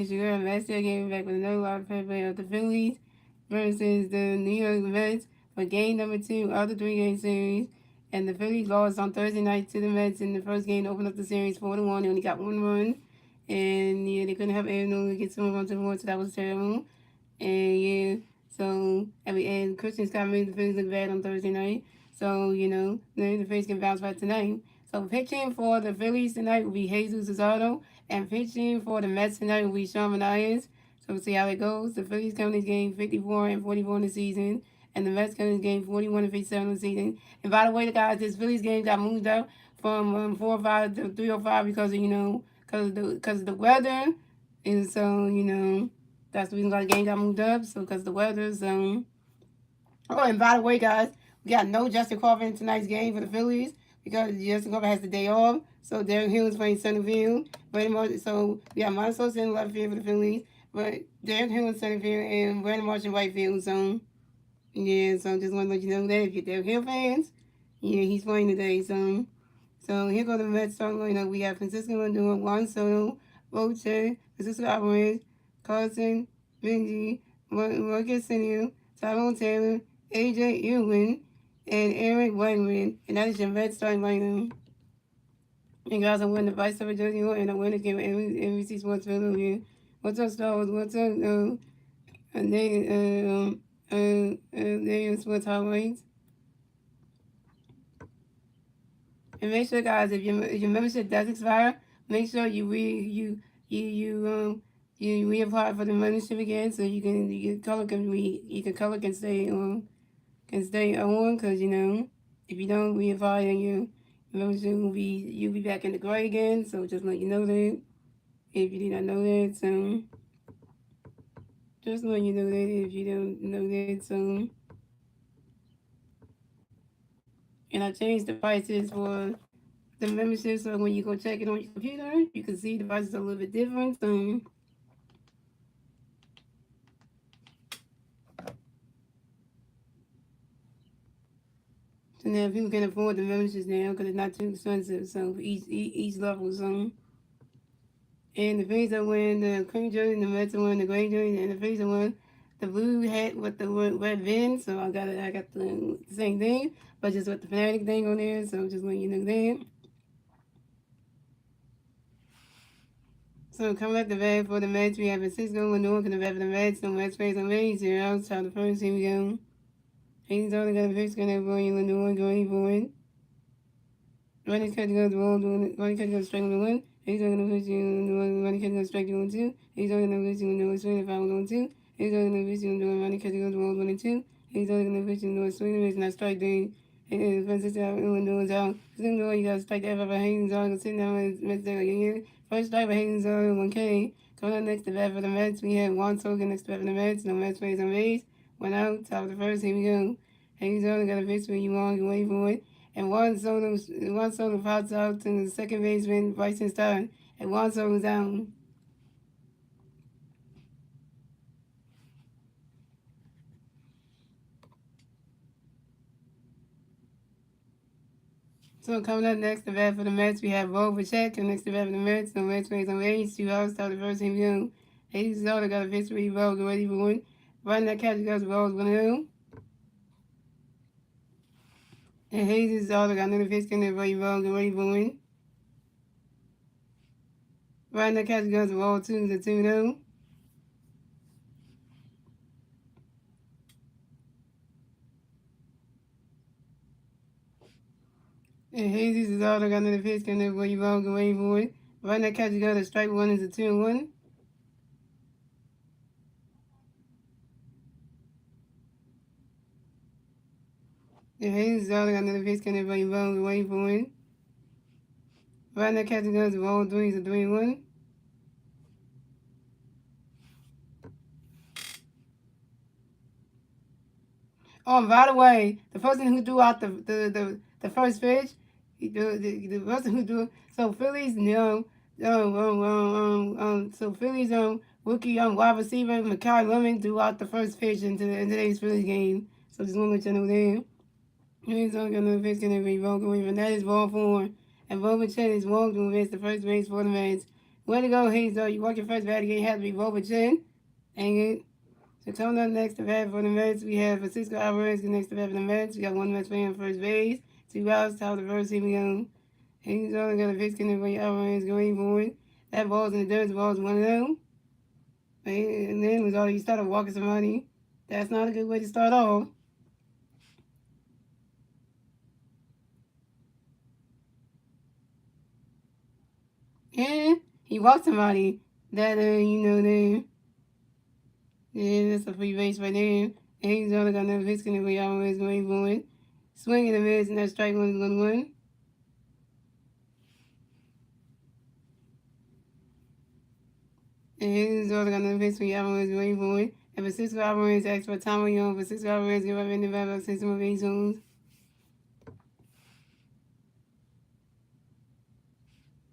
It's your girl Masteryhi Gaming back with another live play of the Phillies versus the New York Mets for game number 2 of the 3-game series. And the Phillies lost on Thursday night to the Mets in the first game to open up the series 4-1. They only got 1 run. And yeah, they couldn't have Aaron to get some runs on the board, so that was terrible. And yeah, so and Christian Scott made the Phillies look bad on Thursday night. So, the Phillies can bounce back tonight. So pitching for the Phillies tonight will be Jesus Luzardo. And pitching for the Mets tonight will be Sean Manaea. So we'll see how it goes. The Phillies come this game 54-44 in the season. And the Mets come this game 41-57 in the season. And by the way, guys, this Phillies game got moved up from 4:05 to 3:05 because of the weather. And so, that's the reason why the game got moved up. So because the weather, so. Oh, and by the way, guys, we got no Justin Crawford in tonight's game for the Phillies because Justin Crawford has the day off. So Derek Hill is playing center field. So we got Monte Sosa in left field for the Phillies, but Derek Hill in center field and Brandon Marsh in right field. So yeah, so just want to let you know that if you're Derek Hill fans, yeah, he's playing today. So here go the Mets starting lineup. We have Francisco Lindor, Juan Soto, Voce, Francisco Alvarez, Carlson, Benji, Marcus Senio, Tyrone Taylor, AJ Irwin, and Eric Wegman. And that is your Mets starting lineup. And guys, I'm wearing the Vice Server jersey and I'm wearing the game with NBC Sports Philadelphia. What's up, Star Wars? What's up, Sports Highlights? And make sure, guys, if your membership does expire, make sure you reapply for the membership again, so you can color can stay on, because if you don't reapply, then your membership you'll be back in the gray again. So just let you know that if you did not know that. So just let you know that if you don't know that. So and I changed the prices for the membership, so when you go check it on your computer, you can see the prices are a little bit different. So now people can afford the memberships now because it's not too expensive. So for each level, so. And the Phillies are wearing the cream jersey, and the Mets are wearing the gray jersey, and the Phillies are wearing the blue hat with the red VIN. So I got the same thing, but just with the Fanatic thing on there. So just letting you know that. So coming up the bat for the Mets, we have Francisco Lindor in the bat for the Mets. No Mets face on base. 0 outs. Top the first. Here we go. Hayden's only got a pitch. Going to William Lindor going for it. Running catch goes the ball. Running catch goes straight on the one. He's only going to pitch you. Running catch goes straight on 2. He's only going to pitch you. Lindor swing if I was on 2. He's only going to pitch you. Lindor running catch goes the ball 1 and 2. He's only going to pitch you. Lindor swing. It's not strike three. And Francisco Lindor's out. Lindor, you got to strike that by Hayden's on. Sitting down with Mr. Here. First strike by Hayden's on 1K. Coming up next to bat for the Mets, we have Juan Soto next to bat for the Mets. No Mets plays on base. 1 out. Top of the first. Here we go. Hayden's on. Got a pitch where you want. You wait for it. And Juan Soto fouls out to the second baseman, Bryson Stott. And Juan Soto's down. So coming up next to bat for the Mets, we have Bo Bichette. Next to bat for the Mets, no Mets plays on base. 2 outs, top of the first. Here we go. Hayden's Soto got a pitch where he rolls, ready for one. Right that catch goes rolls 1-0. And Hayden's Soto got another pitch in there where he rolls, ready for one. Right that catch goes roll 2 to 2-0. And Jesus is all got another pitch in there where you roll, ready for it. Right that catch goes to strike 1 is a 2-1. And Hayden's all got another pitch in there where you roll, ready for it. Right now, catching guns roll 3 is a 3-1. Oh, and by the way, the person who threw out the first pitch, the person who threw so Phillies so Phillies rookie wide receiver Makai Lemon threw out the first pitch in today's Phillies game. So just want to let you know there. He's only got another pitch going to be Vogelman, and that is ball 4. And Vogelman is walking against the first base for the Mets Way to go, Hazel. You walk your first bat again. You have to be Boba Chin. Dang it. So coming up next to bat for the Mets, we have Francisco Alvarez next to bat for the Mets. We got one Mets player on first base. 2 outs, top of the first inning. He's only got a pitch connect by Alvarez going forward. That ball's in the dirt. The ball's 1-0. And then was already started walking somebody. That's not a good way to start off. Yeah, he walked somebody. That yeah, that's a free base right there. And he's only got another pitch connect by Alvarez going forward. Swinging the miss, and that strike one is 1-1. And he's only got another pitch by Alvarez going forward. And Francisco Alvarez asked for time on young. Francisco Alvarez give up in the back of 6 more base zones.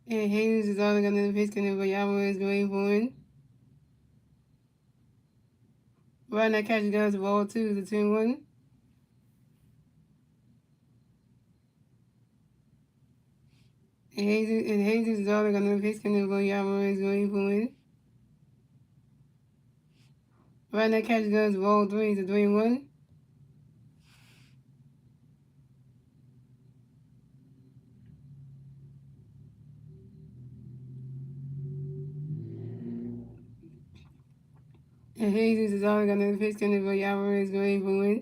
And Hayes is only got another pitch connect by Alvarez going forward. Right now, catch goes the ball 2 to 2-1. And Hayes is only got another pitch connect by Alvarez going forward. Right now, catch goes the ball 3 to 3-1. And Hayes is only got another pitch connect by Alvarez going forward.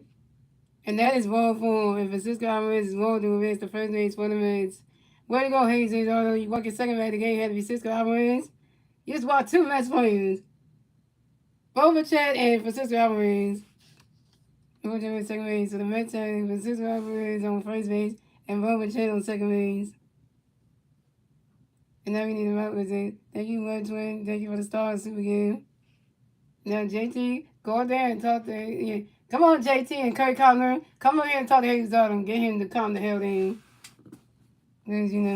And that is ball 4. And Francisco Alvarez is ball to advance the first base for the Mets. Way to go, Hayes. Although you walk your second back of the game, had to be Francisco Alvarez. You just walked 2 Mets players. Bobachet and Francisco Alvarez. Bobachet on second base. So the Mets have Francisco Alvarez on first base and Bobachet on second base. And now we need to wrap with it. Thank you, Mud Twin. Thank you for the Star Super Game. Now, JT, go out there and talk to... Yeah. Come on, JT and Kurt Conner. Come over here and talk to Hayes Autumn. Get him to calm the hell down. Because, yeah,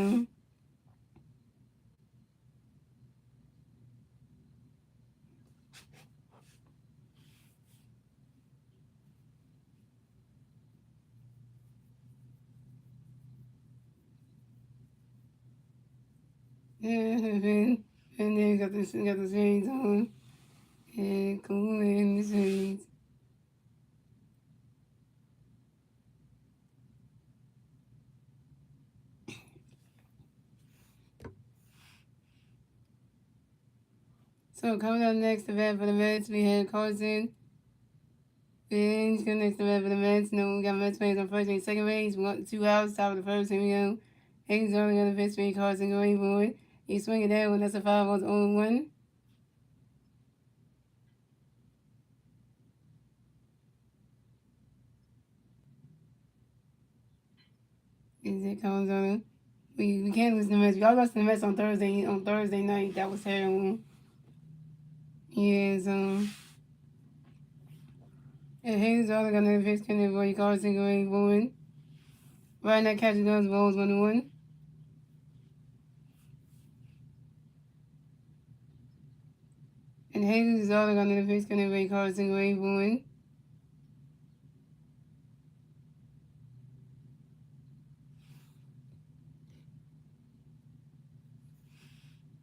and then got the shades on. And cool in the shades. So coming up next to bat for the Mets, we had Carson. Bench coming next to bat for the Mets. No, we got Mets players on first base, second base. We got 2 outs, top of the first. Here we go. Hayes only got a pitch for Carson going forward. He's swinging that one. That's a 5-0-1. Is it comes on? We can't lose the Mets. We all lost the Mets on Thursday night. That was terrible. Yes, and Hayes only got another pitch coming for Carson going forward. Right now, catching guns balls 1-1. And Hayes is only got another pitch coming for Carson going forward.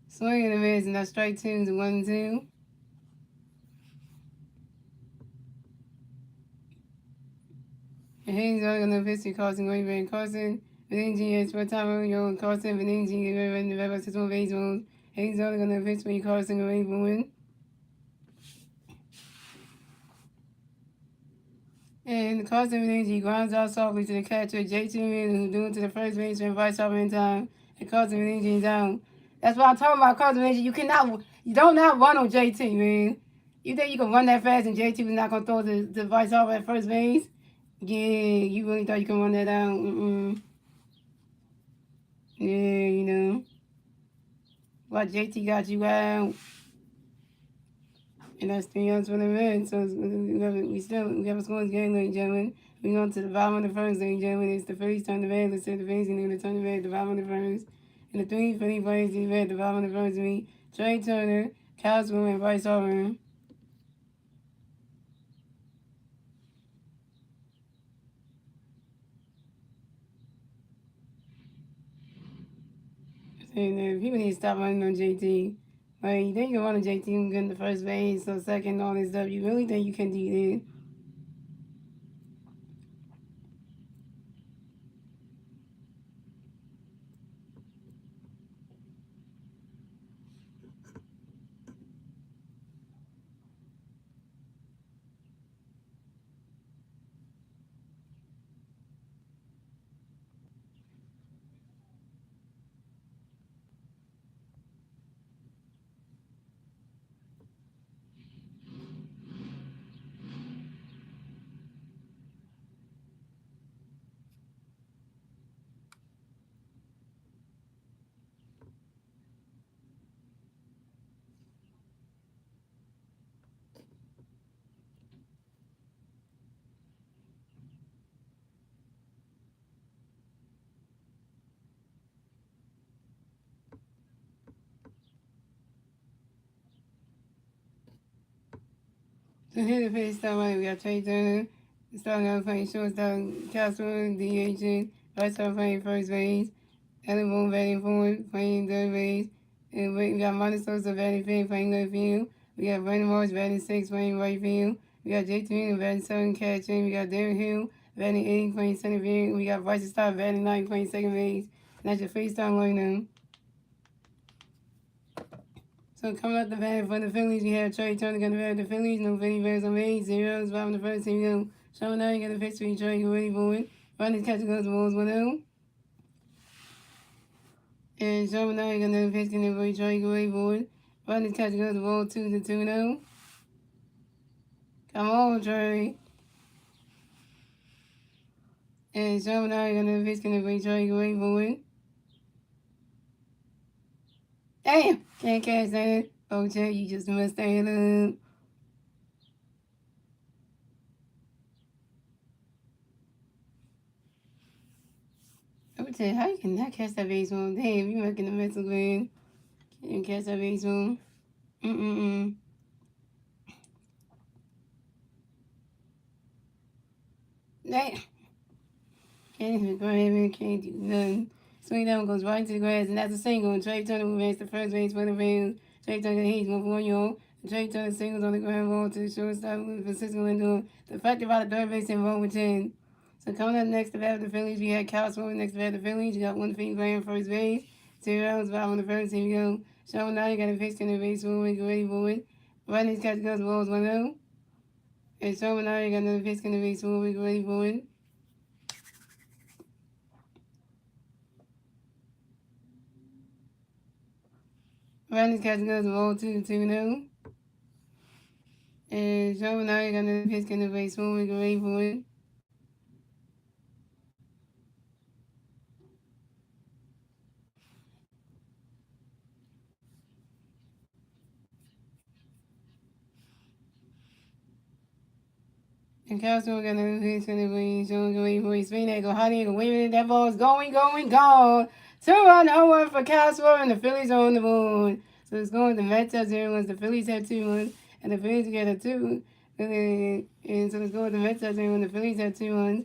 Swinging the miss, and that's strike 2 to 1-2. And Hayes only got another pitch to Carson going for Carson. Beningi is for time yo and Carson. Beningi is in the back 6 more baseballs. Hayes only got another pitch for Carson going forward. And Carson Beningi grounds out softly to the catcher, JT Miller, who doing to the first baseman, vice over in time. And Carson Beningi is down. That's what I'm talking about, Carson Beningi. You don't not run on JT, man. You think you can run that fast and JT was not going to throw the vice over at first base? Yeah, you really thought you could run that out? Yeah, But JT got you out. And that's 3 outs for the Reds. So we have a scoreless game, ladies and gentlemen. We're on to the bottom of the first, ladies and gentlemen. It's the Phillies turn the red. Let's say the Phillies are going to turn the red at the bottom of the first. And the 3 Philly players in red at the bottom of the first meet. Trey Turner, Cosmo, and Bryce Harper. And people need to stop running on JT. Like, you think you want a JT and get in the first base, so second, all this stuff. You really think you can do that? So here the pitch start right, we got Trey Turner, starting out playing shortstop, Castro, DH, right start playing first base, Ellen Boone batting forward, playing third base, and we got Monty Sosa batting fifth, playing left field. We got Brandon Morris batting sixth, playing right field. We got Jake Torino batting seventh, catching. We got Darren Hill batting eighth, playing center field. We got Bryce Stott batting ninth, playing second base. And that's your freestyle lineup. So coming up the bat for the Phillies, we have Trey Turner going to bat the Phillies. No Vinny Bears on base. Zeros, bottom of the first. Here we go. Showing now you got the pitch for Trey. You ready for it? Running catch goes the balls 1-0. And showing now you got the pitch going to Trey. You ready for it? Running catch goes the ball 2-2-0. Come on, Trey. And showing now you got the pitch going to Trey. You ready for it? Damn! Can't catch that. Oh, Trey, you just messed that up. I would tell you, how you cannot catch that baseball? Damn, you making the mental grand. Can't catch that baseball. Mm-mm-mm. Damn. Can't even grab it, can't do nothing. Swing down goes right into the grass, and that's a single. And Trey Turner moves to first base for the Phillies. Trey Turner hits 1-for-1. Trey Turner singles on the ground ball to the shortstop with Francisco Lindor. The fact about the third base and roll with 10. So coming up next to bat the Phillies, we had Cal Swing next to bat the Phillies. You got one field playing first base. 2 rounds, 5 on the first. Here we go. Showing now you got a pitch in the base forward. Get ready for it. Running catch goes balls 1-0. And showing now you got another pitch in the base forward. Get ready for it. Running catch goes ball 2-2-0. And showing now you're gonna pitch in the base forward. Get ready for it. And Castro got another pitch in the base. Showing get ready for it. Spin that go hot in. Wait a minute. That ball's going, gone. 2-1, 0-1 for Castro, and the Phillies are on the board. So it's going to Mets have 0-1. The Phillies have 2-1, and the Phillies get a 2. And so it's going to Mets have 0-1. The Phillies have 2-1.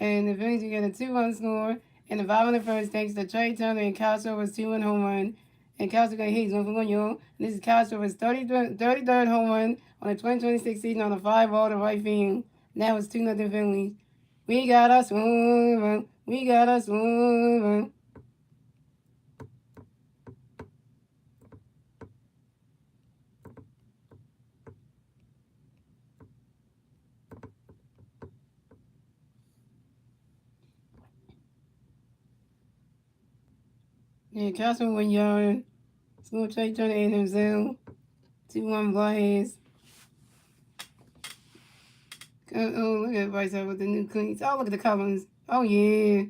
And the Phillies get a 2-1 score. And the bottom of the first, thanks to Trey Turner and Castro was 2-1 home run. And Castro got hit 1-for-1, y'all. And this is Castro's 33rd home run on the 2026 season on a 5-ball to right field. And that was 2-0 Phillies. We got us one. We got us one. Yeah, Castro 1 yard. Score Trey Turner and himself. 2-1 blast. Oh, look at Bryce with the new cleats. Oh, look at the colors. Oh, yeah.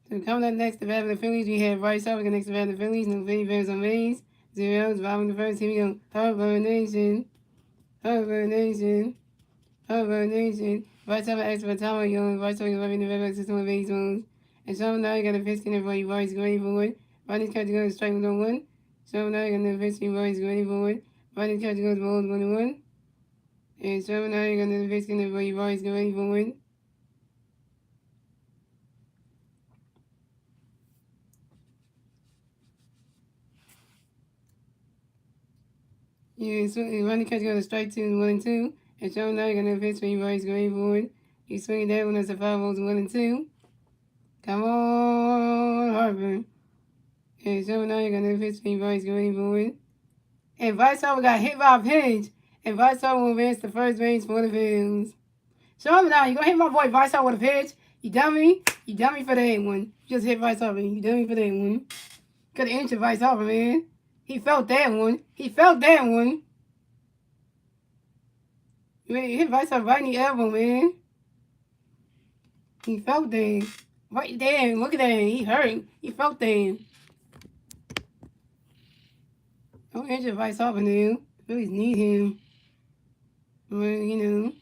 So coming up next to bat the Phillies, we have Bryce Harper next to bat the Phillies. No Vinny Bears on base. 0-0, bottom of the first. Here we go. Harper Nation. Harper Nation. Harper Nation. Bryce Harper extra tower, young. Bryce Harper rubbing the red back system of base zones. And Sean now you got a pitch in for you. Bryce ready for it. Ronnie's catch goes strike 1-1. Sean now you got a pitch in Bryce ready for it. Ronnie's catch goes balls 1-1. And Sean now you got a pitch in for you. Bryce ready for it. Yeah, so running catch goes to strike 2 1 and 2. And Sean now you're gonna pitch when you raise going forward. You swing that one as a 5 volts 1 and 2. Come on, Harper. And Sean now you're gonna pitch when you raise going forward. And Vice Harper got hit by a pitch. And Vice Harper will advance the first base for the Phillies. Show him now. You gonna hit my boy Vice Harper with a pitch? You dummy. You dummy for that one. You just hit Vice Harper. You dummy for that one. Could have injured Vice Harper, man. He felt that one. He felt that one. Man, he hit Vice Harper right in the elbow, man. He felt that. Right there. Look at that. He hurt. He felt that. Don't injure Vice Harper now. Phillies need him. Well, you know.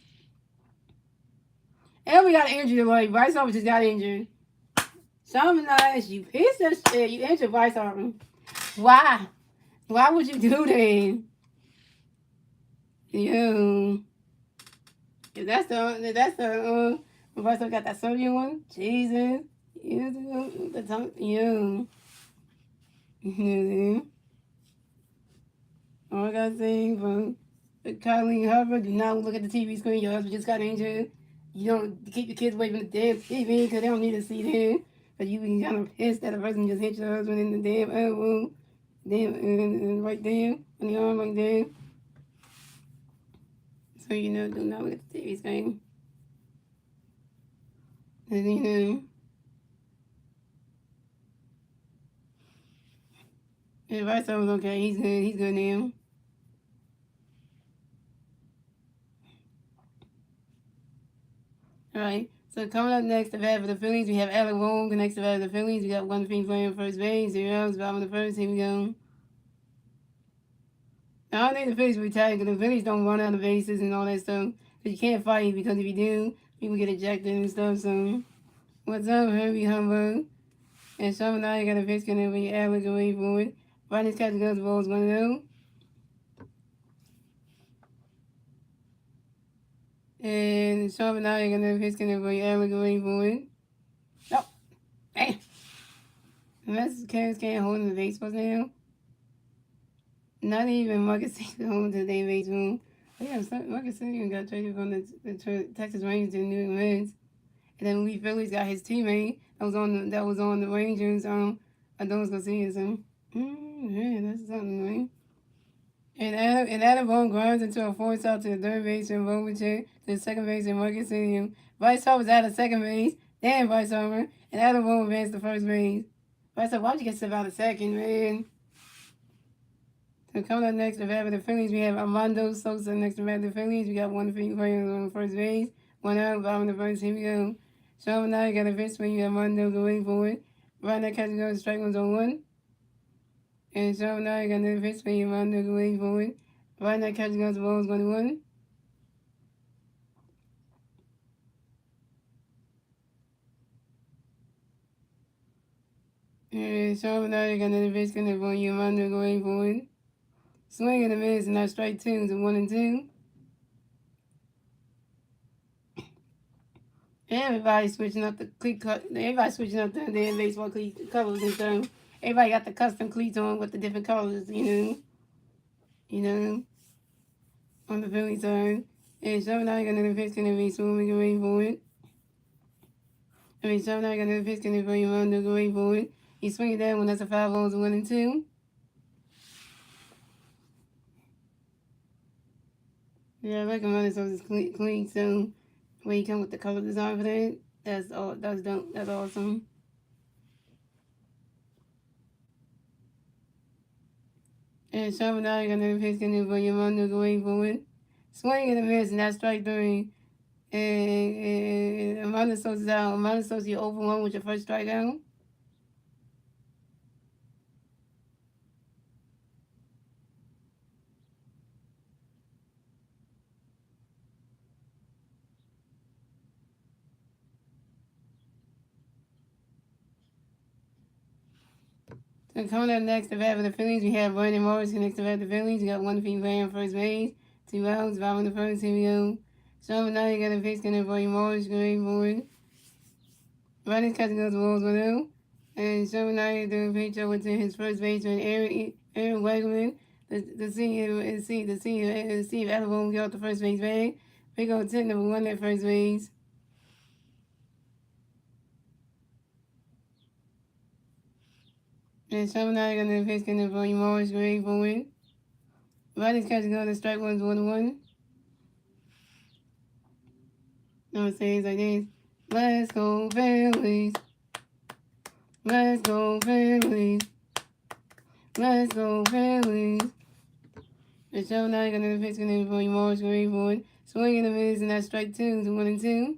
And we got injured, like Vice Harper just got injured. Some nice, you piece of shit. You injured Vice Harper. Why? Why would you do that? Yo. If that's the Vice Harper got that Serbian one. Jesus. The tongue. Yo. All I gotta say for Colleen Harper, do not look at the TV screen. Your husband just got injured. You don't keep your kids away from the damn TV because they don't need to see them. But you be kind of pissed that a person just hit your husband in the damn elbow. Damn, right there. On the arm like that. So, you know, do not look at the TV screen. And, you know. And Vice was okay. He's good. He's good now. Alright, so coming up next, the bat for the Phillies, we have Alec Wong. Next to bat for the Phillies, we got one thing playing first base, 0 outs, bottom of the first. Here we go. Now, I don't think the Phillies will retire because the Phillies don't run out of bases and all that stuff. But you can't fight because if you do, people get ejected and stuff. So, what's up, Herbie Humbug? And Sean now you got a pitch connect with your Alec away for it. Brightness catch goes balls 1-0. And Sean now you're gonna pitch connect with your Alec away for it. Nope. Hey. The Mets can't hold in the baseballs now. Not even Marcus Simeon home to the day baseball. Oh, yeah, Marcus Simeon got traded from the Texas Rangers to the New York Mets. And then Lee Phillies got his teammate that was on the Rangers. I don't was gonna see it. So, yeah, that's something, right? And Adam Bone grinds into a force out to the third base and Vogelcheck to the second base and Marcus Simeon. Vice Harper was out of second base. Damn, Vice Harper. And Adam Bone advanced to first base. Vice Harper, why'd you get stuff out of second, man? So coming up next, the bat for the Phillies, we have Armando Sosa next to bat for the Phillies. We got one player on first base, 1 out, bottom of the first. Here we go. Sean now you got a pitch when you have Armando going for it. Right now, catch goes strike one's on 1. And Sean now you got another pitch when you have Armando going for it. Right now, catch goes balls 1-1. And Sean now you got another pitch when you have Armando going for it. Swing and a miss, and now strike 2 is 1-2. Everybody switching up the cleat cut. Everybody switching up the baseball cleat colors and stuff. Everybody got the custom cleats on with the different colors, you know, on the Philly side. And so now you got another pitch gonna be swimming away for it. So now you got another pitch gonna be running away for it. You swing it down when that's a 5 balls, 1-2. Yeah, I recommend it so it's clean. So when you come with the color design for that, that's dope. That's awesome. And Sean now you got another pitch gonna be your running away for it. Swing and a miss, and that's strike 3. And Amanda Sosa's out. Amanda Sosa, you're over 1 with your first strikeout. So coming up next, the bat for the Phillies, we have Brandon Morris next to bat for the Phillies. We got one feet playing on first base, 2 outs, bottom of the first. Here we go. So now you got a pitch gonna Brandon Morris going forward. Brandon catching those balls 1-0. And so now you're doing a pitch over to his first baseman, Aaron Wegman. The senior and see the senior and Steve Alabama get off the first base bag. Pick up 10 number 1 at first base. And Shamanaga on the pitch can for Morris Gray for win. Riley's catching on the strike one's 1-1. No, it says like this. Let's go Phillies. Let's go Phillies. Let's go Phillies. The Shamanaga on the pitch can for Morris Gray for win. Swing in the mids and that strike 2 to 1-2.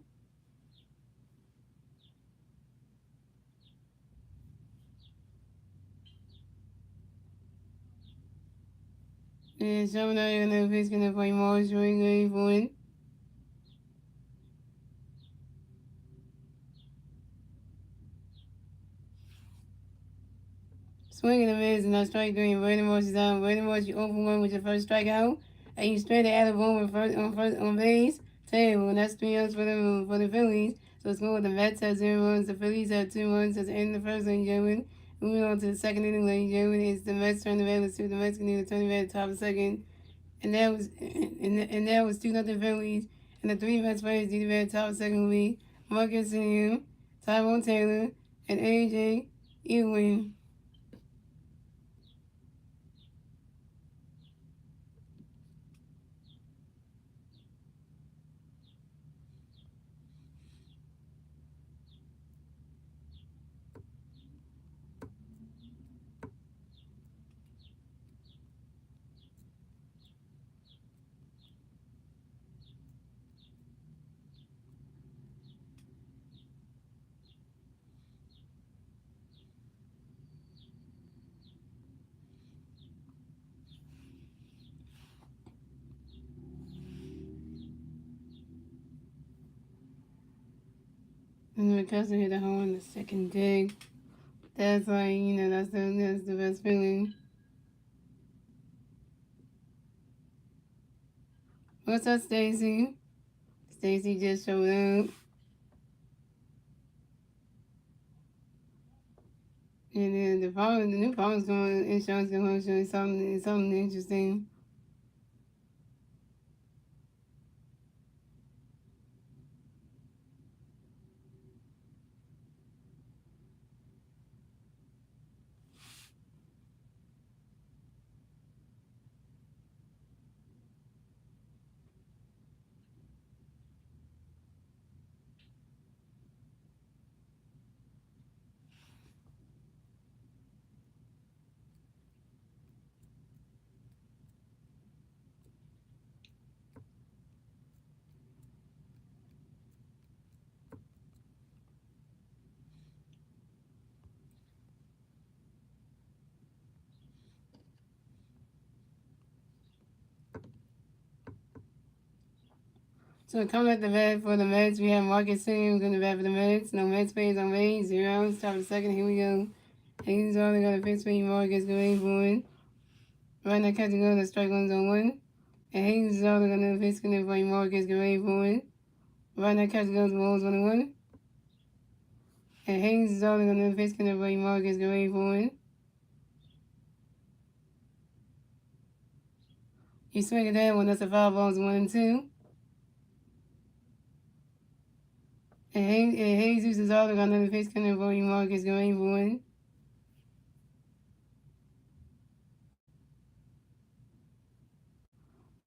And Shamanaga on the pitch can for Morris Gray for win. Swing and a miss, and I strike three. And Brandon Marsh is out. Brandon Marsh, you open one with your first strikeout, and you straight at Alabama on base. Terrible. And that's 3 runs for the Phillies. So it's going with the Mets have 0 runs. The Phillies have 2 runs at the end of the first inning, gentlemen. Moving on to the second inning, ladies and gentlemen, it's the Mets turn the red. Let's see what the Mets can do to turn the red at the top of the second. And that was 2-0 Phillies. And the 3 Mets players do the red at the top of the second will be Marcus Simeon, Tyrone Taylor, and AJ Ewing. And because I hit a home in the second dig, that's like, that's the best feeling. What's up, Stacy? Stacy just showed up. And then the new phone is going, insurance going to show something interesting. So coming at the bat for the Mets, we have Marcus Sims in the bat for the Mets. No Mets players on base. 0 outs. Top of the second. Here we go. Hayes only got a pitch for Marcus going for it. Right now, catching on the strike one's on 1. And Hayes is only going to pitch for Marcus going for it. Right now, catching on the balls 1-1. And Hayes is only going to pitch for Marcus going for it. You swing at that one, that's a foul balls 1-2. And Jesus is all around the face coming for you, Marcus going for it.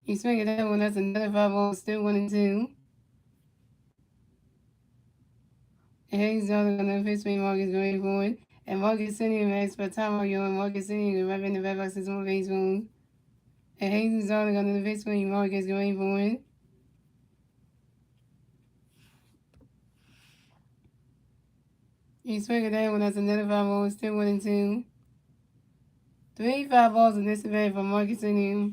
You swing at that one, that's another foul ball, still 1-2. And Hayes is all around the face for you, Marcus going for it. And Marcus Senior makes for time on you, and Marcus Senior right in the back box is on base room. And Hayes is all around the face for you, Marcus going for it. You swing at that one, that's another foul ball, still 1-2. 3 foul balls in this event for Marcus Senior.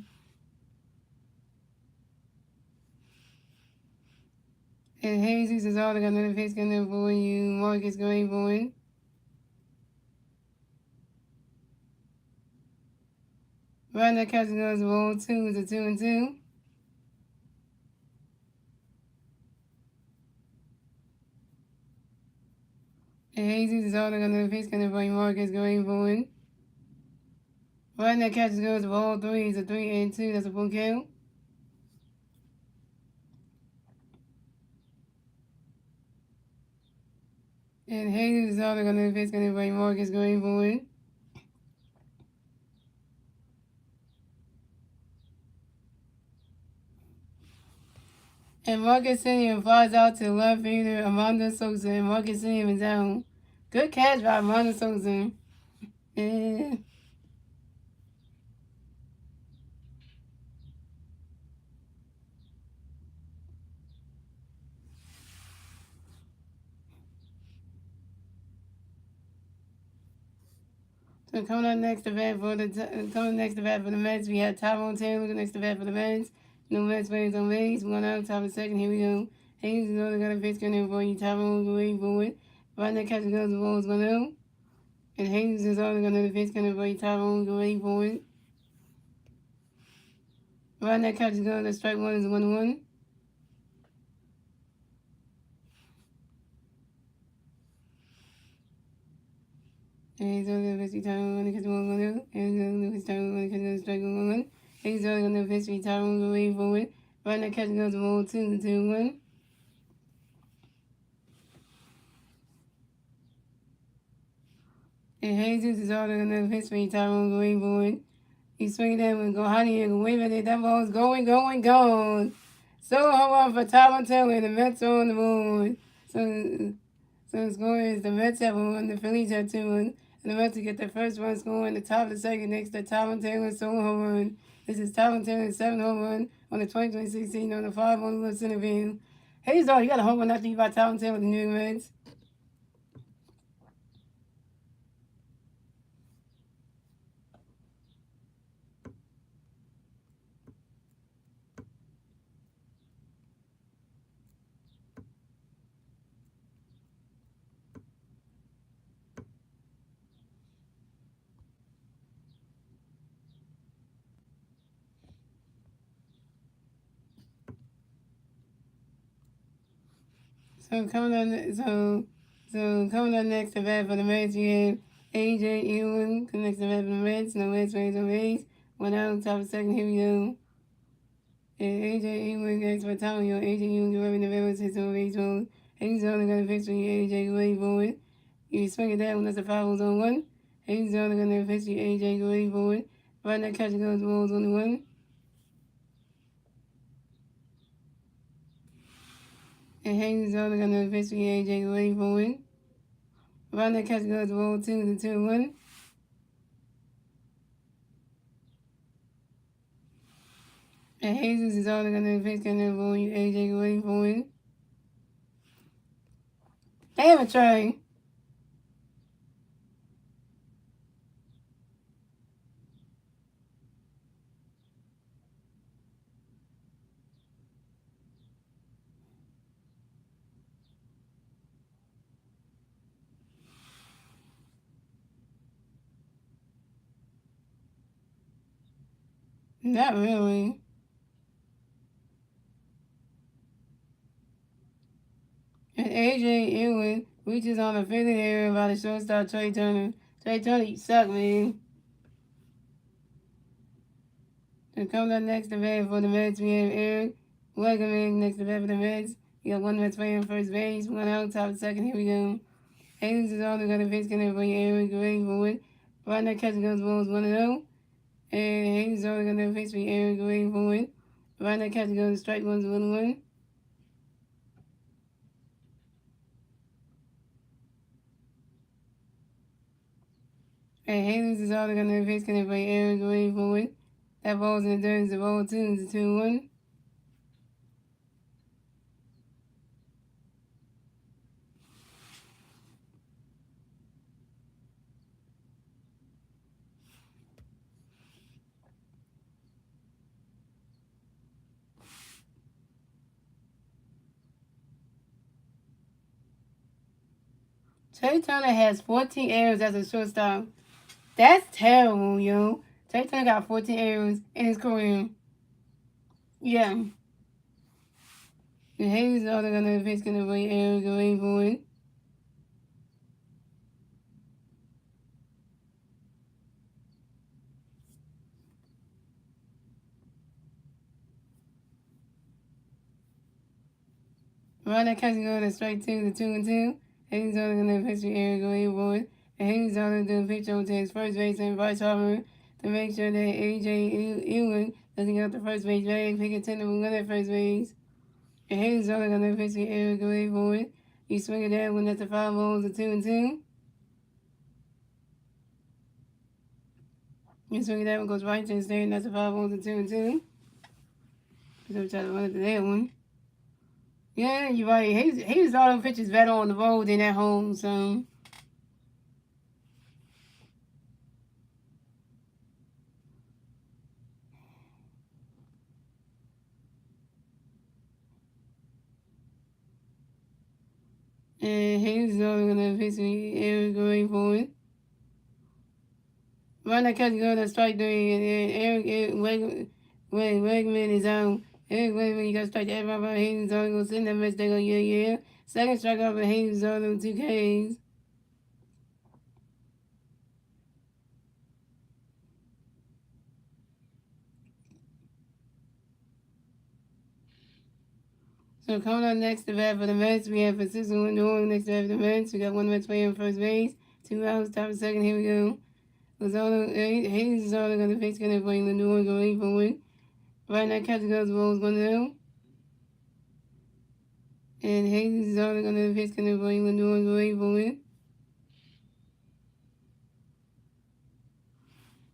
And Jesus is all around the face coming for you, Marcus going for it. Right now, catching goes roll 2 is a 2-2. And Jesus is all going to the face, going to bring Marcus going for it. Running that catches goes of all three is a 3 and 2. That's a full count. And Hayes is also going to face going to bring Marcus going forward. And Marcus Simeon flies out to left fielder Amanda Sosa. And Marcus Simeon is down. Good catch by Amanda Sosa. And so coming up next to bat for the Mets, we have Tyrone Taylor next to bat for the Mets. No Mets players on base. One out, top of the second. Here we go. Hayes is only got a pitch coming for you. Tyrone going forward. Right now, catcher goes, the ball is going out. And Hayes is only got another pitch coming for you. Tyrone going forward. Right now, catcher goes, the strike one is 1-1. And he's only going to pitch Tyrone going to catch the ball going out. And he's only going to pitch Tyrone going to catch the strike 1-1. Hayes is only going to pitch Tyrone going forward. Right now, catcher goes, the ball 2-1. And Jesus is all another pitch for Tyrone going forward. He's swinging that one, go honey and wave at it. That ball's going. So home run for Tyrone Taylor, and the Mets are on the board. So the score is the Mets have 1, the Phillies have 2, and the Mets will get the first one score in the top of the second next to Tyrone Taylor's solo home run. This is Tyrone Taylor's 7th home run on the 2026 season on the 5 on the left center field. Hey, Zor, you got a home run after you by Tyrone Taylor, the New York Mets. Coming on next to bat for the Mets, you have AJ Ewan next to bat for the Mets. No Mets raised on base. 1 out, top of second. Here we go. And AJ Ewan next for Tommy. AJ Ewan giving the Veterans hits on baseball. He's only going to pitch for you, AJ going forward. You swing it down, that's a foul on 1. He's only going to pitch for you, AJ going forward. Right now, catcher goes balls on 1. And Hayes is only going to pitch for you, AJ going forward. Right now, catcher goes ball 2-1. And Jesus is only going to pitch kind of ball you, AJ going forward. Damn it, Trey. Not really. And AJ Ewan reaches on the fifth area by the shortstop Trey Turner. Trey Turner, you suck, man. So coming up next to bat for the Mets, we have Eric Wegman next to bat for the Mets. You got 1 Mets player on first base, 1 out, top of second. Here we go. Hayes is also going to face connect for Eric going forward. Right now, catching those balls 1-0. And Hayes is also going to face for Eric going forward. Right now, catching those strike ones 1-1. And Hayes is also going to face connect for Eric going forward. That ball's in the dirt, it's a ball 2, it's a 2-1. Trey Turner has 14 errors as a shortstop. That's terrible, yo. Trey Turner got 14 errors in his career. Yeah. The Hayes are going to face going to be error going forward. Around that catch go to strike two, the 2-2. Hayes on going to pitch the air go board. And Hayes on doing pitch over to his first baseman, Bryce Harper, to make sure that AJ Ewing doesn't get up the first base bag, picking 10 number 1 at first base. And Hayes on going to pitch the air go board. You swing it down when that's the 5 balls, a 2-2. You swing it down, goes right to the stand, that's the 5 balls, a 2-2. So try to run it to that one. Yeah, you're right. Hayes auto pitches better on the road than at home, so. And Hayes is only going to pitch the air going forward. Run that catch go to strike three, and Eric Wegman is out. Eric Wegman, you got to strike the everybody. Hayes is only going to send that match. They go, yeah. Second strike up, and Hayes is only 2 Ks. So coming up next to bat for the Mets, we have Francisco Lindor next to bat for the Mets. We got one Mets player on first base. 2 outs, top of second. Here we go. Hayes is only going to face going to play Lindor going forward. Right now, catch goes, ball's going to. And Hayes is only going to face going to play Lindor going forward.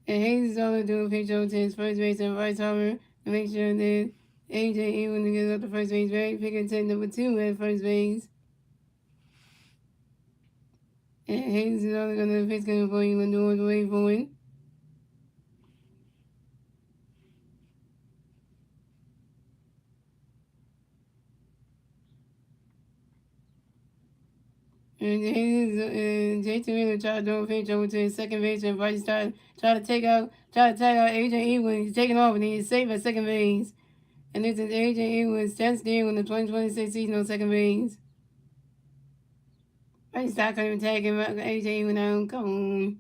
And Hayes is only doing a pitch over to his first base and Bryce Harper to make sure that AJ Ewing gets up the first base right, picking 10 number 2 at first base. And Hayes is only going to pitch going to play Lindor going forward. And Jason Miller tried to throw a pitch over to his second base, and Bryce tried to tag out AJ Ewing. He's taking off, and he's safe at second base. And this is AJ Ewing stands there in the 2026 season on second base. Bryce not going to tag him out. AJ Ewing out. Come on.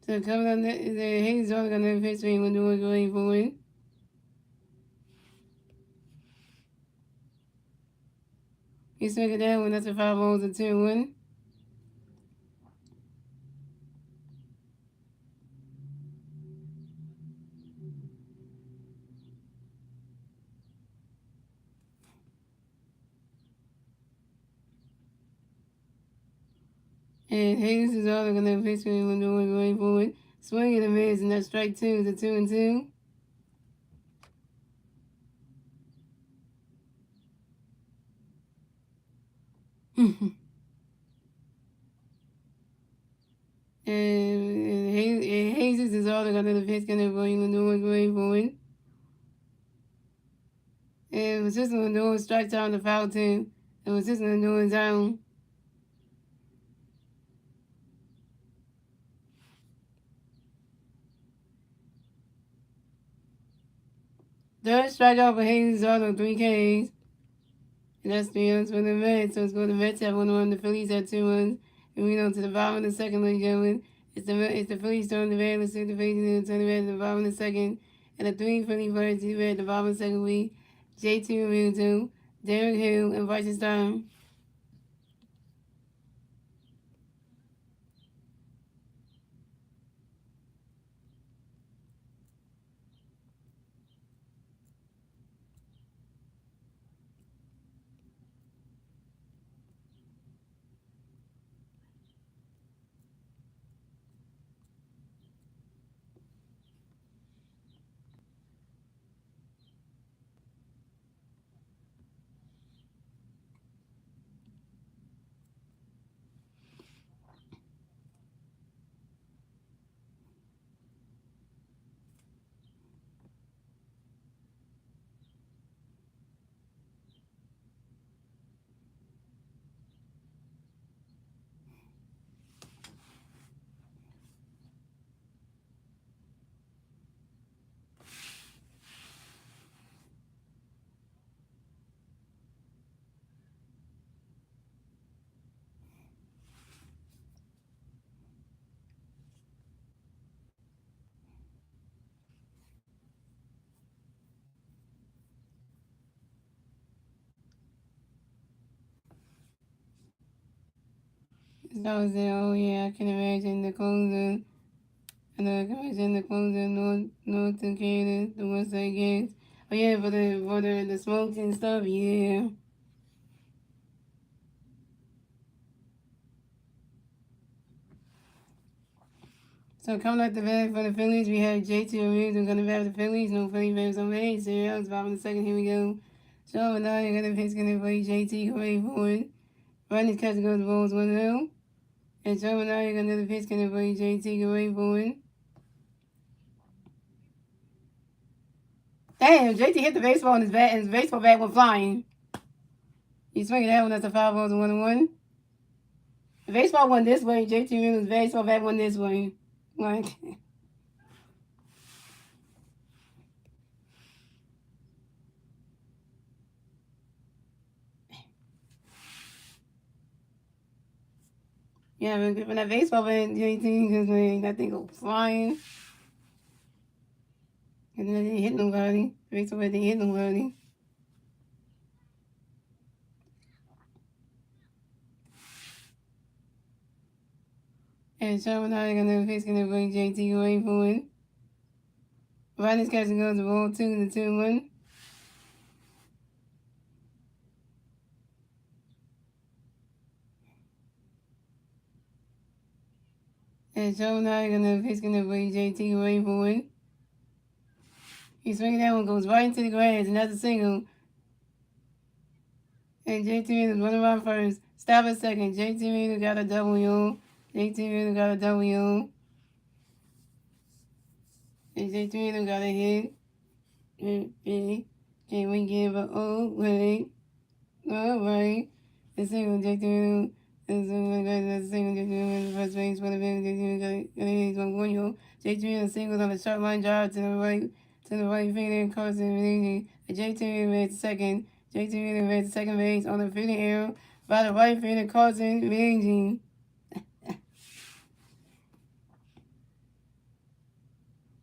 So coming on, the Hayes is only going to pitch when Lindor going forward. He's swinging down when that's a 5 balls and 2-1. And Hayes is only going to pitch when Lindor going forward. Swinging and miss, and that's strike 2, the 2-2. and Hayes is only going to pitch going to Lindor going forward. And Francisco Lindor strikes out on the foul too. And Francisco Lindor is down. Third strikeout for Hayes is on 3 Ks. And that's 3 runs for the Mets. So it's going to the Mets have 1-1. The Phillies have 2 runs. And we know to the bottom of the second, ladies and gentlemen. It's the Phillies throwing the bad. Let's see the Phillies turn the bad at the bottom of the second. And the 3 Philly players to at the bottom of the second week. JT Realmuto, Derek Hill, and Bryce Stein. I was there, oh yeah, I can imagine the closer. I know I can imagine the closer North Carolina, the West Side Games. Oh yeah, for the smokes and stuff, yeah. So coming up the bat for the Phillies, we have JT Reeves. We're gonna bat the Phillies. No Philly Bears on base. Serials, bottom of the second. Here we go. So now you're gonna pitch gonna play JT away forward. Run this catch goes balls 1-0. And so now you're gonna pitch gonna play JT away forward. Damn, JT hit the baseball in his bat, and his baseball bat went flying. He's swinging that one. That's a 5 balls and 1-1. The baseball went this way. JT Reeves' baseball bat went this way. Like. Yeah, when that baseball bat, JT, because that thing go flying. And then they didn't hit nobody. Baseball bat didn't hit nobody. And Sherman now gonna face gonna bring JT away for it. Ronnie's catching goes the ball 2-2-1. And Sherman now gonna face gonna bring JT away for it. He's swinging that one, goes right into the grass, and that's a single. And JT is running around first. Stop a second. JT Reader got a W. JT Reader got a W. And JT Reader got a hit. Can we give a wait? All right. The single JT Reader is a single JT Reader first base for the big JT Reader is 1 JT Reader singles on the short line drive to the right fielder, causing releasing. JT Reader made second. JT Reader made second base on the fielding arrow by the right fielder, causing ranging.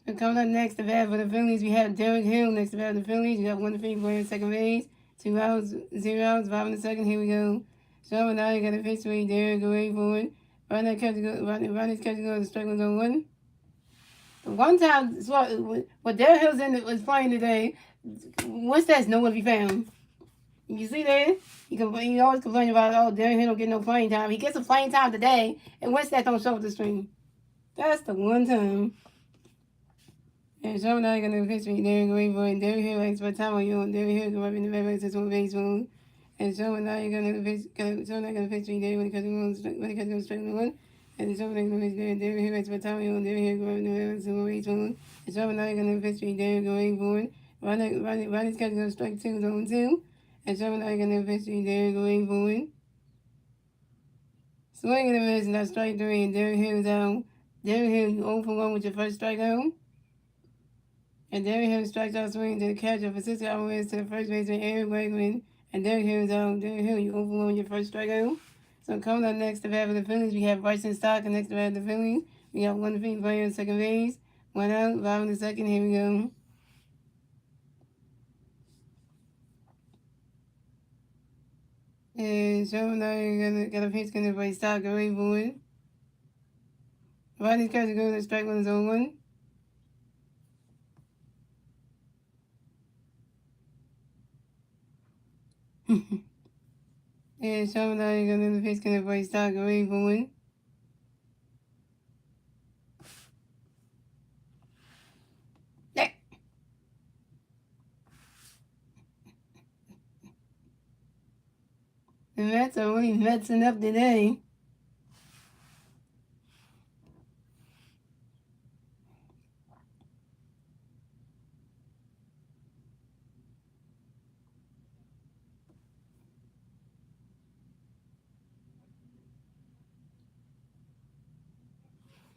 And coming up next to bat for the Phillies, we have Derek Hill next to bat for the Phillies. We got 1-3 playing second base, 2 outs, 0 outs, 5 in the second. Here we go. So now you got a pitch away. Derek away for it. Run that catch go. Run this catch go. The strike was on 1. One time, what Derek Hill's was playing today, once that's nowhere to be found. You see that? He always complain about, oh, Derek Hill don't get no playing time. He gets a playing time today, and Winston don't show up the stream. That's the one time. And so now you're gonna pitch me Derek away for it. Derek Hill likes what time are you on? Derek Hill come up in the back to one baseball. And so now you're gonna pitch me Derek when he goes straight on 1. And so now you're gonna pitch Derek Hill likes what time are you on? Derek Hill come up in the back to one baseball. And so now you're gonna pitch me Derek away for it. Run his catch goes strike 2 on 2. And so now you're gonna pitch me Derek away for it. Swing and a miss, and that's strike 3, and Derek Hill's out. Derek Hill, you 0 for 1 with your first strikeout. And Derek Hill strikes out swinging to the catcher for 6 out wins to the first baseman Eric Wegman. And Derek Hill's out. Derek Hill, you 0 for 1 with your first strikeout. So coming up next to bat for the Phillies, we have Bryson Stock, and next to bat for the Phillies, we have 1-3 player on second base. 1 out, 5 in the second. Here we go. And so now you're gonna pitch gonna play Stock away for it. Ronnie's catcher goes to strike 1 is 0-1. And so now you're gonna pitch gonna play Stock away for it. The Mets are really messing up today.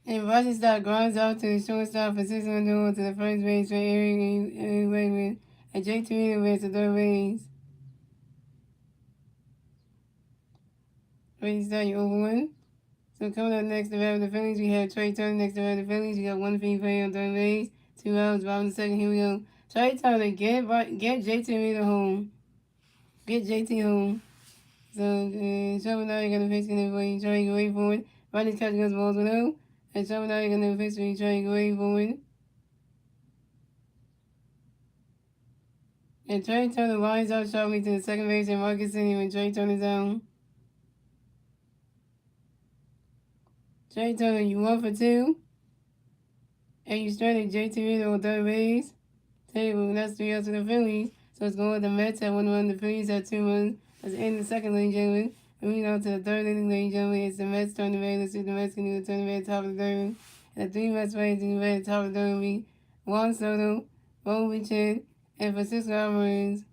And Rochester grinds out to the shortstop for 6 on to the first base for Eric Wegman. And Jake Torino wins to third base. Ready to start your over 1. So coming up next to bat the Phillies, we have Trey Turner next to bat the Phillies. We got 1-3 player on third base, 2 outs, 5 in the second. Here we go. Trey Turner, get JT Reader home. Get JT home. So, Shelby now you're gonna face gonna be trying away forward. Ronnie's catching his balls below. And Shelby now you're gonna face me trying away forward. And Trey Turner lines out sharply to the second base and Marcus Simeon when Trey Turner's down. Trey Turner, you 1 for 2. And you stranded JT Reader on third base. Table, that's 3 outs to the Phillies. So it's going with the Mets at 1-1. The Phillies at 2-1. That's the end of the second, ladies and gentlemen. Moving on to the third inning, ladies and gentlemen. It's the Mets turn the bay. Let's see if the Mets can do the turn the bay at the top of the third. And the 3 Mets players in the bay at the top of the third will be Juan Soto, Bo Bichette, and Francisco Alvarez.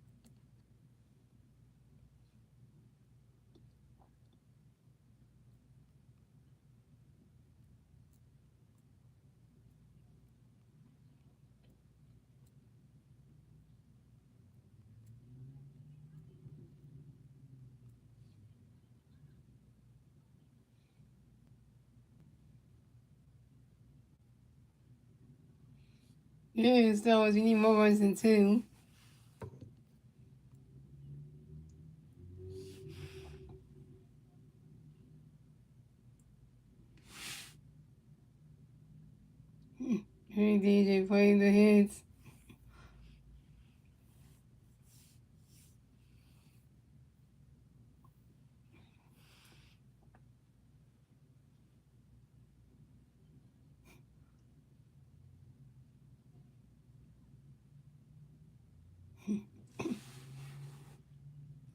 Yeah, Star Wars, you need more runs than 2. Hey, DJ, playing the hits.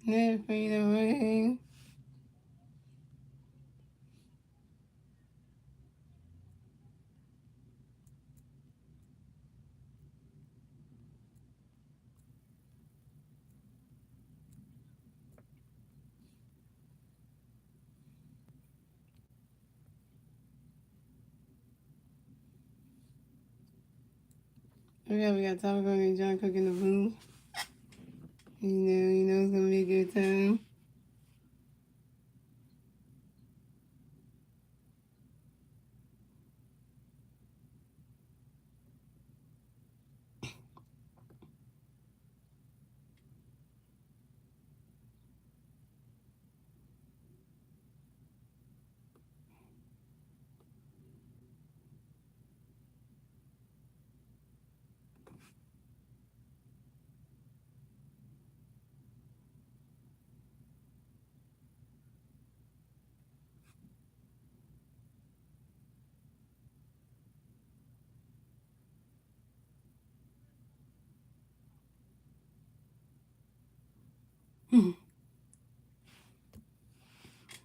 Never fade away. We got Tom Gordon and John Cook in the booth. You know it's gonna be a good time.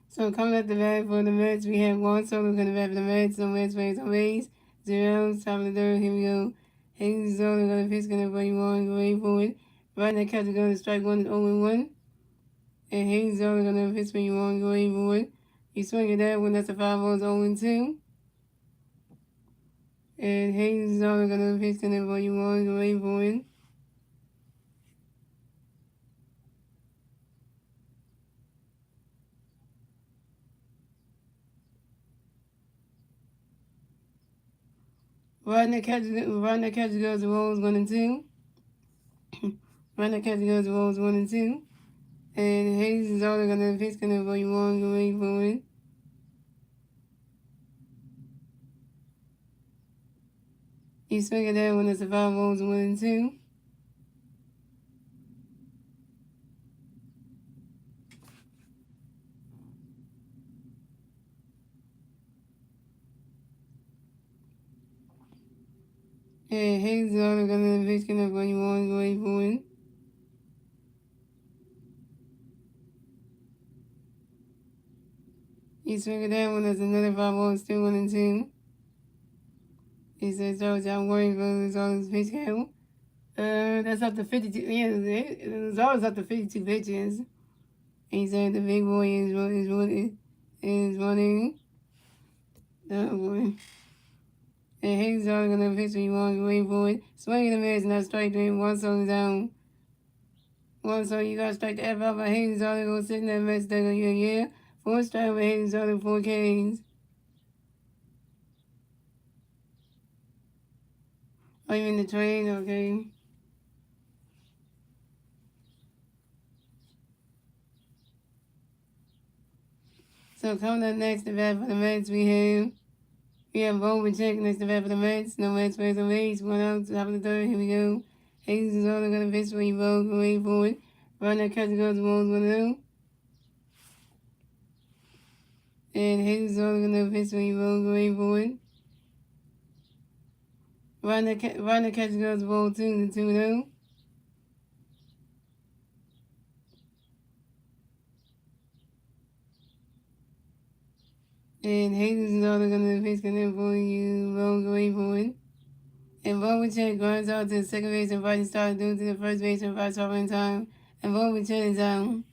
So coming at the bat for the Mets, we have Juan Soto going to bat for the Mets. So Mets plays on base. 0, top of the third. Here we go. Hayes Soto going to pitch, going to bring one, going forward. Right now, catcher going to strike 1 and 0-1. And Hayes Soto going to pitch for you one, going forward. You swing at that one, that's a 5 balls 0-2. And Hayes Soto going to pitch, going to bring you one, going forward. Right now, catcher goes to rolls 1 and 2. Right now, catcher goes to rolls 1 and 2. And Hayes is only going to pitch, going to bring you one, going forward. You swing at that one, that's a 5 balls 1 and 2. And Hayes is only going to pitch, going to bring you one, going forward. You swing at that one, that's another 5 balls 2 1 and 2. He says, George, I'm worried about this all this pitch count. That's up to 52. Yeah, it's always up to 52 pitches. And he said the big boy is running. Oh boy. And Hayes are gonna pitch when you want to wait for it. Swing and a miss, not strike three. One song down. One song you gotta strike the F out by Hayes are gonna sit in that mess there. Yeah. 4 strike with Hayes are 4 Ks. Oh, you in the train? Okay. So coming up next, the bat for the Mets, we have Bo with check next to bat for the Mets. No Mets plays on base. 1 out, top of the third. Here we go. Hayes is only going to pitch for you, Bo. Go wait for it. Run that catcher goes to Bones 1 And Hayes is only going to pitch for you, Bo. Go wait for it. Run the catcher goes to Bones 2-2-0. And Hayes is only going to pitch for you, Bo. Go wait for it. And Bowman grinds out to the second base and Bryson started due to the first base and Bryce over in time. And Bowman is down.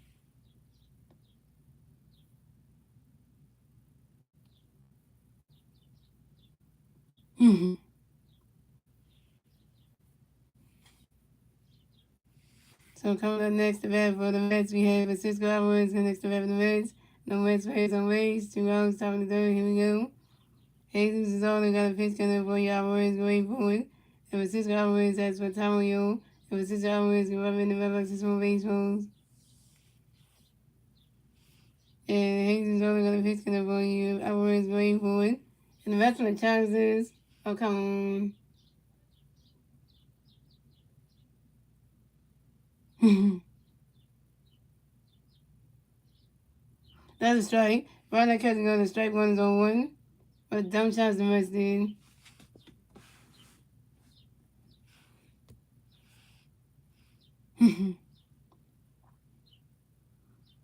So coming up next to bat for the Mets, we have Francisco Alvarez next to bat for the Mets. No Mets players on base. 2 outs, top of the third. Here we go. Jesus is all they got a pitch coming for you. Alvarez wait for it. And Francisco Alvarez has for Tamayo. And Francisco Alvarez can rub in the red boxes for baseballs. And Jesus is all they got a pitch coming for you. Alvarez wait for it. And the rest of the chances. Oh, come on. That's a strike. Right now, catching on the strike 1 is on 1. But dumb shots the Mets did. And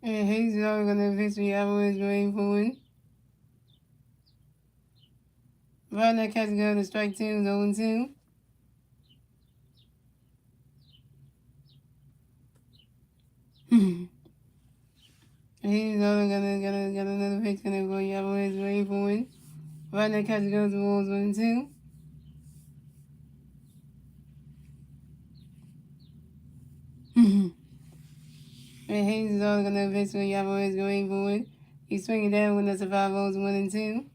Hayes is always going to pitch me. Alvarez going for it. Right now, catching on the strike 2 is 0 2. He's only gonna get another pitch gonna go Alvarez waiting for it. Right now catcher goes to Wolves 1-2. And Hayes is only gonna pitch for Alvarez waiting for it. He's swinging down when that's a 5 balls 1-2.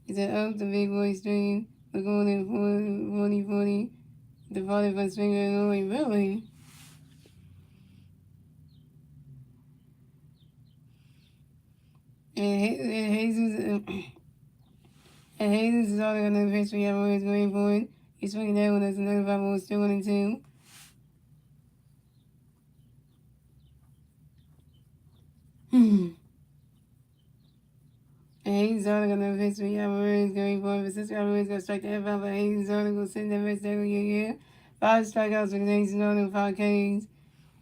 He said up the big boy stream. We're going in 40-40. The volley for swinger and only really. And Hayes is only gonna pitch for Alvarez waiting for it. He's swinging down when that's another 5 balls still 1-2. And Hayes only gonna pitch for Alvarez going for it. Francisco Alvarez gonna strike the F out, but Hayes is only gonna send that Mets there. Yeah. 5 strikeouts for the Yankees and only 5 Ks.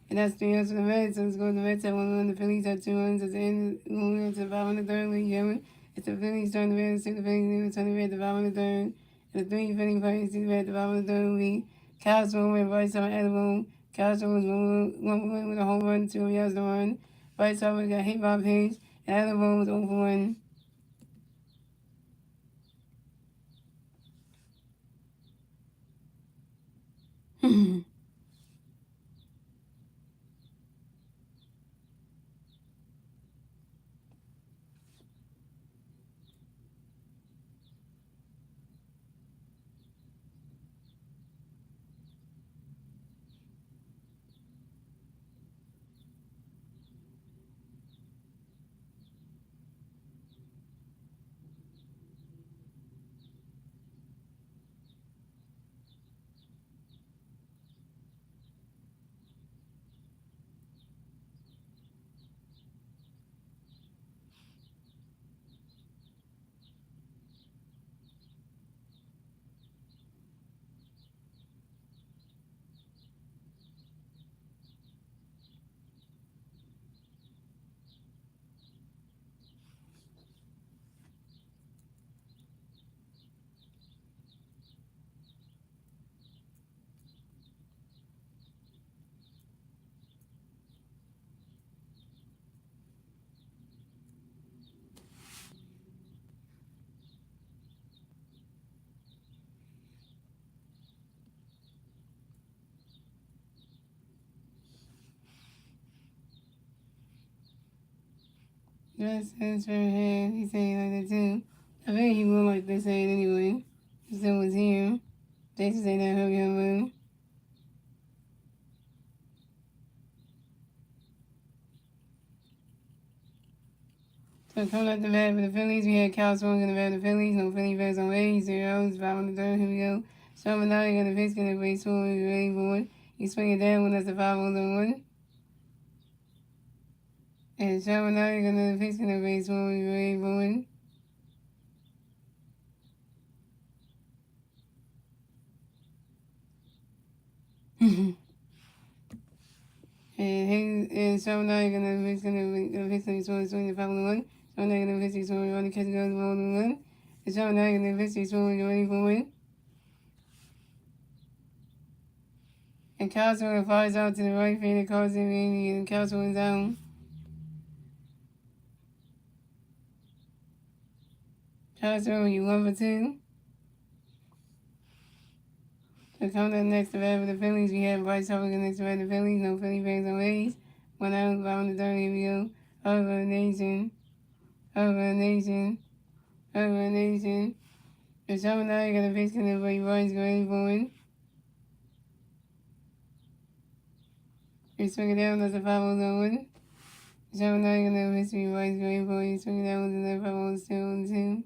And that's 3 runs for the Mets. So let's go to the Mets at 1-1. The Phillies had 2 runs at the end. Moving into the bottom of the third. It's the Phillies turn the red, 6 the Phillies turn the red at the bottom of the third. And the 3 Phillies players see the red at the bottom of the third week. Castro went right side at the boom. Castro was 1 with a home run, 2 yards to run. Right side got hit by a pitch. And Edmonton was 0 for 1. That's his favorite hand. He said he like that too. I bet he will like this hand anyway. If someone was here, they should say that hug him move. So coming up the bat for the Phillies, we had Cal Swung in the bat for the Phillies. No Philly bats on base. 0 outs. 5 on the third. Here we go. Sherman Knight got the pitch. Going to base forward. He's ready for it. He's swinging down when that's the 5 on the 1. And Sherman Knight got another pitch. Going to base forward. He's ready for it. And Sherman Knight got another pitch. Going to pitch. Going to swing the 5 on the 1. Sherman Knight got another pitch. He's swinging. Running catch goes 1 on the 1. And Sherman Knight got another pitch. He's swinging. Ready for it. And Castro flies out to the right field and calls him in, and Castro is down. Castro, you 1 for 2. So coming up next to bat for the Phillies, we have Bryce Harper next to bat for the Phillies. No Philly fans on base. 1 out, 5 on the third. Here we go. Over Nation. Over Nation. Over Nation. The Sherman Knight got a pitch in the way Bryce going for it. He's swinging down, that's a 5 on the 1. Sherman Knight got a pitch in Bryce going for it. He's swinging down with another 5 on 2 on 2.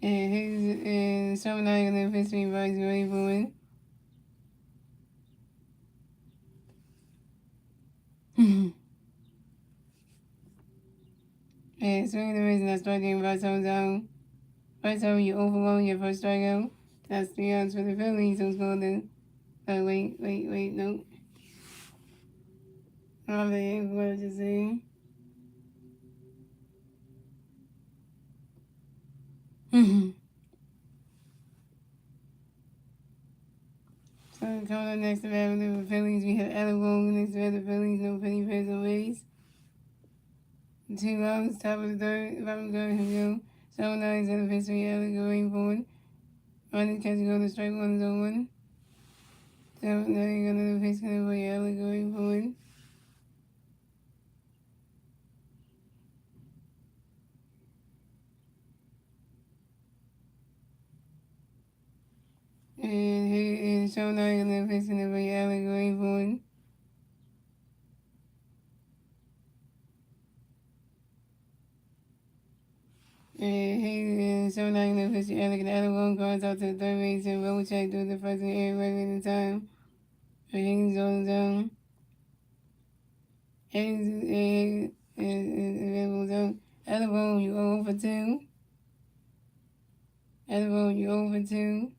And Sherman Knight got a pitch in Bryce going for it. And swinging the reason I started getting Bryce Harper down. Bryce Harper, you overwhelmed your first strikeout. That's 3 outs for the Phillies. So it's going to. Wait, no. I'm the what I just saying. So coming up next to bat with the Phillies, we have Ellen Wong next to bat the Phillies. No Philly fans on base. 2 outs, top of the third. Bottom of the third, here we go. 7 9 at the pitch, we Ellen going forward. Running catch go to strike 1 is on 1. 7 9 going to the pitch, Ellen going forward. And so now you're going to pitch in the way Ellen going forward. And so now you're going to pitch Ellen, and Ellen one goes out to the third base and Belichick do the first and air right in time. And Haynes goes down. Haynes is available down. Ellen you 0 for 2. Ellen you 0 for 2.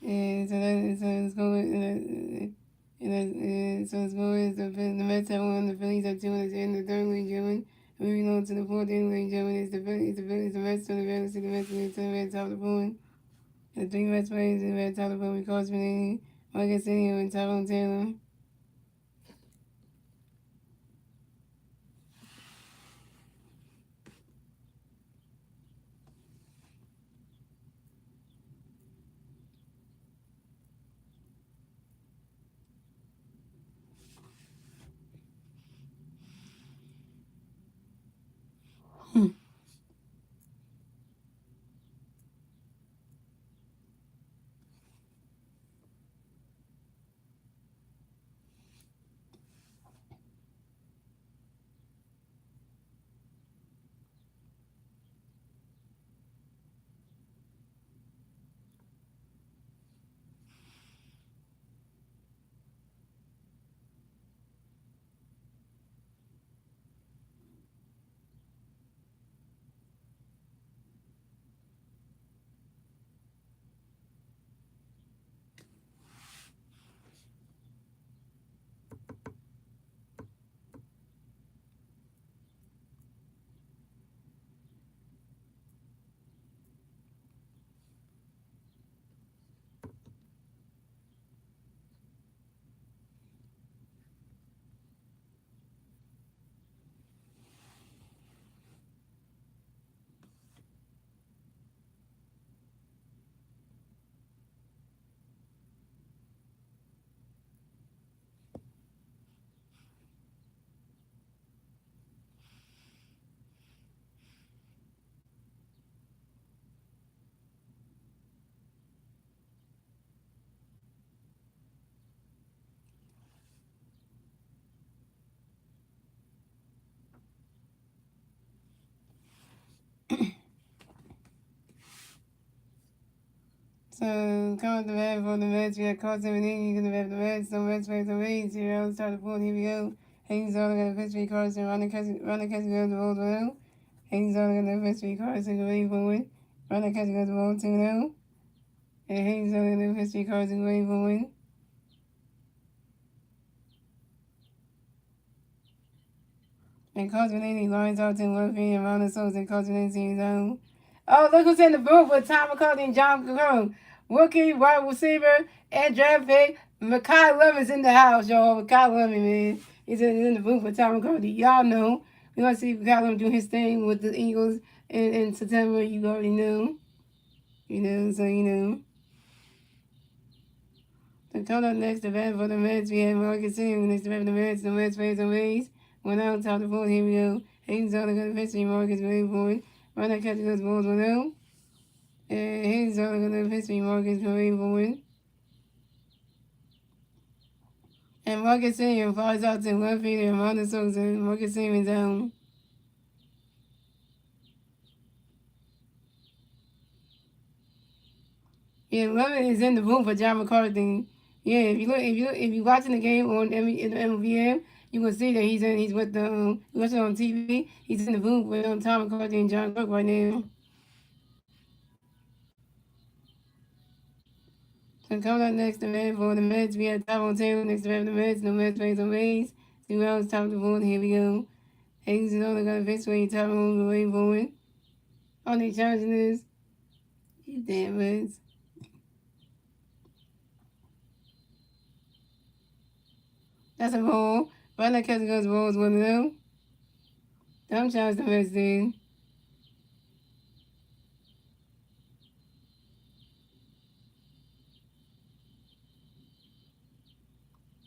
And so it's going. So it's going. The Mets have won. The Phillies have 2 in the third league, gentlemen. Moving on to the fourth inning, ladies and gentlemen, it's the Phillies, the Mets, to the Mets, to the Mets, to the Mets, top of the point. The 3 Mets players in the Mets, top of the point, Carlos Benini, Marcus Senio, and Tyrone Taylor. So, comment the red for the Mets. We got Carl 17. You can have the Mets. No Mets, Mets, no Mets. Zero. Start the board. Here we go. Hayes on the pitch. Three cards. And Ronnie Catching goes the ball 2-0. Hayes on the pitch. Three cards. And away forward. Ronnie Catching goes the ball 2-0. And Hayes on the pitch. Three cards. And away forward. And Cosmonating lines out to one feet and Ronald Souls and Cosmonating zone. Oh, look who's in the booth with Tom McCarthy and John Caron. Rookie, wide receiver, and draft pick. Makai Lemon's in the house, y'all. Makai Lemon, man. He's in the booth with Tom McCarthy. Y'all know. We're going to see Makai Lemon do his thing with the Eagles in September. You already know. So you know. So coming up next, the event for the Mets, we have Marcus Sims. Next event for the Mets, fades and ways. Went out, top of the board, here we go. Hayes on the good pitch, Marcus waiting for it. Run that catch goes balls 1-0. And Hayes on the good pitch, Marcus waiting for it. And Marcus Sims flies out to left field and Ronald Sosa. Marcus Sims down. Yeah, Lemon is in the room for John McCarthy. Yeah, if you watching the game on MVM, you will see that he's with the watching on TV. He's in the booth with Tom McCarthy and John Cook right now. So coming up next, the man for the Mets, we have top on table next to the Mets. No Mets plays on base. 2 rounds, top of the board. Here we go. Hayes is only gonna fix way top on the way forward. On the challenging this, you damn Mets. That's a ball. Right now, catch goes balls 1-0. Dumb challenge the Mets did.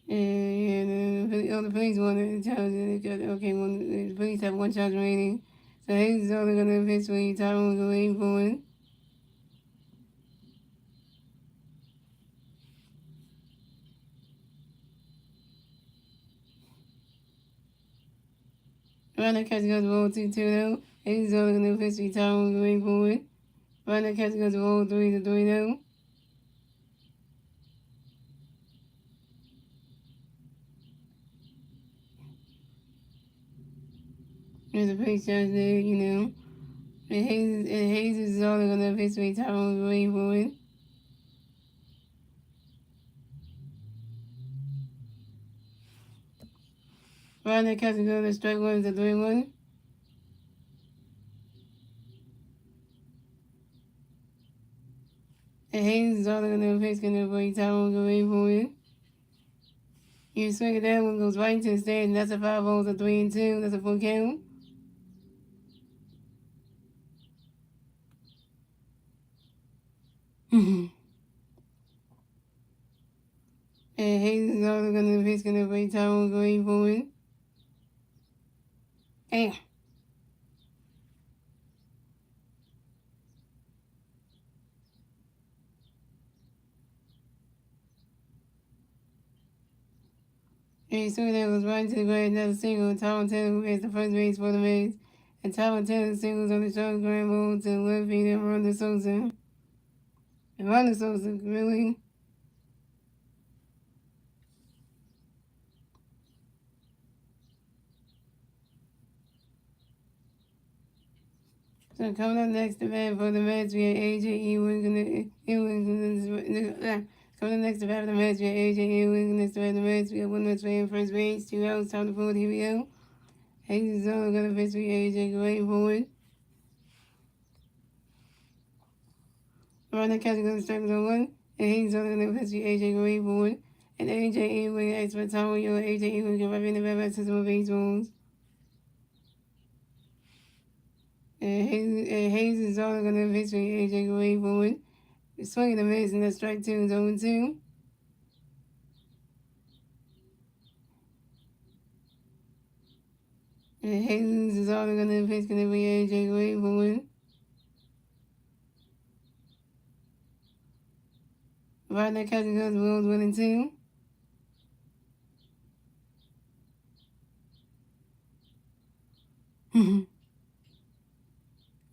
And the police wanted to challenge it. Okay, the police have one charge remaining. So Hayes is only going to pitch when Tyrone is waiting for it. Runner catch goes the ball 2-2-0. Hayes is only going to pitch when Tyrone is waiting for it. Runner catch goes the ball 3-3-0. There's a police charge there, you know. And Hayes is only going to pitch when Tyrone is waiting for it. Runner catch goes to strike 1 to 3-1. And Hayes is only going to pitch when Tyrone is waiting for it. You swing it down, one goes right into the stand, and that's a 5 balls, a 3-2. That's a full count. And Hayes is also going to pitch, going to play Tyrone going forward. Damn. And he swung that was right into the ground, another single. Tyrone Taylor is the first base for the Mets. And Tyrone Taylor singles on the short ground ball to the left field and Ronald Sosa. And Ronald Sosa really. So coming up next, the man for the Mets, we have AJ Ewing. Coming up next, the man for the Mets, we have AJ Ewing. Next, the man for the Mets, we have one Mets playing first base. 2 outs, top of the board. Here we go. Hayes is only going to pitch with AJ going forward. Runner catching on the strike zone 1. And Hayes only going to pitch with AJ going forward. And AJ Ewing, expert time, AJ Ewing can run in the back system of baseballs. And Hayes is only going to pitch with AJ going forward. Swinging the miss, and that's strike 2 is 0-2. And Hayes is only going to pitch, going to be AJ going forward. Right now, catching goes Wills 1-2.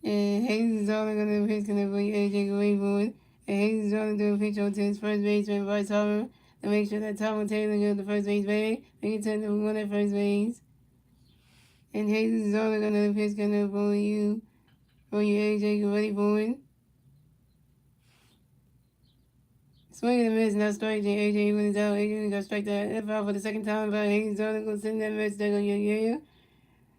And Hayes is only going to pitch, going to be AJ going forward. And Hayes is going to do a pitch on to his first baseman, Bryce Harper, to make sure that Tom Taylor goes to first base bag. They can turn number one at first base. And Hayes is only going to pitch coming up for you, AJ. Get ready for it. Swing and a miss, now strike AJ when it's out. AJ got strike that F out for the second time, but Hayes only going to send that miss. They're going to yeah.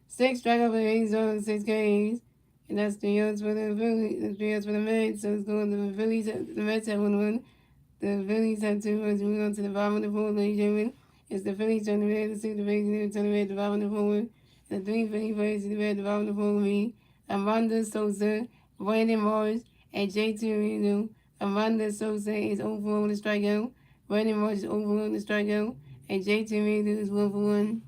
6 strikeout for Hayes on 6 Ks. And that's 3 outs for the Phillies. That's 3 outs for the Mets. So it's going to the Phillies. The Mets have 1-1. The Phillies have 2 runs. Moving on to the bottom of the fourth, ladies and gentlemen. It's the Phillies turning red. The 6 the Phillies turning red at the bottom of the fourth. The 3 Phillies players to the red at the bottom of the fourth. Me, Amanda Sosa, Brandon Morris, and J.T. Reno. Amanda Sosa is 0 for 1 with a strikeout. Brandon Morris is 0 for 1 with a strikeout. And J.T. Reno is 1 for 1.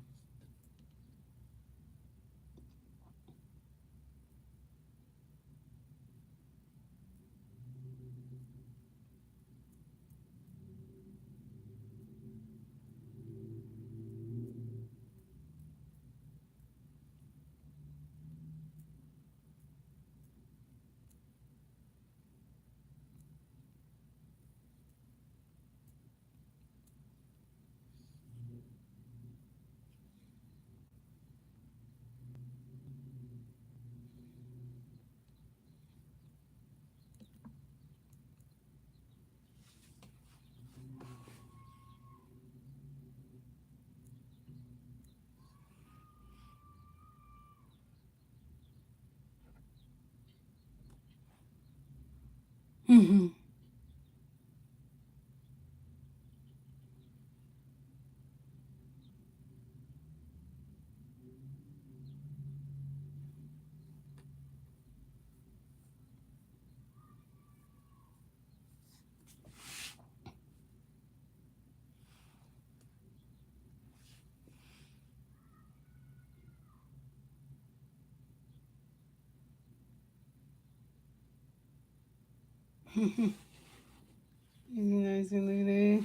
Nice and look at that.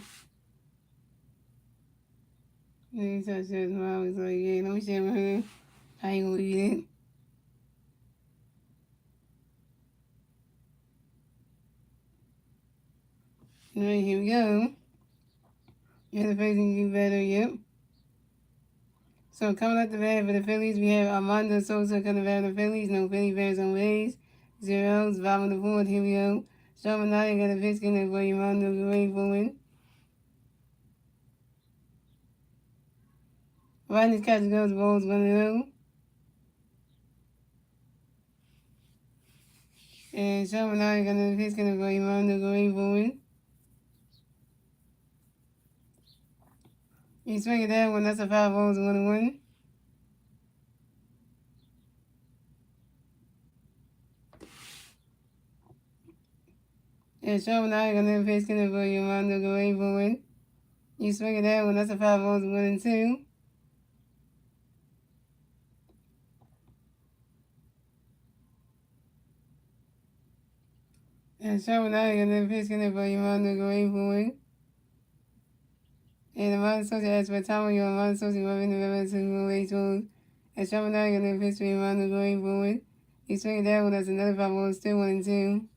Then so I said, "Mom was like, yeah, let me share with her. How you gonna eat it?" All right, here we go. Yeah, the facing you better, yep. So coming up the bat for the Phillies, we have Armando Sosa coming back for the Phillies. No Philly Bears on base. 0 bottom of the fourth. Here we go. Sean Manaea got a pitch in there for Armando going forward. Rodney's catch goes balls 1-0. And Sean Manaea got a pitch in there for Armando going forward. You swing at that one, that's a 5 balls 1-1. And Sean Manaea got a pitch in there for Armando going forward. You swing at that one, that's a 5 balls 1-2. And Sean Manaea got a pitch in there for Armando going forward. And the modern social as for time your modern social women the members who will and Sean Manaea got a pitch for Armando going forward. He swing it down with us another 5 balls, still 1-2.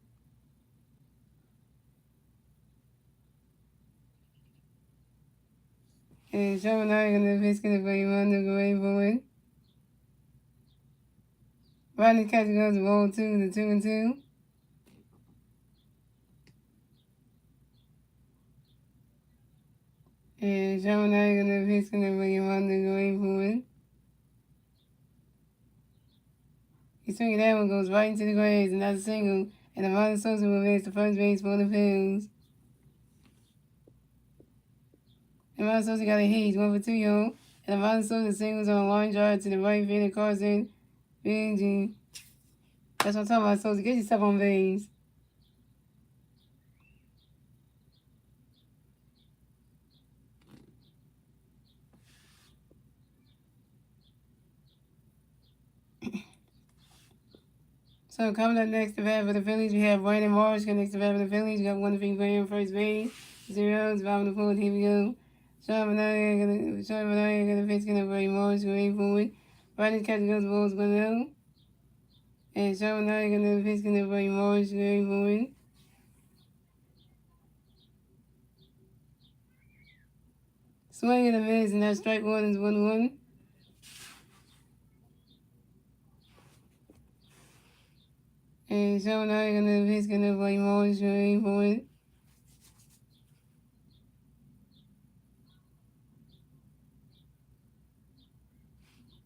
And Sean Manaea got a pitch for Armando going forward. Rodney catch goes ball 2 to 2-2. And Sean Manaea got a pitch for Armando going forward. He swing it down and goes right into the grass, and that's a single. And the modern social will advance to first base for the Phillies. And modern social got a hit, he's 1 for 2, y'all. And the modern social singles on a line drive to the right field of Carson. Benji. That's what I'm talking about. So to get yourself on base. So coming up next to bat for the Phillies, we have Brandon Morris next to bat for the Phillies. We got 1 thing playing on first base. 0 bottom of the fourth. Here we go. Sean Manaea gonna pitch gonna Brandon Morris going forward. Brandon catch goes balls 1-0. And Sean Manaea gonna pitch gonna Brandon Morris going forward. Swing and a miss, and that strike one is 1-1. And so now you're gonna pitch gonna play more straight for it.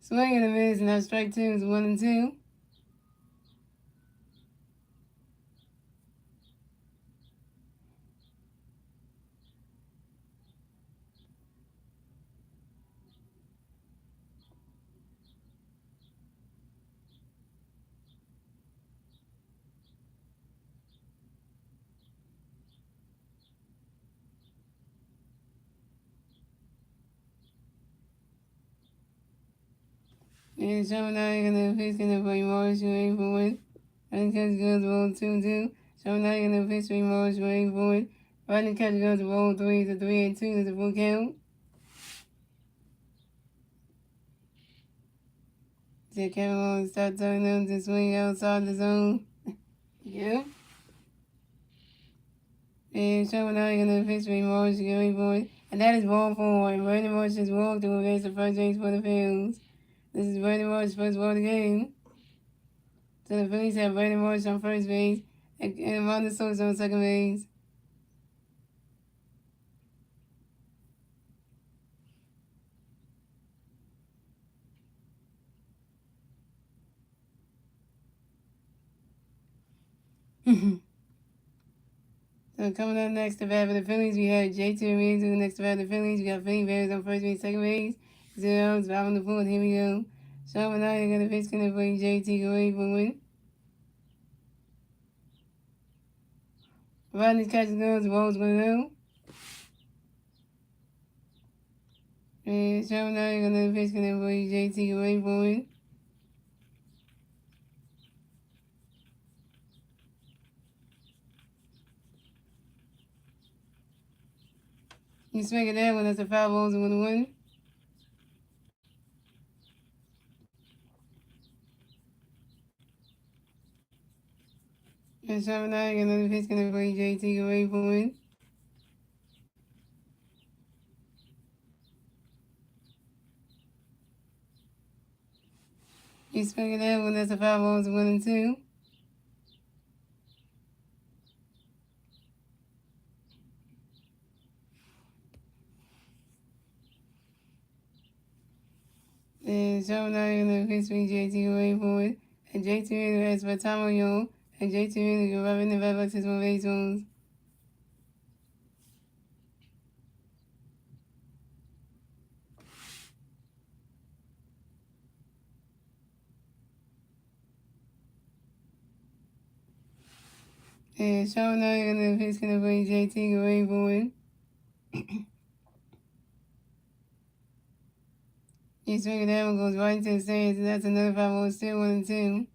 Swing and a miss, and that strike two is 1-2. And so now you're gonna pitch gonna play more straight for it. And catch goes roll 2-2. So now you're gonna pitch three more straight for it. Running catch goes roll 3 to 3-2 is the full count. So Kevin will start telling them to swing outside the zone. Yep. And so now you're gonna pitch three more straight for it. And that is ball 4. And Brandon Marsh just walked to advance the first base for the Phillies. This is Brandon Marsh's first ball of the game. So the Phillies have Brandon Marsh on first base and Amanda Sosa on second base. So coming up next to bat for the Phillies, we have JT Ramirez next to bat for the Phillies. We got Philly Bears on first base, second base. 0 outs, 5 on the fourth. Here we go. Sean now you're gonna pitch gonna play JT away for win. Rodney catches goes, the ball's going out. And Sean now you're gonna pitch gonna play JT away for win. You swing it that one, that's a foul ball, and 1-1. And Sean now you're gonna pitch gonna play JT away for win. You swing it that one, that's a foul ball, and 1-2. And Sean now you're gonna pitch me JT away for it. And JT really has for Tomo Young. And JT really can rub in the back to some base ones. And Sean now you're gonna pitch gonna play JT away for it. You swing it down, goes right into the stands, and that's another 5-0, still 1-2.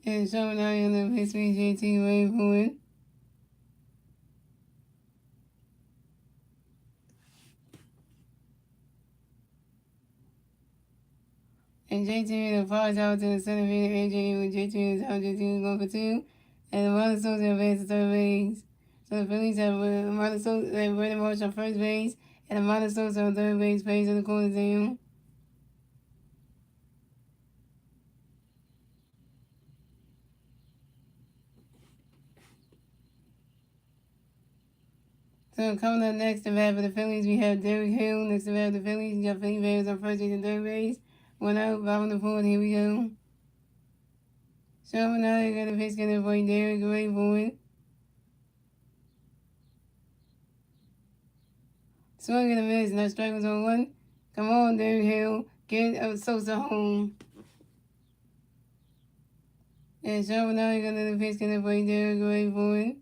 And Sean now you're gonna pitch me JT away for it. And JT really flies out to the center field, AJ with JT is out, JT is going for 2. And the Marlon Sosa advances to third base. So the Phillies have Marlon Sosa, they have Brandon Marsh on first base, and Marlon Sosa on third base, plays in the corner down. So coming up next to bat for the Phillies, we have Derek Hill next to bat for the Phillies. We got Philly Bears on first base and third base. 1 out, 5 on the fourth. Here we go. So now you're gonna pitch gonna play Derek away for it. Swing and a miss, and that strike was on 1. Come on, Derek Hill, get Sosa home. And so now you're gonna pitch gonna play Derek away for it.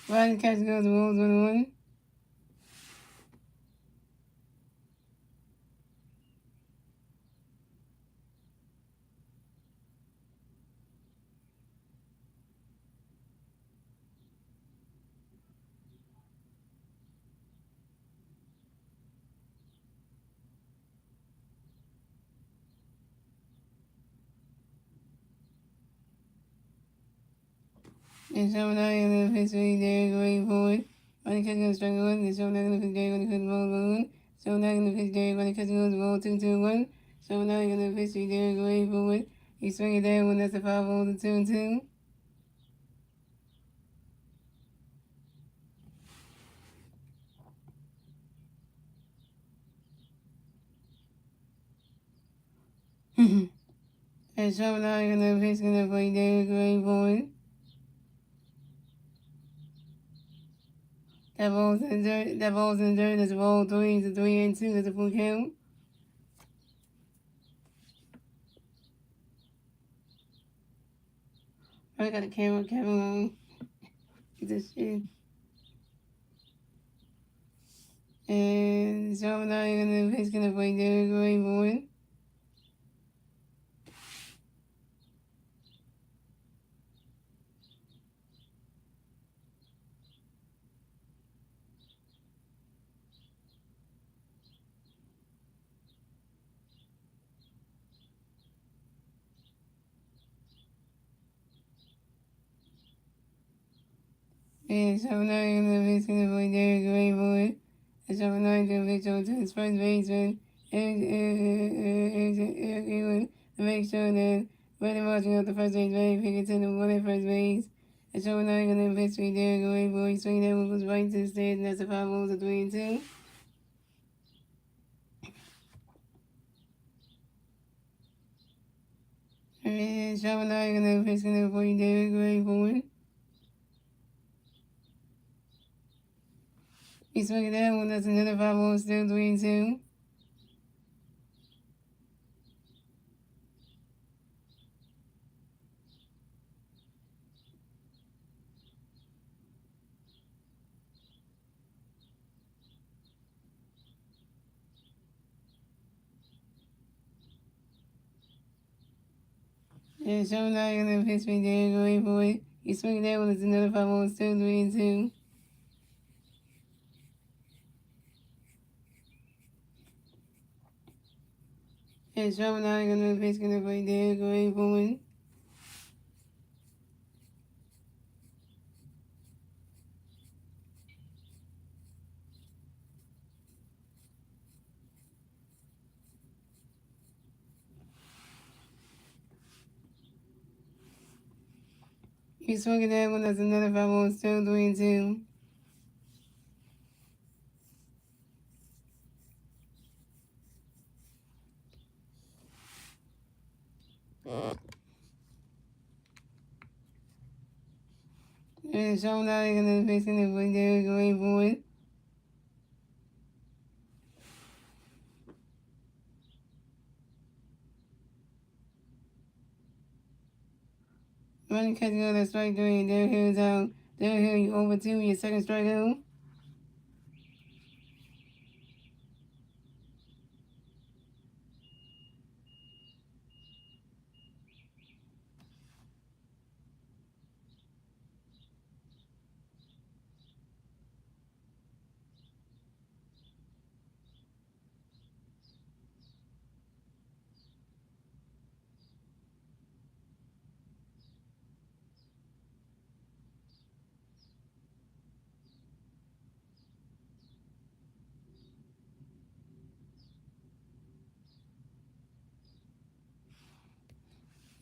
Rodney catch goes, the rolls 1-1. And so now you're going to history there going forward. Running catching on strike one. And so now going to pitch there when he couldn't roll one. So now going to pitch there when he catching on the ball 2-2-1. So now you're going to history there going forward. He swing it there when that's a 5-0 to 2-2. And so now you're going to pitch going to play there going forward. That ball's in the dirt. That ball's in the dirt. That's a ball 3. It's a 3-2. That's a full count. I got a camera on. Get this shit. And so now you're gonna pitch gonna play there going forward. And so now you're gonna pitch gonna play there going forward. And so now you're gonna pitch over to his first baseman. And to make sure that when they're watching out the first base man, pick it to the one at first base. And so now you're gonna pitch right there going forward. Swing that one goes right to the stands, and that's a 5-0 to 3-2. And so now you're gonna pitch gonna play there going forward. You swing it that one, that's another 5-0, still 3-2. And so now you're gonna pitch me there going for it. You swing that one, it's another 5-0, still 3-2. And so now you're gonna pitch gonna play there going for it. You swing that one, that's another 5-0, still 3-2. And so now you're gonna pitch gonna play there going for it. Running catch go to strike 3, and there here's out. There here you over 2, your second strikeout.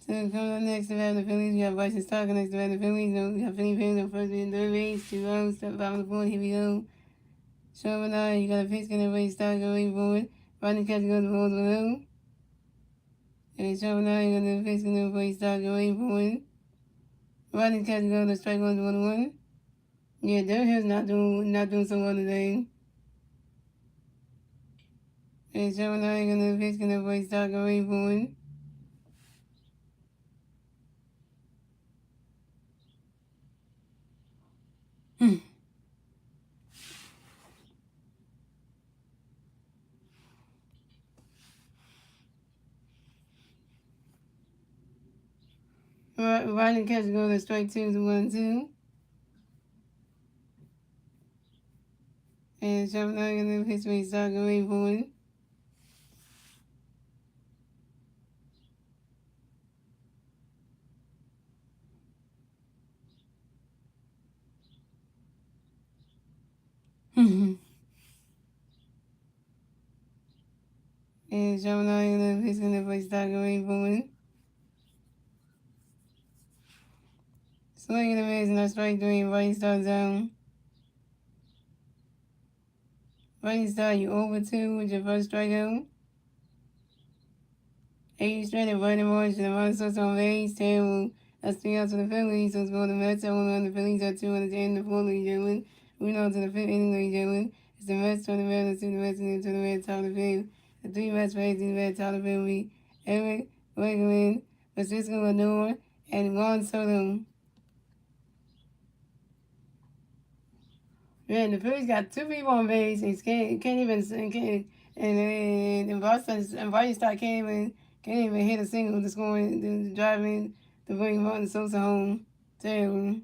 So coming up next to have the Phillies, we got Bryson Stalker next to have the Phillies. We got Philly Payne on first and third base, 2 outs, step 5 on the board, here we go. Sherman now, you got a pitch gonna raise start going forward. Running catch goes balls below. And Sherman now, you got a pitch gonna raise start going forward. Running catch goes to strike 1-1. Yeah, Derek Hill's not doing so well today. And Sherman now, you got a pitch gonna raise start going forward. Running catch goes to strike 2-1-2. And Sherman now, you got a pitch raise start going forward. And Gemini in the pitch in the place start going booming. Swinging the mids and I strike three, right start down. Right start, you over two with your first strikeout. 8 straight of running march and the run starts on base. Terrible. That's 3 outs to the Phillies. So it's going to Mets. I want on the Phillies at 2 and it's in the 4th, ladies and gentlemen. Moving on to the 5th inning, ladies and gentlemen. It's the Mets turn the red, let's see the Mets and then turn the red top of the field. The 3 Mets raised in the red top of the field will be Eric Wegman, Francisco Lindor, and Juan Soto. Man, the Phillies got 2 people on base and can't even and Boston Star can't even hit a single to score to drive in to bring Martin Sosa home. Terrible.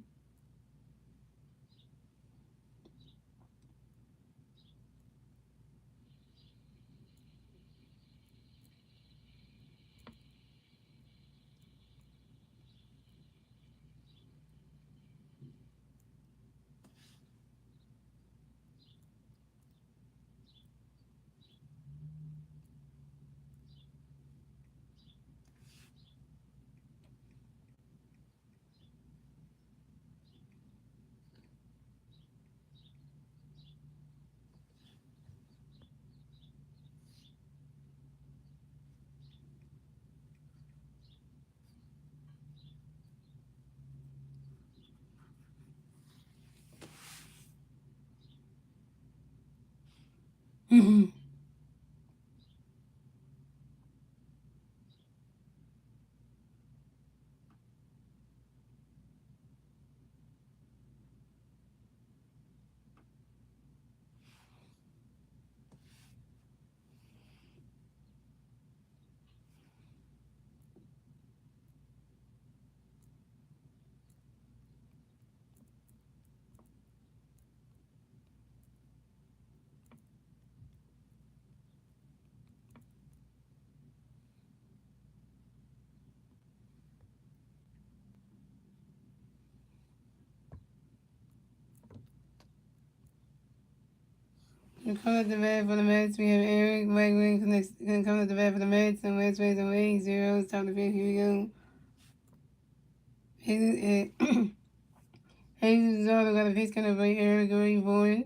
Coming at the bat for the Mets, we have Eric Wegman coming at the bat for the Mets, and Mets raise away 0, top of the fifth, here we go. Hayes is also got a pitch kind of by Eric Wegman.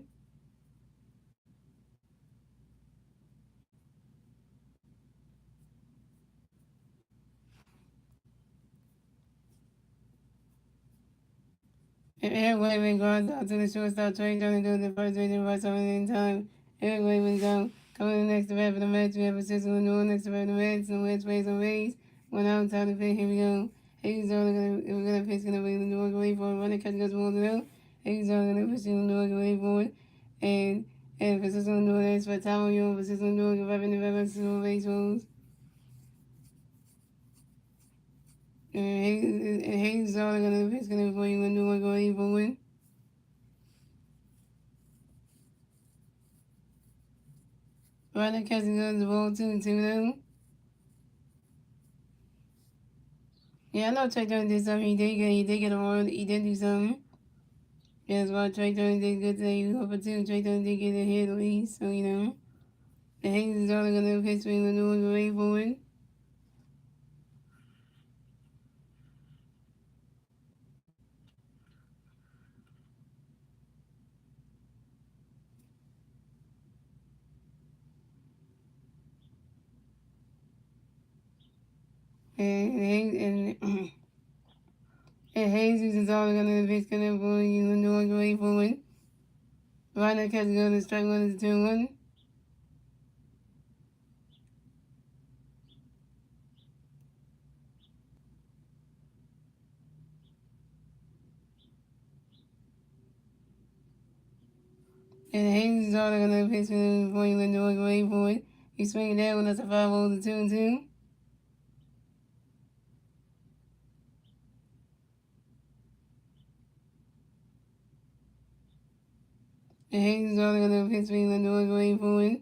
And Eric Wegman goes out to the shortstop, Trey Jones doing the first base and rush over in time. Eric Wegman down. Coming in next to bat for the Mets, we have Francisco Lindor next to bat for the Mets, and Mets raise on base. 1 out, top of the fifth, here we go. Hayes is only gonna pitch gonna bring Lindor away for it. Running catch goes ball to out. Hayes is only gonna pitch Lindor away for it. And Francisco Lindor is for Tao Young, Francisco Lindor giving the veterans to base rules. Hayes is only gonna pitch gonna bring Lindor away for it. Running catch goes the ball 2-2 now. Yeah, I know Trey Jones did something. He did get a run. He did do something. Yeah, that's why Trey Jones did good today. He was over two. Trey Jones did get a hit at least, so you know. The Hayes is only gonna pitch for Illinois away for it. And and Hayes is only gonna pitch for Illinois away for it. Rhino catch going to strike one is 2-1. And Hayes is only gonna pitch for Illinois away for it. He's swinging that one. That's a 5-0 to 2-2. And Hayes is only gonna pitch for Illinois away for it.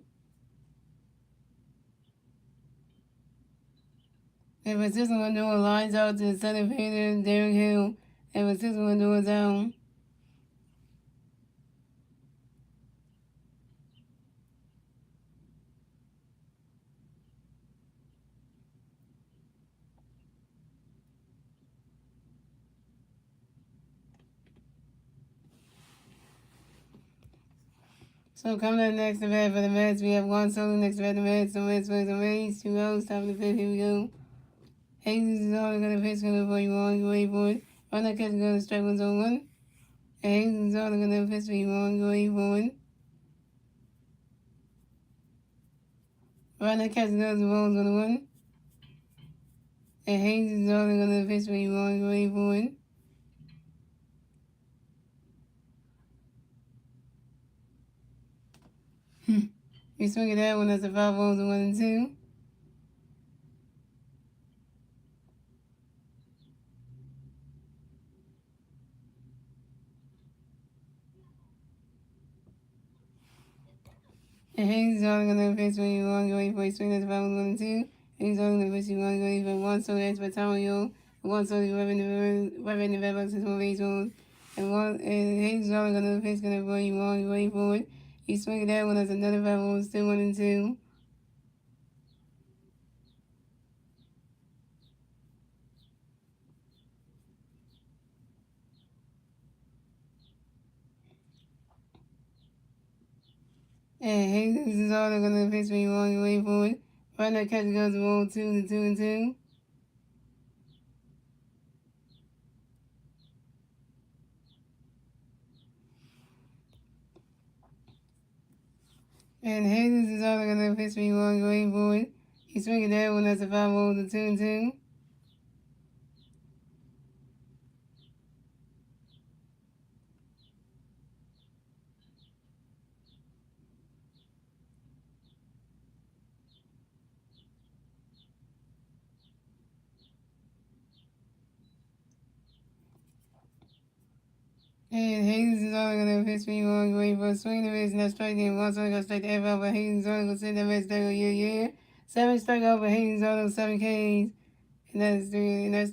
And Francisco Lindor lines out to the center fielder, Derek Hill. And Francisco Lindor is down. So coming up next to bat for the Mets, we have Juan Soto next to bat the Mets. The Mets wins the Rays, 2 outs, top of the fifth. Here we go. Jesus is all going to pitch, going to play one, you wait for it. Run that catch, going to strike 1-1. And Jesus is all going to pitch for you one, you wait for it. Run that catch, goes to Bones on the 1. And Hayes is all going to pitch for you one, you wait for it. You swing at that one, that's a 5 balls to 1 and 2. And Hayes is only going to pitch when you want to go away for a swing that's 5 balls 1 and 2. Hayes is only going to pitch you want to go away for 1, so that's for Tario. 1, so the weapon in the red box is 1 base balls. And Hayes is only going to pitch going to play you want to go away for it. You swing at that one, that's another 5 balls, still 1 and 2. And Hayes is only going to pitch when you want to go away for it. Run that catch goes to roll 2 to 2 and 2. And Hayes is only going to pitch when you want to go away for it. You swing at that one, that's a 5 balls to 2 and 2. And Hayes is only going to pitch me one way for a swing the miss, and that's strike game. Also, going to strike the F out, but Hayes is only going to send that match there. Yeah. 7 strikeout for Hayes, only 7 Ks. And that's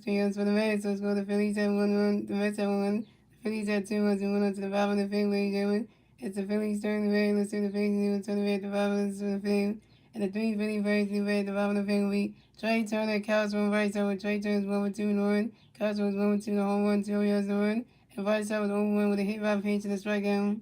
3 runs for the Mets. So let's go. The Phillies have 1 run, the Mets have 1 run. The Phillies have 2 runs and 1 on to the bottom of the field, ladies and gentlemen. It's the Phillies turn the red. Let's see the Phillies new turn the red at the bottom of the field. And the 3 Philly birds new red at the bottom of the field will be Trey Turner, Cows from right side with Trey Turner's 1 with 2 and 1. Cows was 1 with 2, the home run, 2 yards to run. And right side was 0-1 with a hit by pitch and a strikeout.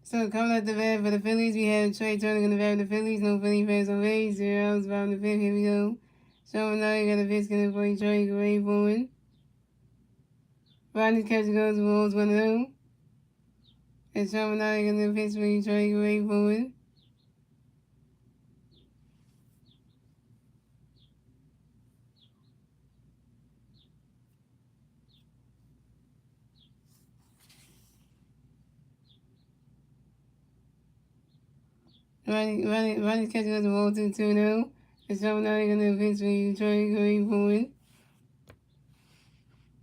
So coming at the bat for the Phillies, we have Trey Turner in the bat for the Phillies. No Philly fans on base. 0 outs, bottom of the fifth. Here we go. So now you got a pitch going to play Trey. Great forward. Rodney's catch goes to Wolves 1-0. And so now you got a pitch for Trey. Great forward. Rodney's catch goes to Wolves 2-0. And so now you got a pitch for Trey. Great forward.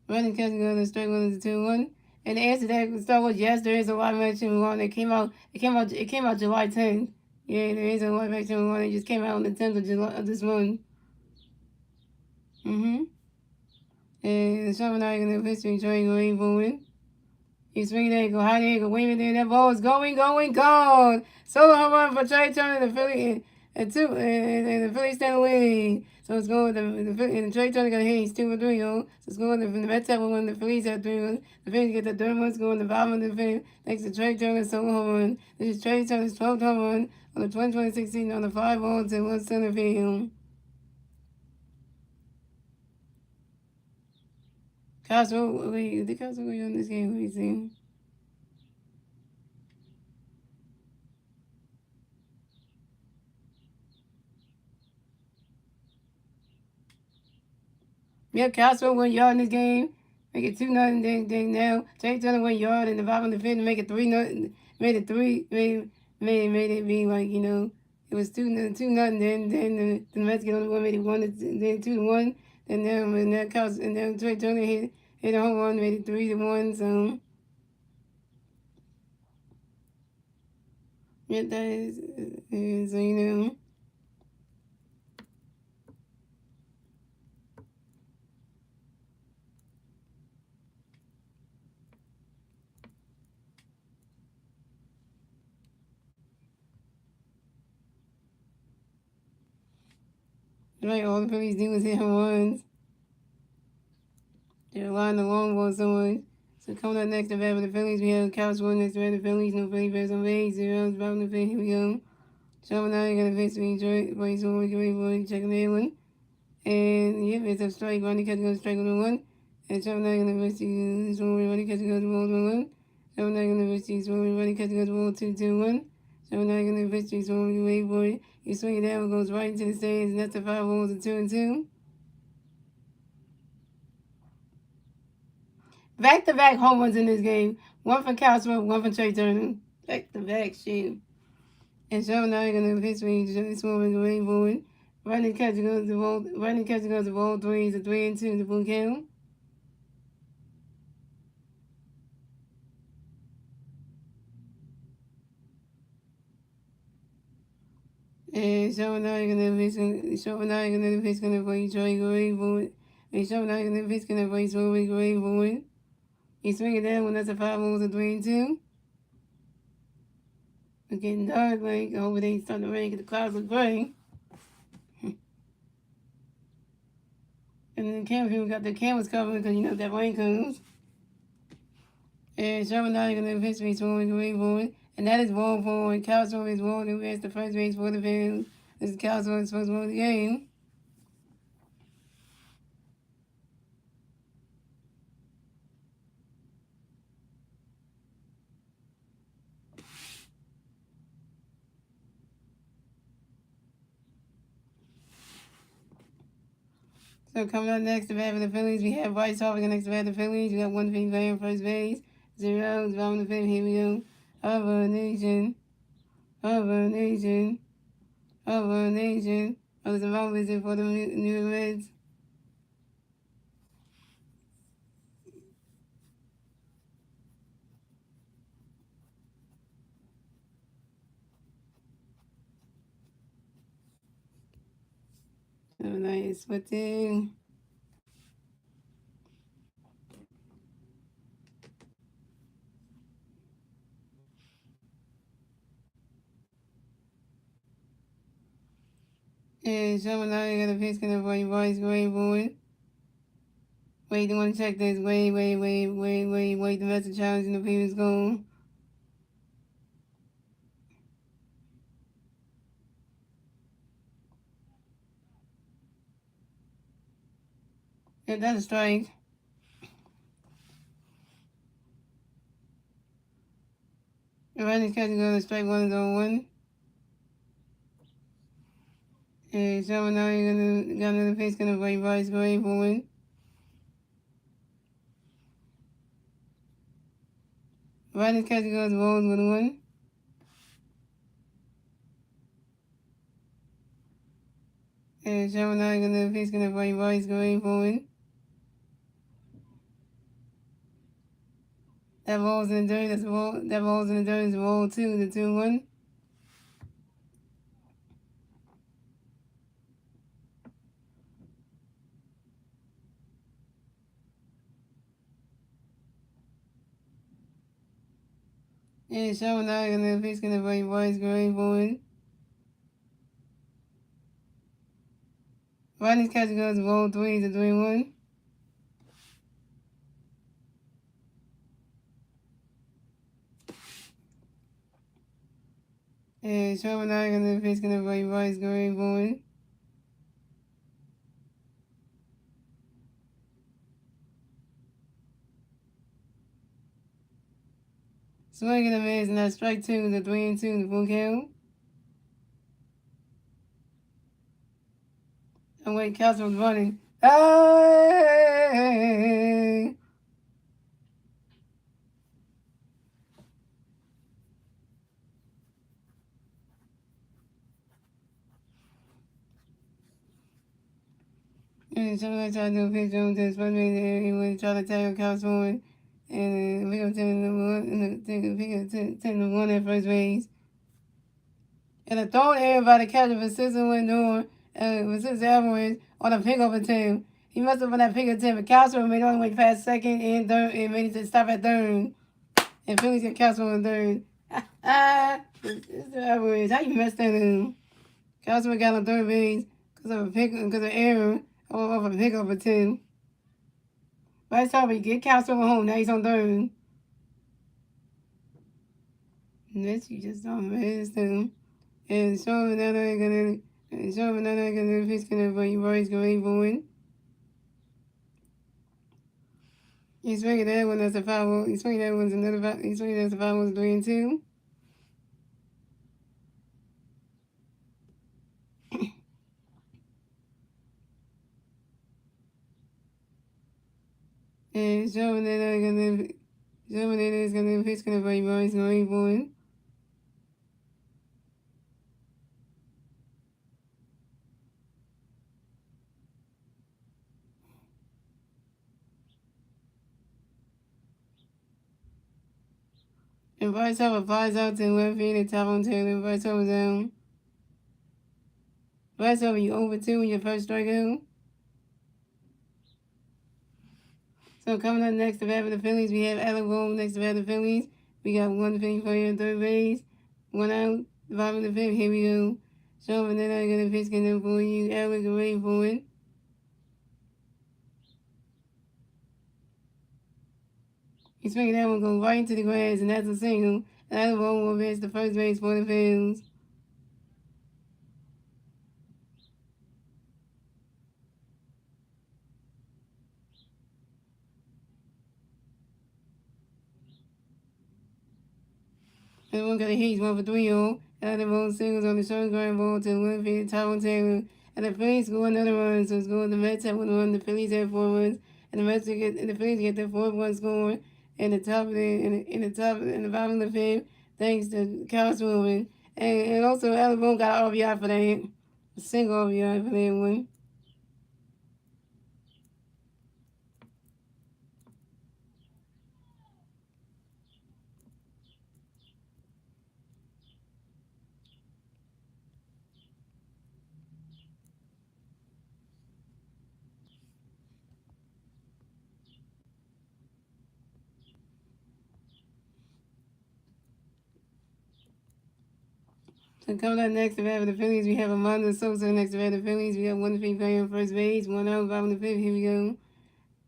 Running catch goes to strike 1 to 2-1. And the answer to that Star Wars, yes, there is a live action one. It came out July 10th. Yeah, there is a live action one. It just came out on the 10th of July of this month. And the Shaman Eye gonna pitch to Trey going forward. He's swinging there, go high there, go waving there. That ball is going, gone. Solo home run for Trey Turner, the Philly. and two, and the Phillies stand away. So it's going and the Trey Turner got Hayes 2-3, yo. So it's going the Mets have 1, the Phillies have 3 The Phillies get the third one, it's going the bottom of the fifth. Thanks to Trey Turner's solo home run. This is Trey Turner's 12th home run on the 2026 season on the 5 balls and 1 center field. Castro, wait, did Castro go on this game? Let me see. Yep, Castro 1 yard in this game. Make it 2-0. Then now Trey Turner 1 yard in the bottom of the fifth to make it 3-0. Made it three. Made it be like it was 2-0. Then the Mets get on the board, made it 2-1. Then Castro and then Trey Turner hit a home run, made it 3-1. So yeah, that is so. Right, all the Phillies do is hit home runs. They're relying the long ball so much. So coming up next to bat with the Phillies, we have Couch one next to bat the Phillies. No Philly bats on base. 0 bottom of the fifth. Here we go. Sherman now you got a face to Detroit. Boys over, get ready for checking the one. And yep, it's a strike. Ronnie Catcher goes strike 1-1. And Sherman now going to University is one. Ronnie Catcher goes to ball 1-1. Sherman now going to University is one. Ronnie Catcher goes to ball 2-1. Sherman now going to University is one. You wait for it. You swing it down, it goes right into the stands. And that's a 5 balls and 2-2. Back-to-back home runs in this game. One for Castro, one for Trey Turner. Back-to-back shit. And so now you're gonna pitch me this woman going forward. Running catch goes to ball. Running catch goes to ball 3 is a 3-2 to full count. And so now you're gonna pitch. So now you're gonna pitch gonna play Troy going forward. And so now you're gonna pitch gonna play Troy going forward. You swing it down when that's a 5 balls a 3-2. It's getting dark, like over there, starting to rain because the clouds look gray. And then the camera people got their cameras covered because that rain comes. And Sherman now going to pitch me swinging away forward. And that is ball forward. Castro is rolling against the first base for the Phillies. This is Castro's first ball of the game. So coming up next to bat for the Phillies, we have Bryce Harper next to bat for the Phillies. We got 1 thing playing first base. 0 is bottom of the fifth. Here we go. Of a nation. Of a nation. Of a nation. Oh, there's a wrong visit for the New York Reds. So nice. What's in? And Sherman now got a pitch going to play Bryce going forward. Wait, you want to check this? Wait. The message challenge in the previous goal. Yeah, that's a strike. The running catch goes to strike 1 is on 1. And so now you're gonna got another pitch gonna play Bryce going forward. Running catch goes to balls 1-1. And so now you're gonna pitch gonna play Bryce going forward. That ball's in the dirt. That's a ball. That ball's in the dirt. It's a ball 2. The 2-1. And so now you're gonna pitch gonna play Bryce going forward. Rodney's catching goes roll 3 to 3-1. And Sherman and I are going to face going to play Rice Green Bowen. Swing and a miss, and that's strike 2 to 3-2 the full count. And wait, Castle's running. Hey! And Sherman tried to do a pitch over to his first base. He would try to tackle Castle, and we go to the one at first base. And a thrown error by the catcher for Cecil Lindor, for Cecil Alvarez on a pickup attempt. He must have been that pickup attempt, but Castro made only way past second and third, and made it to stop at third. And Phillies get Castro in third. Cecil Alvarez, how you messed that up? Castro got on third base because of error of a pickup attempt. Bryce Harper get Castro home. Now he's on third. Unless you just don't miss them. And show another gonna fish gonna bring Roy's going forward. He's swinging that one as a foul. He's swinging that one's another foul. He's swinging as a foul one's 3-2. And showing that is gonna fish gonna bring Roy's going forward. And Bryce Harper flies out to left field and top on Taylor. Bryce Harper down. Bryce Harper, you over 2 in your first strikeout. So coming up next to bat for the Phillies, we have Alec Bohm next to bat for the Phillies. We got one Philly player in third base, one out, the bottom of the fifth. Here we go. So and then I'm gonna pitch in for you. Alec ready for it. He's making that one go right into the grass, and that's a single. And Alec Bohm will advance to first base for the Phillies. And one got a hit, 1 for 3-0. And the ball singles on the short ground ball to the left field, Tyrone Taylor. And the Phillies score another run, so it's going. The Mets have 1 run, the Phillies have 4 runs, and the Phillies get their 4th one score in the top of the bottom of the fifth, thanks to Kyle Swilman. And also Alec Bohm got an RBI for that, a single RBI for that one. So coming up next to bat for the Phillies, we have Amanda Sosa next to bat for the Phillies. We have one free player on first base, one out, bottom of the fifth. Here we go.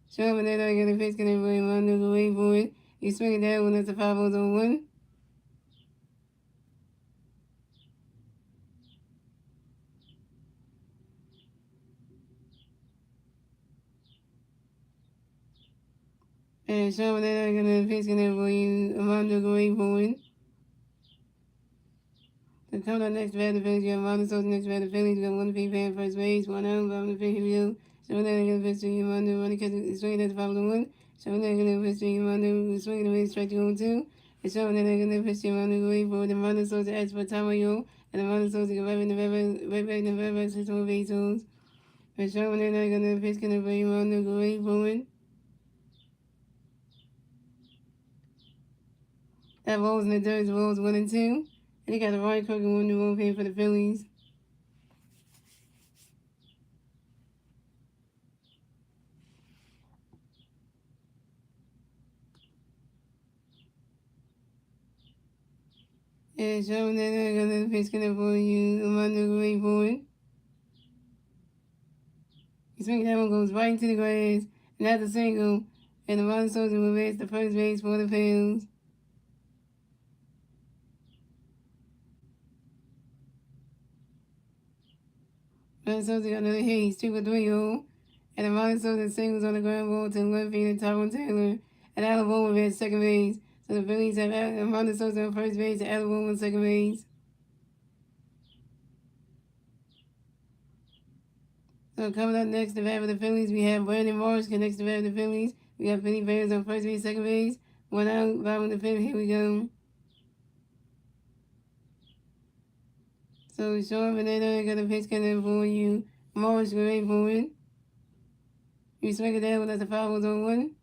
Sherman that I got a pitch, gonna bring Amanda to wait for it. He's swinging that one. That's a 5-0-1. And Sherman that I got a pitch, gonna bring Amanda to wait for it. So coming up next to bat for the Phillies, we have Amanda Sosa next to bat for the Phillies. We got one free player on first base, one out, bottom of the fifth. Here we go. Sherman that I got a pitch to Amanda, running catching, swinging at the 5-1. Sherman that I got a pitch to Amanda, swinging away, strike 2-2. And Sherman that I got a pitch to Amanda, to wait for it. Amanda Sosa asks for time on you. And Amanda Sosa got right back in the river, 6 more base holes. And Sherman that I got a pitch, gonna bring Amanda to wait for it. That rolls in the dirt, rolls 1-2. And he got the right crook and 1 new home for the Phillies. And showing that I got the pitch gonna for you, Amanda going for it. He swings that one goes right into the grass, and that's a single. And the running soldier will race the first base for the Phillies. Running soldier got another hit. He's 2 for 3 0. And the running soldier singles on the ground ball to the left field of Tyrone Taylor. And Alabama at second base. So the Phillies have running soldier on first base and Alabama on second base. So coming up next, the bat for the Phillies, we have Brandon Morris connects the bat for the Phillies. We got Vinny Bears on first base, second base. One out, bottom of the fifth. Here we go. So Sean Veneta got a pitch coming for you. Morris great for it. You swing it down with the foul was on one.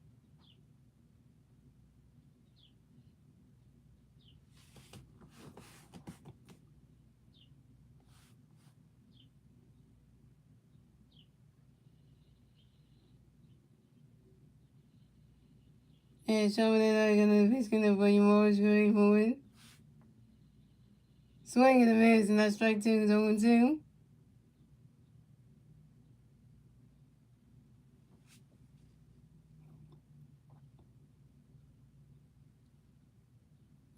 And Sean Veneta got a pitch coming for you. Morris great for it. Swing and a miss, and that strike two is 0-2.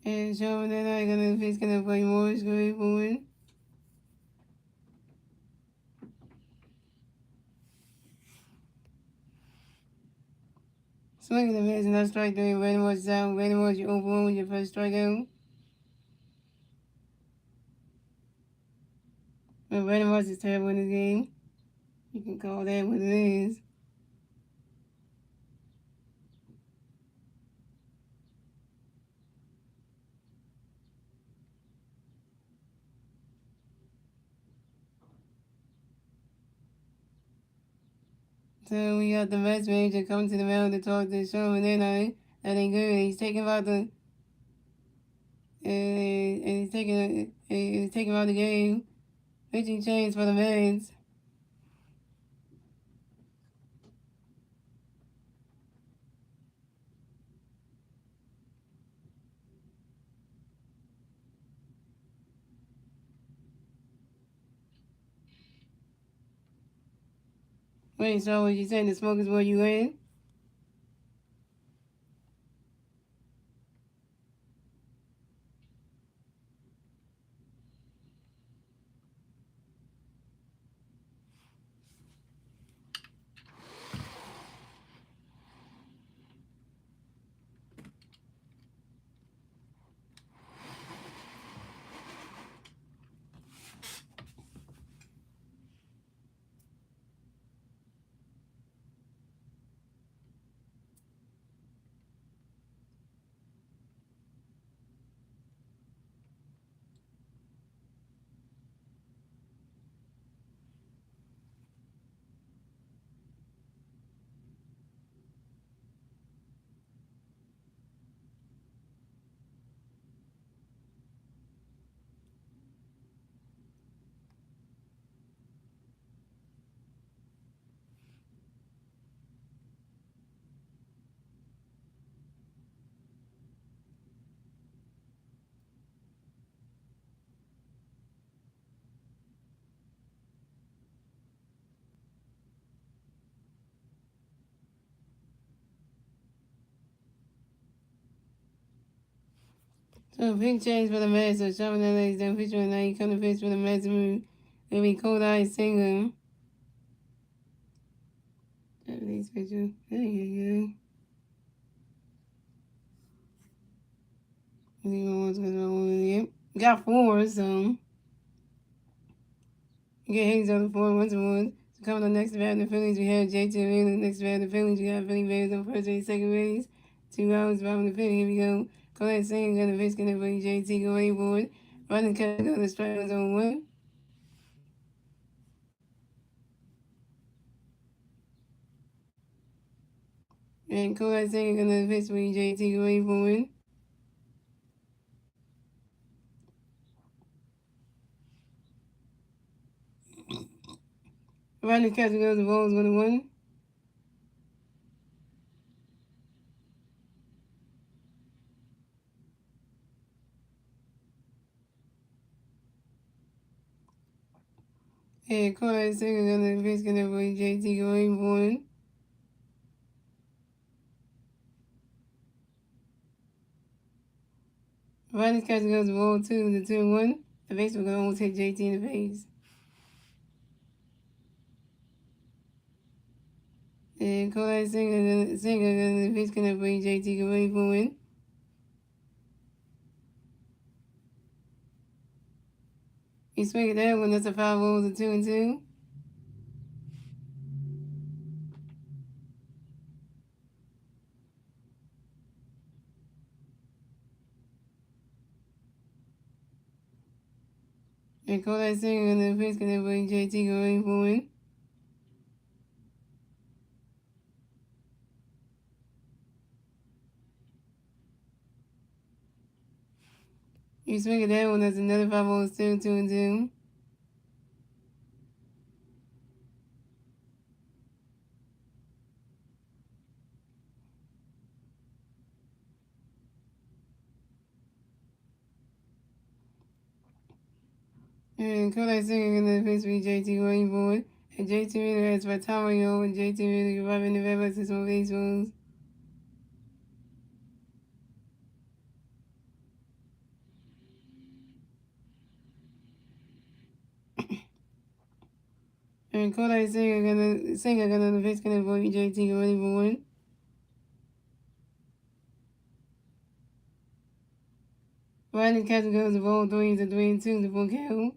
And Sean Veneta got a pitch coming for you. Morris great for it. Swing and a miss, and that strike three. Brandon Morris is out. Brandon Morris, you over with your first strikeout. But Brandon Morris is terrible in this game. You can call that what it is. So we got the Mets manager coming to the mound to talk to Sean Veneta. That ain't good. He's taking out the he's taking out the game. Pitching change for the Mets. Wait, so what you saying? The smoke is where you in? So big change for the Mets. So Sean Veneta is done pitching tonight. He come to pitch for the Mets move. It'll be Cold Eye Singer. Japanese pitcher. There you go. Got four, so you get Hayes on the four, 1-1. So coming on next bat in the Phillies, we have JT Reilly. Next bat in the Phillies, we got Philly Bears on first base, second base. 2 outs, bottom of the fifth. Here we go. Colette Singh got the pitch connect for JT going forward. Running cut go the strike was on one. And Colette Singh got the pitch for JT going forward. Running cut goes the ball is 1-1. And Kodak Singer gonna face gonna bring JT going for one. Riley's catching goes ball 2 to 2-1. The base will go almost hit JT in the face. And Kodak Singer gonna face gonna bring JT going for one. He's swinging that one. That's a 5 balls to 2-2. And Kodak Singer gonna face gonna bring JT going for one. You swing at that one, that's another 5 balls, still 2-2. And Kodak Singer gonna face with JT going forward. And JT really has Vatario and JT really reviving the red buses on baseballs. And Kodak Singer gonna face gonna avoid JT going forward. Riley catcher goes the ball 3 to 3-2 to full count.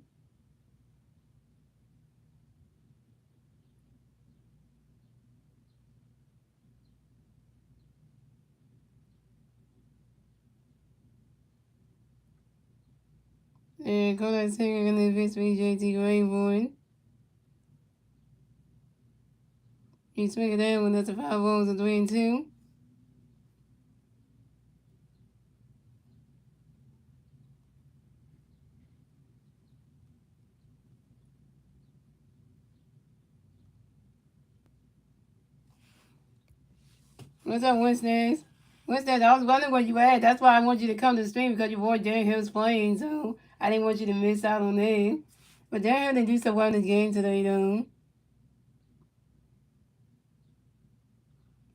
And Kodak Singer gonna face with JT going forward. You swing at that one, that's a 5 balls to 3-2. What's up, Wednesdays? Wednesdays, I was wondering what you had. That's why I want you to come to the stream because your boy Darren Hill's playing, so I didn't want you to miss out on that. But Darren Hill didn't do so well in this game today, though.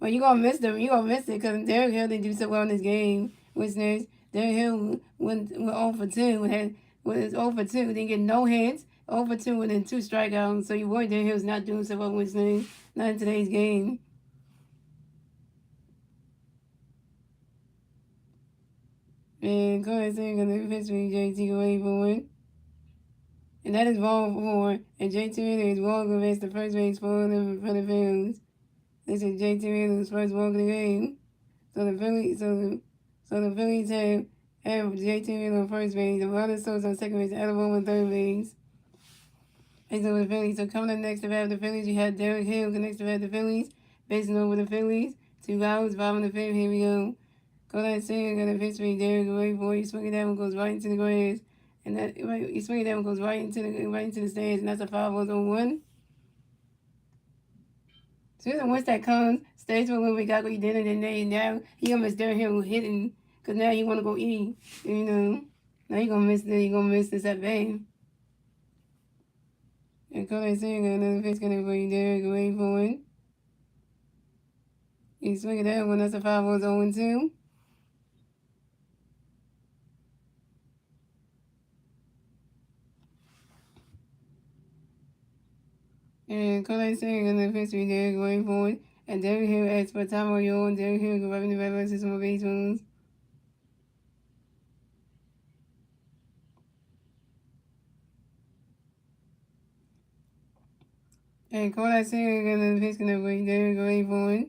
Well, you're gonna miss them. You're gonna miss it because Darren Hill didn't do so well in this game. Listeners, Darren Hill went 0 for 2. Was 0 for 2. Didn't get no hits. 0 for 2 and then 2 strikeouts. So your boy Darren Hill's not doing so well, listeners. Not in today's game. And go ahead and gonna pitch with JT away for one. And that is ball 4. And JT Wheeler is walking against the first base for the Phillies. This is JT Wheeler's first walk of the game. So the Phillies have JT Wheeler on first base, and Ronald Stokes on second base, Adam on third base. And so the Phillies. So coming up next to have the Phillies, you have Derek Hill next to have the Phillies, basing over the Phillies. 2 outs, bottom of the fifth. Here we go. Go that second, got a pitch for Derek away for you. Swing it down, goes right into the grass. And that you swing it down, goes right into the stands, and that's a 5-1. Susan, once that comes, stays for a little bit, got to eat dinner, then now he gonna miss Derek Hill hitting, cause now he wanna go eat, you know. Now he gonna miss this at bay. And Cole saying another pitch gonna bring Derek away for it. You swing it down when that's a 5-1-0-2. And Cole saying another pitch for Derek away for it. And Derek Hill asks for time on your own. Derek Hill grabbing the red versus more baseballs. And Cole saying another pitch gonna bring Derek away for it.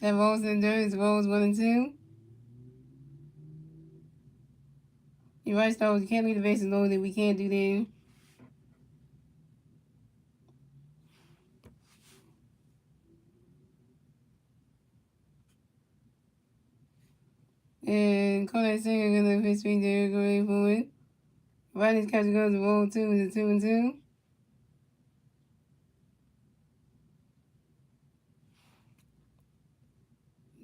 That balls in dirt is balls 1 and 2. You're right, Star Wars. You can't leave the bases loaded. We can't do that. And Kodak Singer gonna pitch me there, go for it. Riley's catcher goes to roll 2 is a 2 and 2.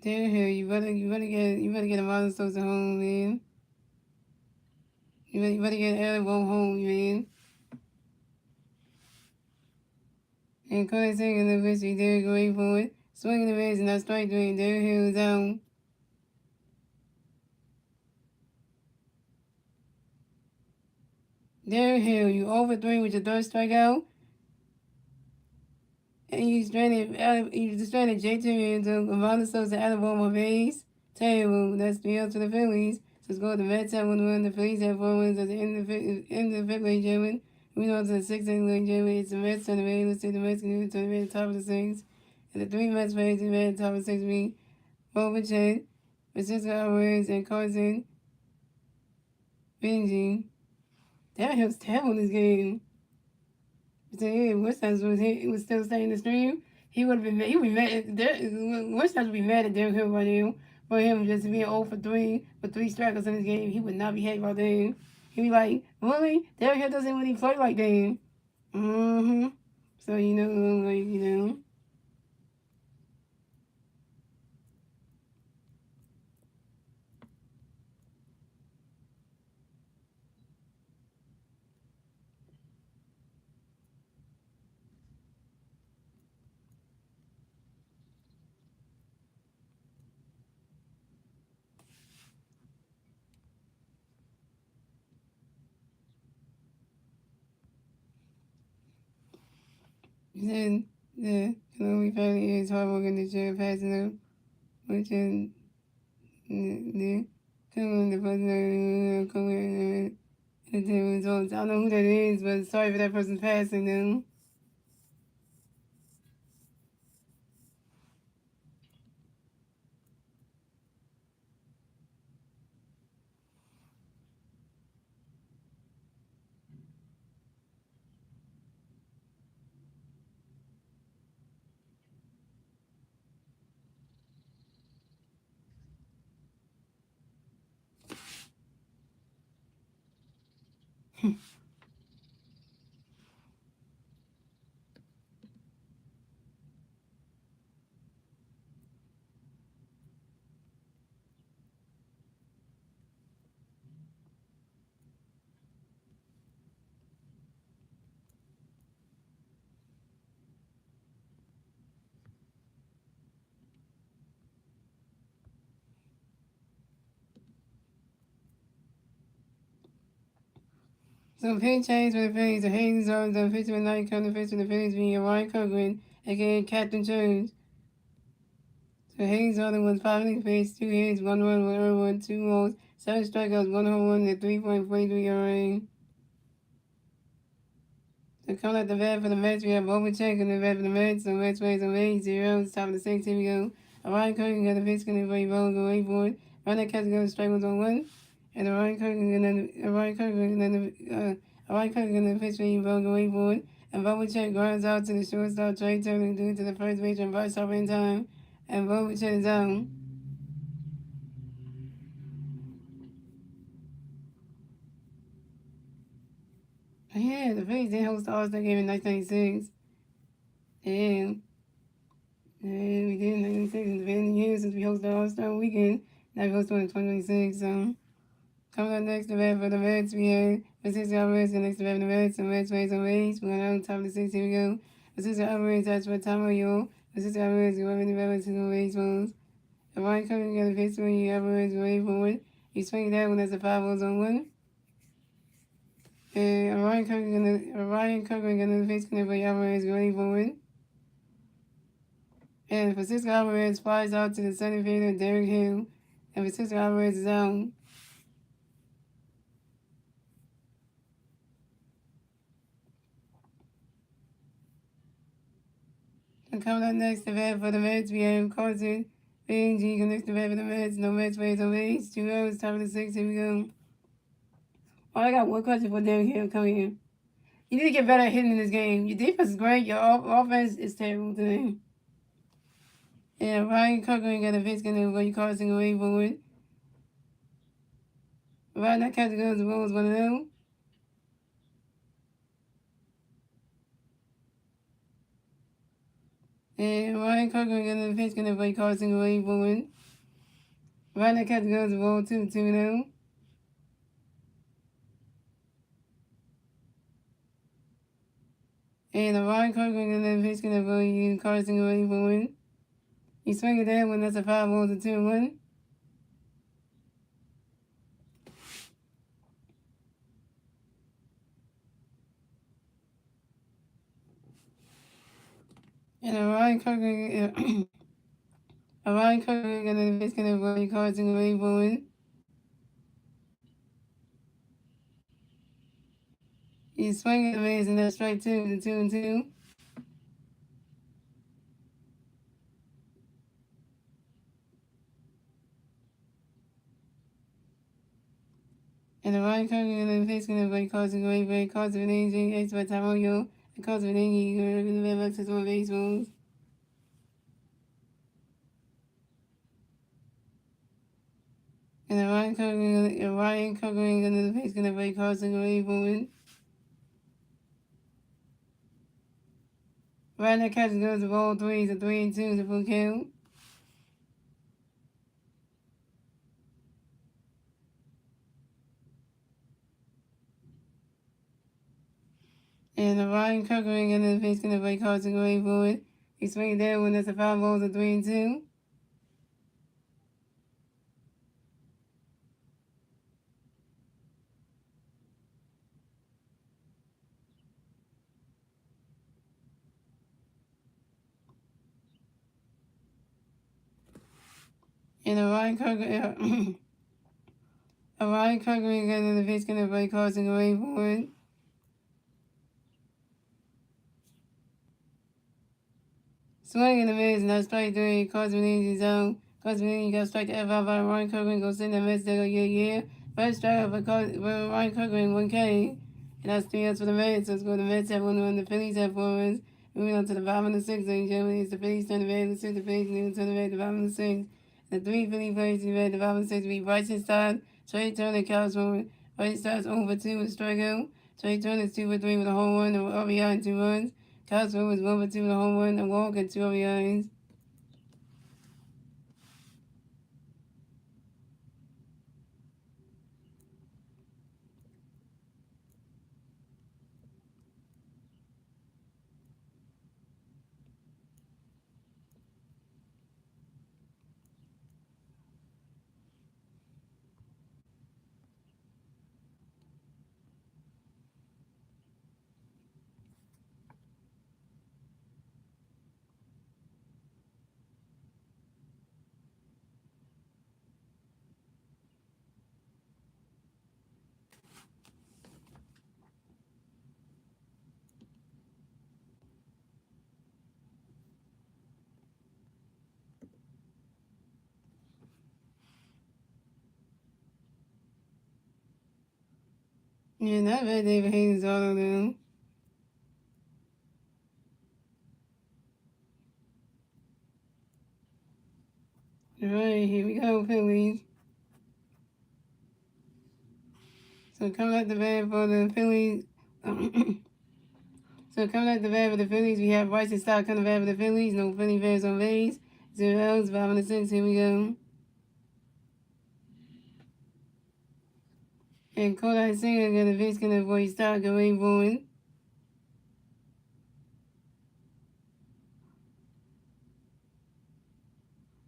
Derrick Hill, you better get a milestone home, man. You better get Aaron home, man. And Cody taking the victory, Derrick going for it. Swinging the base and not strike three. Derrick Hill down. Derrick Hill, you over three with your third strikeout. And you stranded J.T. into Ronald Sosa out of Alabama base. Terrible. That's 3 to the Phillies. So it's going to the Mets have 1 The Phillies have 4 wins at the end of the February German. We know it's the 6th league German. It's the Mets on the way. Let's see the Mets can to the top of the 6. And the 3 Mets fans in the top of the 6 be Bobichet, Francisco Alvarez, and Carson Benji. That was terrible in this game. So yeah, Westside was still staying in the stream. He would be mad. Westside would be mad at Derrick Hill right now for him just being 0 for 3 with 3 strikeouts in this game. He would not be happy about that. He'd be like, really? Derrick Hill doesn't really play like that. Mm-hmm. So you know. Then the Columbia family is hard working the chair passing up, which is the coming the person coming the results. I don't know who that is, but sorry for that person passing them. So pay change for the Phillies. The Hayes on the pitch of the night come to pitch for the Phillies being Ryan Cochran, aka Captain Jones. So Hayes on the was 5 innings pitched, 2 hits, 1 run, 1 earned run, 2 rolls, 7 strikeouts, 1 home run, and 3.43 ERA. So coming at the bat for the Mets, we have Bobichet in the bat for the Mets. So Mets plays on 8-0. Top of the 6th. Here we go. Ryan Cochran got the pitch going to play ball, go 8 for it. Run that catch goes strike 1 on 1. And Ryan Cochran going to pitch for ball, go 8 for it. And Bobichet grinds out to the shortstop, Trey Turner, due to the first base and vice up in time. And Bobichet is out. Yeah, the Phillies did host the All-Star game in 1996. Yeah. Yeah, we did in 1996. It's been years since we hosted the All-Star weekend. Now we hosted in 2026. So, coming up next, the bat for the Mets, we have Francisco Alvarez, and next to bat for the Mets. The Mets raise on base. We're going on top of the 6. Here we go. Francisco Alvarez, that's for Tom Oyo. Francisco Alvarez, you're running the bat to the baseballs. The Ryan Cochran got a pitch for you. Alvarez, way forward. You swing that one, that's a 5 balls on 1. And Ryan Cochran got a pitch for Alvarez, way forward. And Francisco Alvarez flies out to the center fielder, Derrick Hill. And Francisco Alvarez is out. And coming up next, the bat for the Mets, we have Carson Benji connects the bat for the Mets. No Mets ways on base. 2 outs, top of the 6. Here we go. Oh, I got one question for Derrick Hill. Come here. You need to get better at hitting in this game. Your defense is great. Your offense is terrible today. Yeah, Ryan Cochran got a pitch going to Carson away forward. Right now, catch goes the Bulls 1-0. And Ryan Coker gonna the pitch, gonna play Carson away forward. Ryan catch goes the ball 2-2 now. And Ryan Coker gonna the pitch, gonna play Carson away forward. He swing it there when that's a 5-ball to 2-1. And Ryan Coker, Ryan Coker gonna the pitch, gonna play Carson away forward. He's swinging the base and that's strike 2 to 2-2. And the Ryan Coker gonna the pitch, gonna play Carson away forward. Carson with AJ, X by Tamayo. And Carson with AJ, gonna be back to some baseballs. And the Ryan covering under the face gonna play Carson away forward. Ryan that catches goes the ball 3 to 3-2 to full count. And the Ryan covering under the face gonna play Carson away forward. He swings there when that's a 5-ball to 3-2. And the Ryan covering under the face gonna play Carson away forward. Swing in the mids, and that's strike 3. Carson in zone. Carson got strike to F5 by Ryan Cochran. Go send the mids there, yeah. First strike for Ryan Cochran, 1K. And that's 3 outs for the Mets. So let's go to the Mets have 1-1. The Phillies have 4 runs. Moving on to the bottom of the 6th, ladies and gentlemen. It's the Phillies turn the red, the 6th, the Phillies new turn the red, the bottom of the 6th. The 3 Philly players to the red, the bottom of the 6th will be Bryson Stott, Trey Turner, California. Bryson Stott's 0 for 2 with a strikeout. Trey Turner's 2 for 3 with a home run, and RBI and 2 runs. California was 1 for 2 with a home run, and walk and 2 RBIs. Yeah, not bad. David Hayes all of them. All right, here we go, Phillies. So coming at the bat for the Phillies. So coming at the bat for the Phillies, we have Bryson Stott coming at the bat for the Phillies. No Philly fans on base. 0 outs, 5 on the 6. Here we go. And Kodai Singer got a base gonna avoid Stott going forward.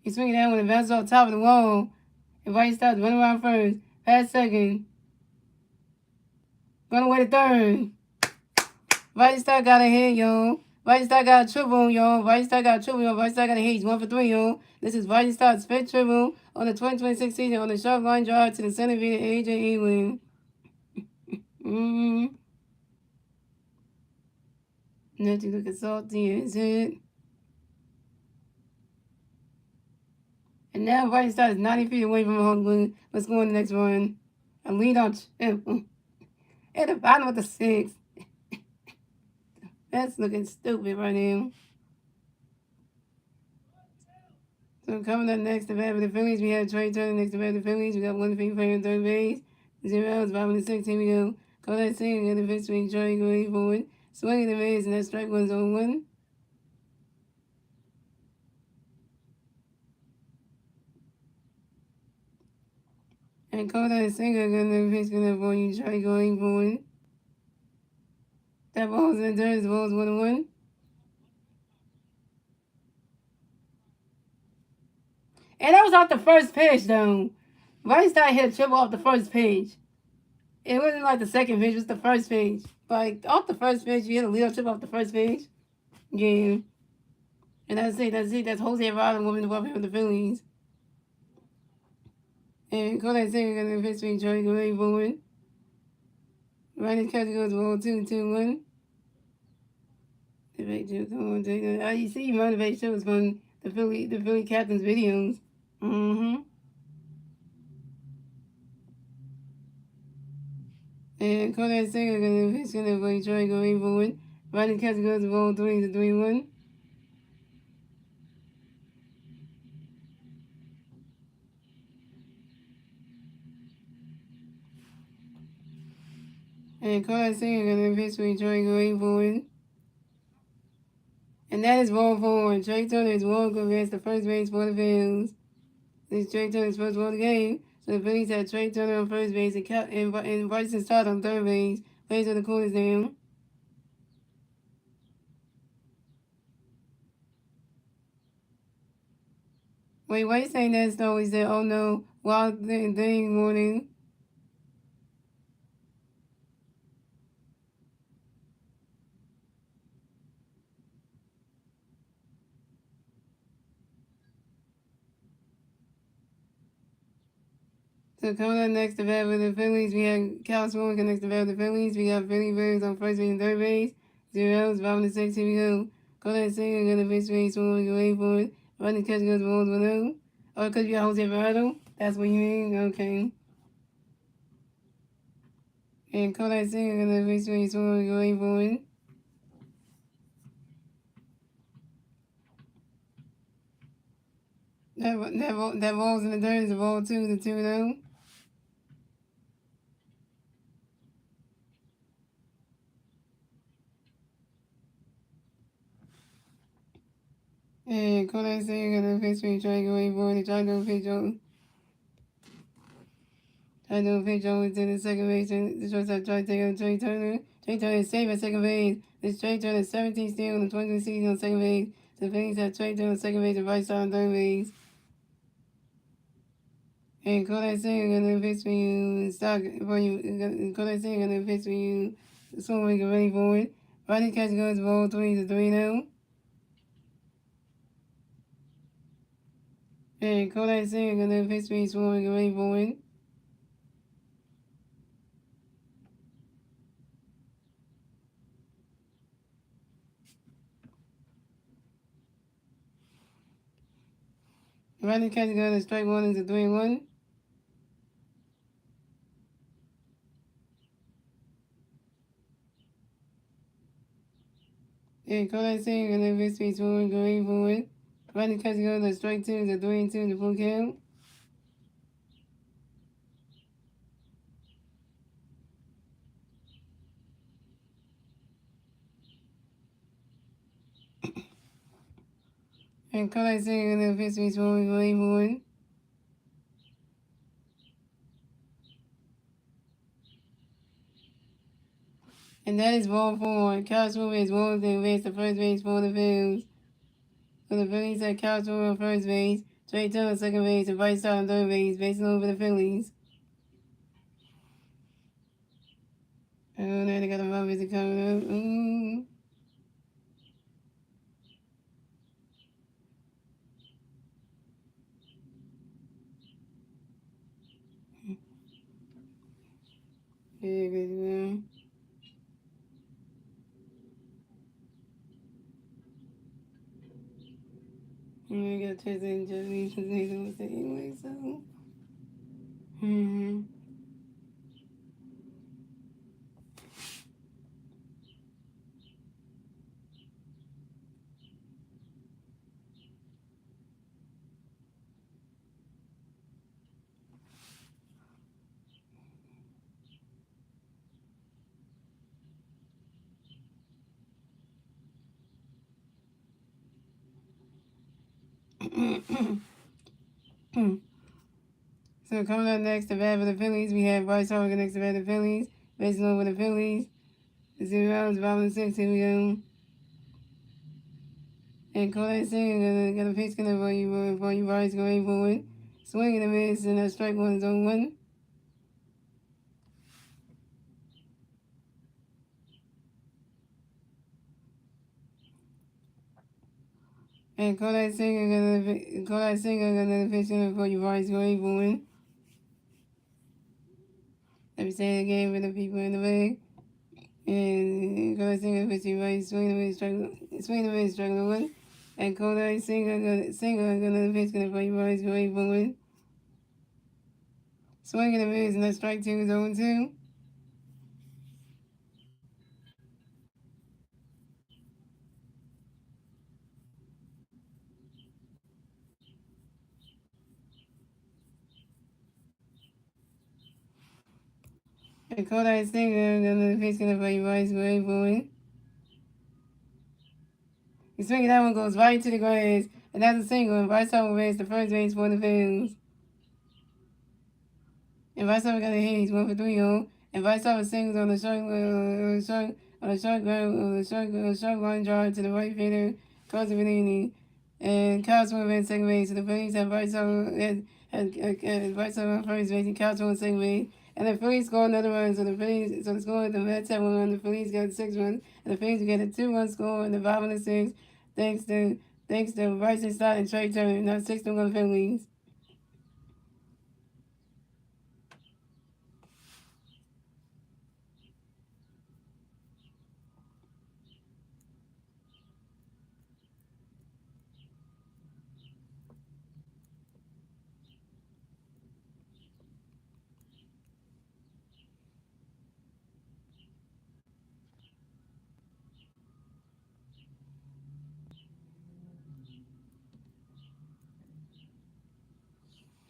He's swinging down when it bounces off top of the wall. And Bryson Stott's running around first. Pass second. Run away to third. Bryson Stott got a hit, y'all. Bryson Stott got a triple, y'all. Bryson Stott got a triple, y'all. Bryson Stott got a hit. He's 1 for 3, y'all. This is Bryson Stott's 5th triple on the 2026 season on the sharp line drive to the center fielder, A.J. Ewing. Nothing looking salty in his head. And now Bryson Stott is 90 feet away from home run. Let's go on the next one. A lead on triple. At the bottom of the 6th. That's looking stupid right now. So coming up next to bat for the Phillies, we have Trey Turner next to bat for the Phillies. We got 1 free player in third base. 0 outs, 5 on the 6. Here we go. Call that Singer, got the pitch swing, Trey going forward. Swinging the base, and that strike 1's on 1. And Kodak Singer gonna pitch gonna for you, try going for it. That ball's in the dirt, the ball's 1-1. And that was off the first pitch, though. White Star hit a triple off the first pitch. It wasn't like the second pitch, it was the first pitch. Like, off the first pitch, you hit a little triple off the first pitch. Yeah. And that's it. That's Jose Alvarado moving the weapon for the Phillies. And Kodak Singer gonna pitch for you, try going forward. Right catch goes ball 2-1. Come on, take it. You see motivate shows from the Philly captain's videos. Mm-hmm. And Kodak Singer gonna pitch gonna play try going forward. Right catch goes ball 3-1. And Kodak Singer gonna pitch for try going forward. And that is ball 4. Trey Turner is walk against the first base for the Phillies. This is Trey Turner's first ball of the game. So the Phillies had Trey Turner on first base and Bryson Stott on third base. Plays with the coolest down. Wait, why you saying that though? He said, oh no, wild thing morning. So coming up next to bat with the Phillies, we have Cal Swanwick next to bat with the Phillies. We got Philly Birds on first base and third base. 0 outs, bottom of the 6, here we go. Go ahead, Singer, gonna pitch base, Swanwick, away for it. Running catch goes balls 1-0. Oh, because you got Jose Alvarado? That's what you mean? Okay. And Kodak Singer gonna pitch base, Swanwick, away for it. That ball's in the dirt is a ball 2-0. And Kodak Singer gonna pitch base, try to go away for it. Try to pitch on. I do pitch over to the second base. The shortstop tried to take out Trey Turner. Trey Turner is safe at second base. This Trey Turner is 17 steals in the 22 season on second base. The Phillies have Trey Turner on second base and Bryce Stott on third base. And Kodak Singer gonna pitch for you. Stock for you. Kodak Singer gonna pitch for you. So we get ready for it. Rodney catch goes ball 3-3 And Kodak Singer gonna pitch for you. So we get ready for it. Rodney catch goes strike 1 is a 3-1. And Kodak Singer gonna pitch for you. So we get ready for it. Rodney catch goes strike 2 is a 3-2 in the full count. And Kodak Singer gonna pitch for you. So we get ready for it. And that is ball 4. Kyle Schwarber is one to advance to first base for the Phillies. So the Phillies have Kyle Schwarber on first base, Trey Turner on second base, and Bryce Stott on third base, basing over the Phillies. Oh, now they got a run visit coming up. Yeah, good one. We got Chester and Jeffy from Nathan State anyway, so. Mm-hmm. So coming up next, the bat for the Phillies, we have Bryce Harper next to bat the Phillies. Basing over the Phillies. 0 rounds, bottom of the 6th, here we go. And Kodak Singer got a pitch gonna for you Bryce going forward. Swing and a miss, and that strike one is on one. And Kodak Singer got another pitch gonna for you Bryce going forward. Let me say it again for the people in the bag. And Kodak Singer pitch you Bryce, swing and a miss, strike one. And Kodak Singer got another pitch gonna for you Bryce going forward. Swing and a miss, and that strike two is 0-2. And Kodak Singer got another pitch gonna for you Bryce going forward. He's swinging, that one goes right to the grass, and that's a single, and Bryce Harper raised the first base for the Phillies. And Bryce Harper got a hit, he's 1 for 3 on. And Bryce Harper singles on the short line drive to the right fielder, across the inning. And Kyle Swim at second base, so the Phillies have Bryce Harper on first base, and Kyle Swim at second base. And the Phillies scored another run, so the score, the Mets have 1 run, the Phillies got 6 runs, and the Phillies get a 2-run score in the bottom of the 6th, thanks to Bryson Stott and Trey Turner, now 6-1 Phillies.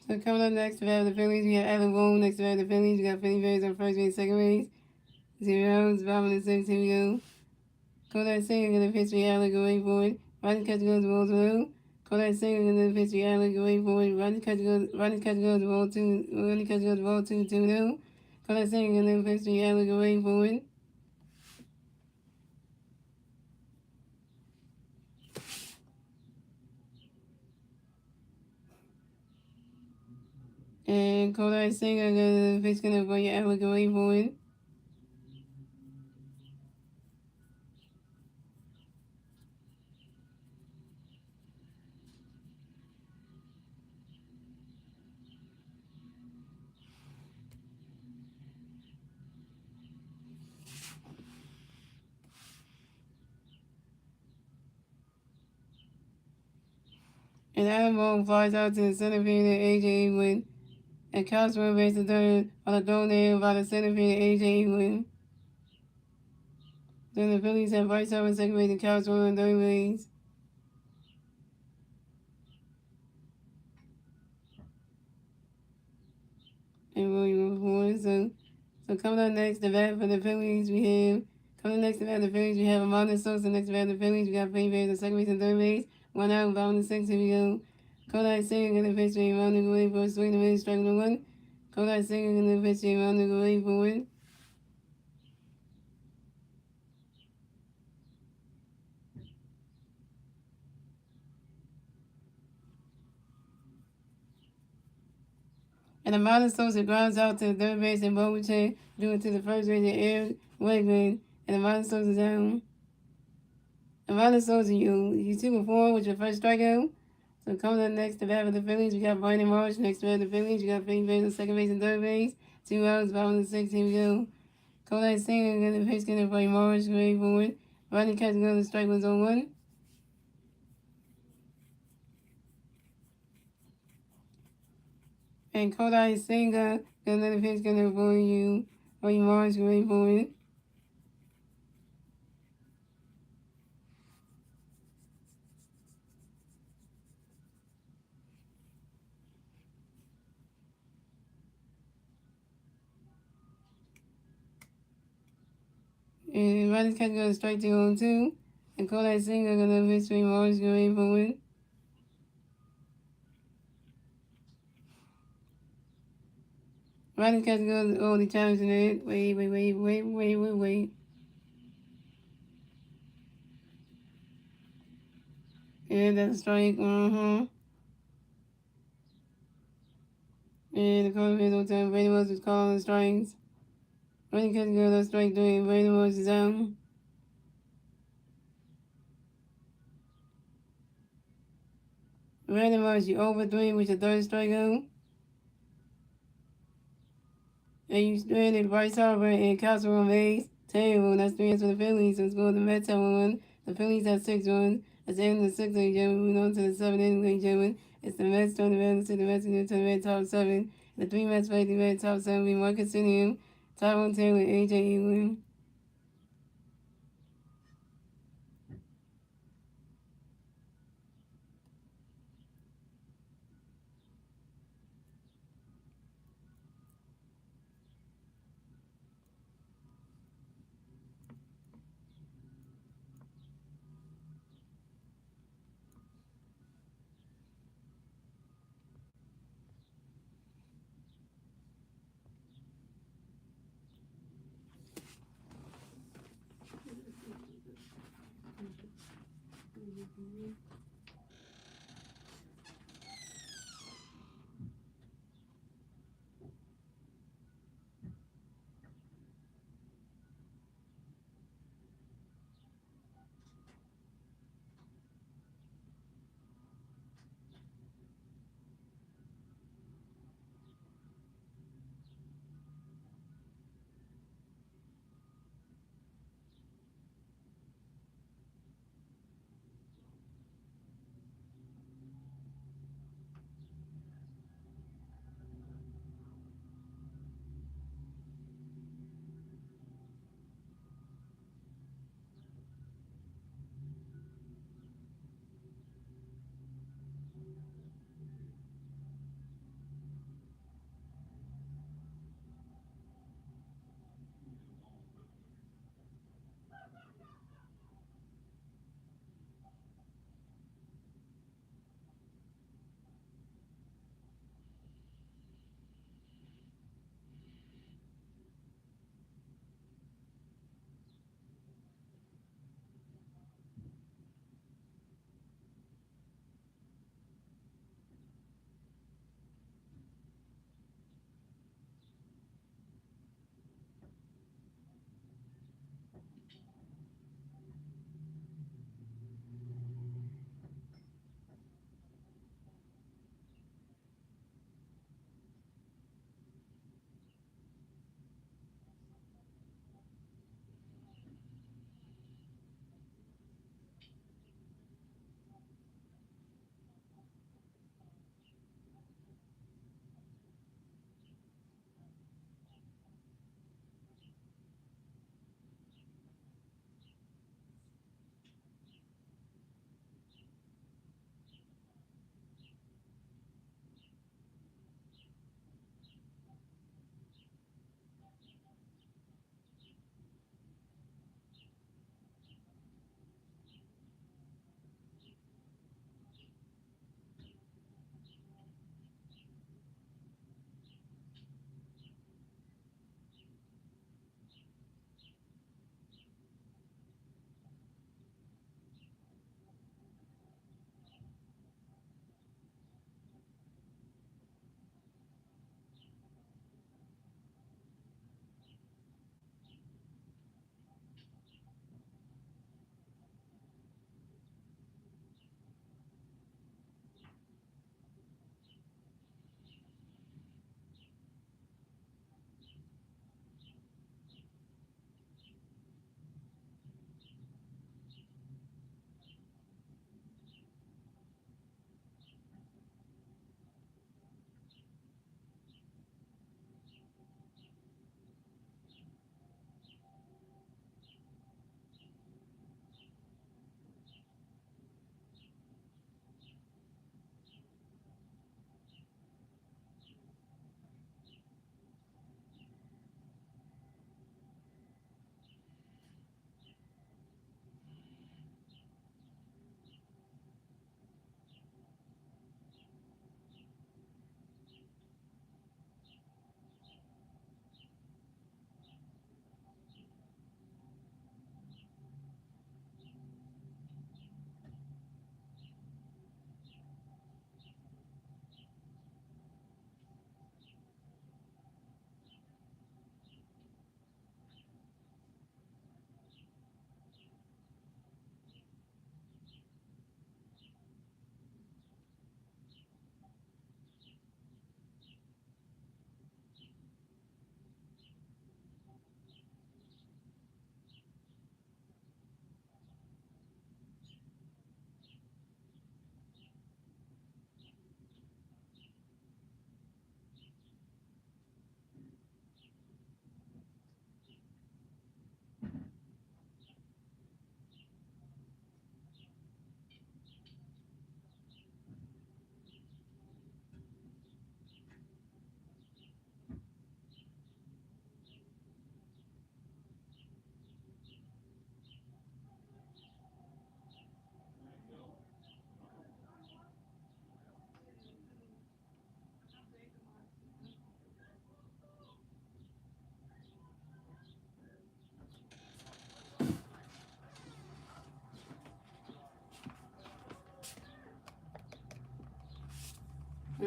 So coming up next, we have the Phillies. We have Adam Boone next to the Phillies. We got Philly Bears on first base, second base. 0 rounds, bottom of the 6th, here we go. Kodak Singer gonna pitch me Alec away forward. Rodney catch goes the ball through. Kodak Singer gonna pitch me Alec away forward. Rodney catch goes the ball 2-2. Kodak Singer gonna pitch me Alec away forward. And Kodak Singer gonna pitch gonna bring Alec away forward. And Adam Boone flies out to the center field at AJ Ewan. And Kyle Swim makes the third on a throw nail by the center field at AJ Ewan. Then the Phillies have Bryce Harper second base and Kyle Swim in third base. And William Ford. So coming up next, the bat for the Phillies, we have Amanda Sosa next to bat for the Phillies. We got Philly Bears on second base and third base. 1 out, bottom of the 6th, here we go. Kodak Singer gonna pitch me around the away for a swing and a miss, strike one. Kodak Singer gonna pitch me around the away for one. And Amanda Sosa grounds out to the third base and Bobuche due to the first base of Eric Wegman. And Amanda Sosa down. Amanda Sosa, you 2 for 4 with your first strikeout. So coming up next, the bat for the Phillies, we got Brandon Marsh next to the Phillies. We got Philly Bears on second base and third base. 2 outs, bottom of the 6th, here we go. Kodak Singer gonna pitch gonna play Marsh, going forward. Rodney catch goes, strike was on 1. And Kodak Singer gonna pitch gonna play Marsh, going forward. And Rodney catch goes, strike 2 on 2. And Kodak Singer gonna pitch play Marsh, going forward. Running catch goes all the times in it. Wait. Yeah, that's a strike. And the color is on time. Brady was calling the strikes. Running catch goes that strike doing Brady was down. Brady was you over 3 with your third strikeout. And you stranded Bryce Harper and Castle on base. Terrible. That's 3 hits for the Phillies. So score the Mets have 1. The Phillies have 6 runs. At the end of the 6th inning, gentlemen, moving on to the 7th inning, ladies and gentlemen. It's the Mets turn the Reds to the Mets and to the Red top 7. The 3 Mets play the Red top 7 being Marcus Simeon, Tyrone Taylor, and AJ Ewan.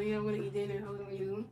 But yeah, I'm gonna eat dinner. Hold on, you.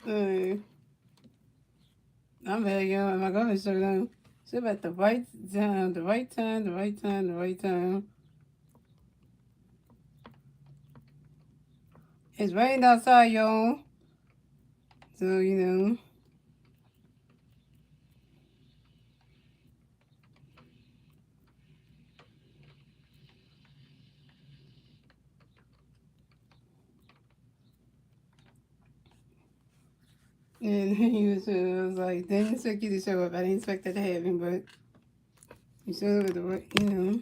Hey, I'm very young. My girlfriend's so young. She at the right time, the right time, the right time, the right time. It's raining outside, y'all. So, you know. And I was like, didn't expect you to show up. I didn't expect that to happen, but you showed up at the right, you know.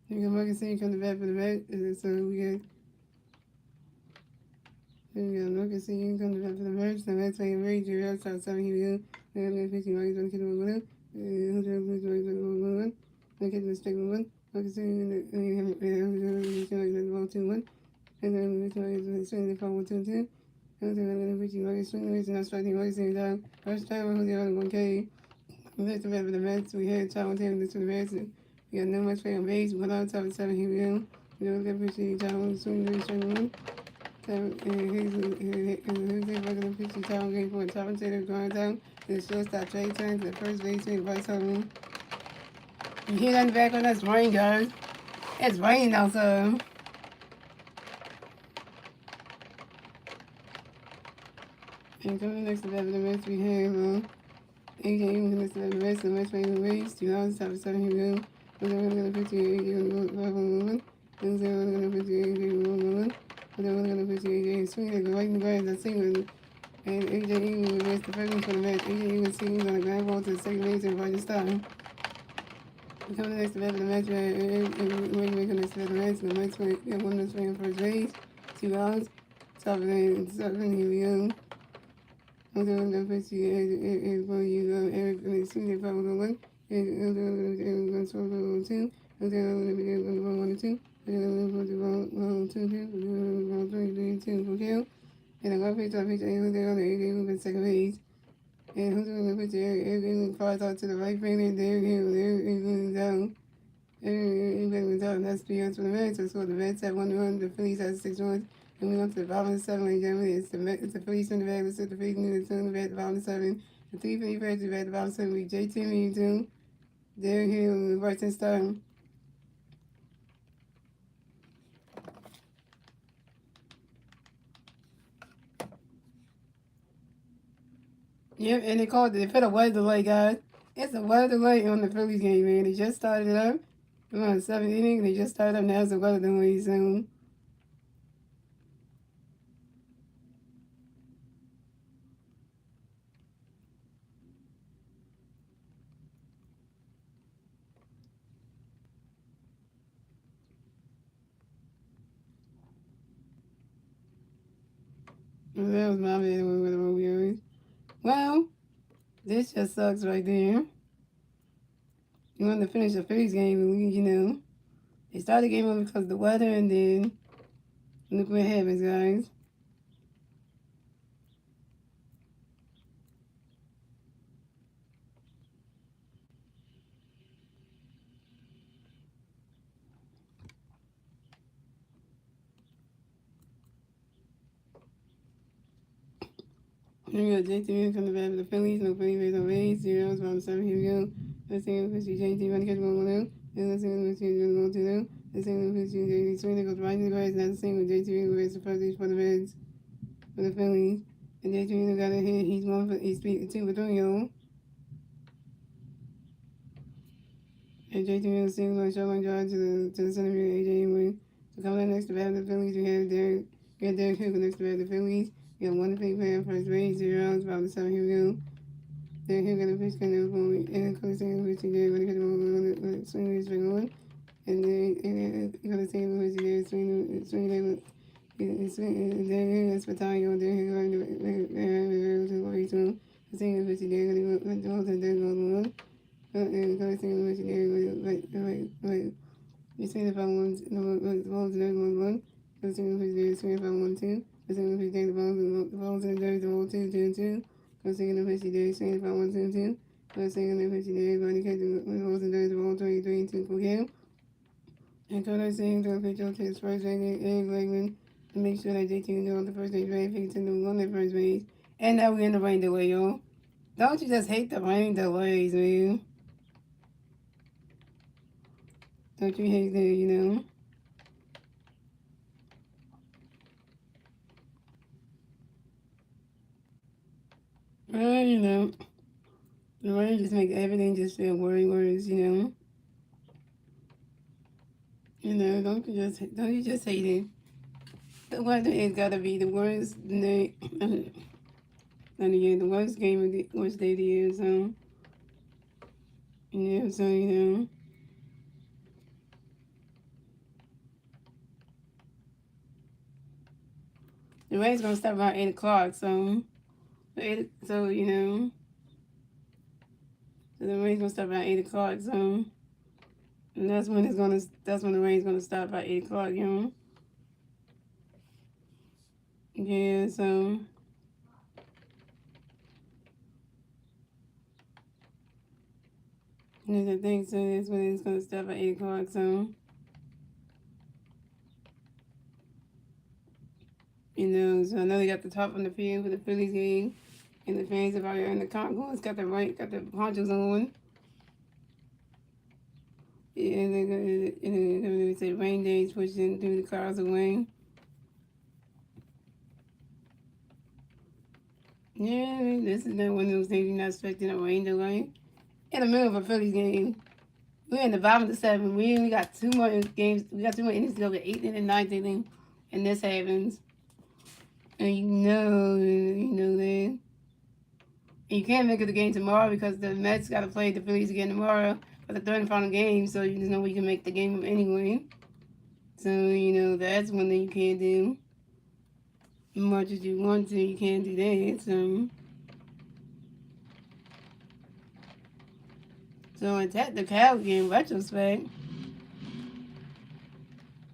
You can look and see you come to bed for the bed. And so we got look and see you come to bed for the merch. The next way you read your outside 7 you. We're going to 50 miles on the kid over there. 100 miles on the look at the stick one. Look and see you in the and then we can swing the phone with 2 and then I'm going to put you like swing the reason I started wasting time. First time I was the other 1K. We had to remember the Mets. We had time with him to the Mets. We got no much play on base. One out of 7 here we go. You know, that pitch time swing the swing one. And he's regular pitch time game for a top and tater going down. The shortstop Trey turns the first baseman Bryce Harper. You hear that in the background? That's rain, guys. It's raining outside. And coming next to that, the Mets we have AJ even next to the Mets, the Mets playing the Rays, 2007 here we go. And then we're going to put you AJ on and then we're going to put you AJ on and then we're going to put you AJ swing like right in the grass, that's single. And AJ even was the first one for the Mets. AJ even swings on the ground ball to the second base and right this time. Coming next to that, the Mets, and we're making next to the Mets, the Mets one that's playing first base, 2 outs. Seven here we go. Although the first year is for you, Eric, and the senior probably one, and going to score 2, and then I'm going to be able to roll 1 and 2, and then I'm going to roll 2, and then I'm going to 3, 2 for kill, and I'm going to pitch, and they're on the 8 game second base, and who's going to pitch Eric flies out to the right field, and there is going down. Everybody down. That's 3 runs for the Reds. So the Reds had 1 run, the Phillies had 6 runs. And we went to the bottom of 7 like Germany. It's the Phillies in the red. Let's the Phillies in the 2 in the red, the bottom of 7. The 3 Phillies red, the red, the bottom of 7. We JT and you Derek Hill and Bryson Star. Yep, and they put a weather delay, guys. It's a weather delay on the Phillies game, man. They just started it up. We're on the 7th inning. They just started up. Now it's a weather delay soon. That was my bad with the Romeos. Well, this just sucks right there. You want to finish the Phillies game, and they started the game over because of the weather, and then look what happens, guys. Here we go, JT coming back with the Phillies, no Phillies, no Rays, 0, bottom 7, here we go. Let's see if JT running catch 1-1 and let's see if JT going to them. Let's see if JT swing that goes right in the grass, and that's the same with JT who raised the first pitch for the Reds, for the Phillies. And JT got a hit, he's 2 for 3, y'all. And JT Miller single on shotgun drive to the center field. AJ win. So coming up next to bat the Phillies, we have Derek Hill next to bat the Phillies. We have 1 big player first base, 0 outs, bottom 7, here we go. Derek Hill got a pitch kind of and Cody saying the pitch there, going to get him swing the straight on. And then Cody saying the pitch there, swing and then that's Battalion, Derek Hill going to go race on. Saying the pitch there, going to go to the goal on. And Cody saying the pitch there, like, you see if I want the balls and everyone one. Let's see if I want to. Let's see if the balls and the dirt, the whole 2, 2, 2. Let's see if I want to, 2. First thing in the question, everybody can do it. When it wasn't done, the 23 to Korea. And told us saying to official to his first rating, Eric Blackman, to make sure that JT can do on the first day draft, pick to do on the first base. And now we're in the rain delay, y'all. Don't you just hate the rain delays, man? Don't you hate that, you know? You know, the rain just makes everything just feel worse, you know? You know, don't you just hate it? The weather is gotta be the worst day, of the year, the worst game of the worst day of the year, so, you know. The rain's gonna start around 8 o'clock, so, you know, so the rain's gonna start around 8 o'clock, so, and that's when the rain's gonna start by 8 o'clock, you know. Yeah, so, I think so, that's when it's gonna start by 8 o'clock, so, you know, so I know they got the top on the field for the Phillies game, and the fans are out here in the Concourse, got the ponchos on. Yeah, and they're gonna say rain days pushing through the clouds of rain. Yeah, this is not one of those things you're not expecting a rain delay. In the middle of a Phillies game, we're in the bottom of the seventh. We only got two more games. We got two more innings to go, the eighth and ninth inning, and this happens. And you know that. And you can't make it the game tomorrow because the Mets got to play the Phillies again tomorrow for the third and final game. So there's no way you can make the game anyway. So you know that's one thing you can't do. As much as you want to, you can't do that. So in technicality, in retrospect,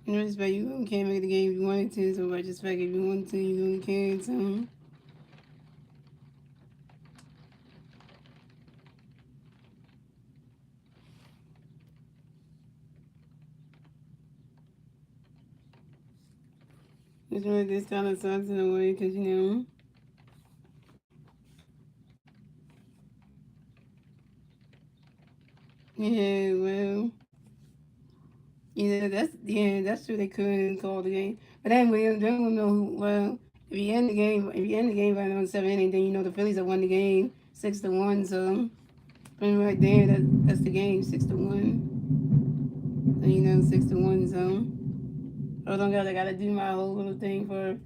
you can't make the game if you wanted to. So in retrospect, if you wanted to, you really can. So. It's really this kind of sucks in a way because, you know, yeah, well, that's true. They couldn't call the game, but anyway, they don't know who. Well, if you end the game by on 7 inning, then you know the Phillies have won the game 6-1. So, pretty right there, that's the game 6-1. So you know 6-1. So, hold on, guys, I gotta do my whole little thing for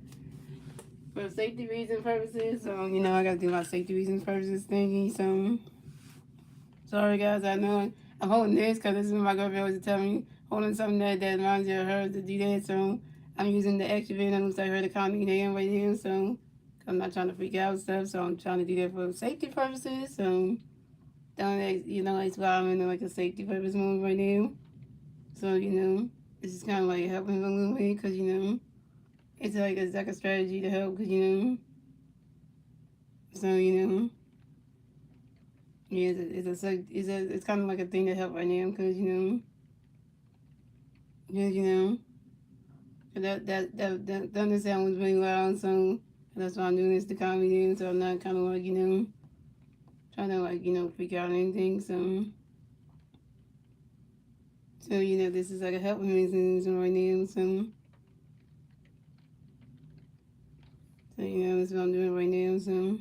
safety reasons purposes. So you know I gotta do my safety reasons purposes thingy. So. Sorry, guys. I know I'm holding this because this is what my girlfriend always tell me. Holding something that reminds you of her to do that. So I'm using the extra bit. That looks like her to calm me down right now. So I'm not trying to freak out and stuff. So I'm trying to do that for safety purposes. So that's why I'm in like a safety purpose mode right now. So this is kind of like helping a little bit because it's like a strategy to help because so yeah, it's kind of like a thing to help right now because yeah, that understand was really loud, so that's why I'm doing this to calm me down, so I'm not kind of like trying to like freak out or anything. So this is like a helping mechanism right now. So that's what I'm doing right now. So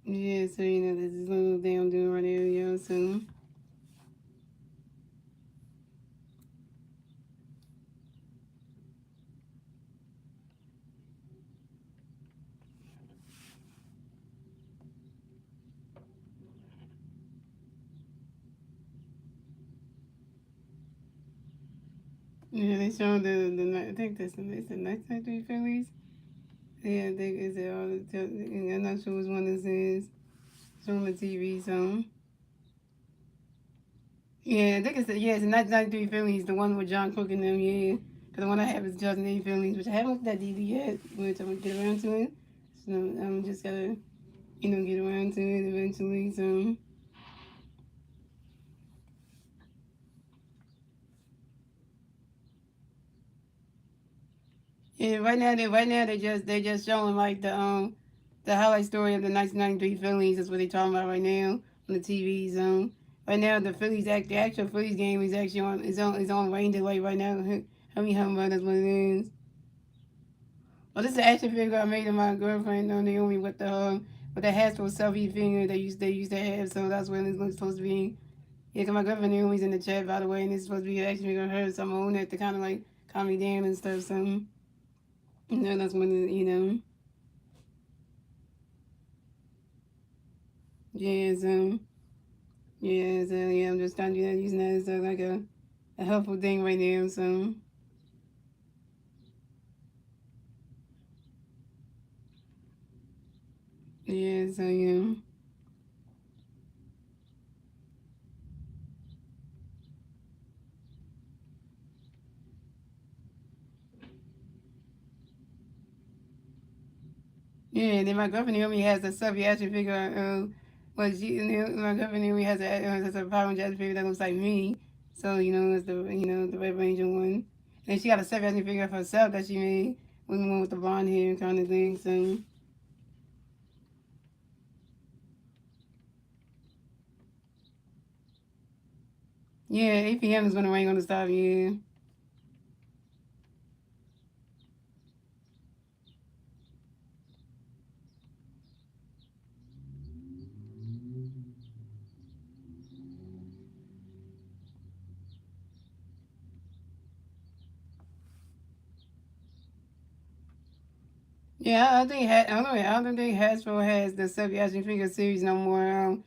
yeah, so this is a little thing I'm doing right now, So Yeah, they showed the I think that's the next three Phillies. Yeah, I think it's all I'm not sure which one this is. It's on the TV, so yeah, I think it's it's the 1993 Phillies, the one with John Cook and them. Yeah, 'cause the one I have is 2008 Phillies, which I haven't looked at DD yet, which I'm gonna get around to it. So I'm just gotta get around to it eventually. So yeah, right now they just showing like the highlight story of the 1993 Phillies. That's what they talking about right now on the TV. So right now the actual Phillies game is actually on rain delay right now. Hurry Humbug, that's what it is. Well, this is an action figure I made of my girlfriend Naomi with the Hasbro selfie figure they used to have. So that's what it's supposed to be. Yeah, 'cause my girlfriend Naomi's in the chat by the way, and it's supposed to be an action figure of her. So I'm gonna own it to kind of like calm me down and stuff. So that's when yeah. So yeah. I'm just trying to do that using that as like a helpful thing right now. So yeah. So yeah, then my girlfriend Naomi has a subby action figure. My girlfriend Naomi has a Power Ranger action figure that looks like me. So it's the Red Ranger one. And she got a subby action figure of herself that she made with the one with the blonde hair kind of thing. So yeah, 8 p.m. is when the rain gonna stop. Yeah. Yeah, I don't think Hasbro has the subby action figure series no more.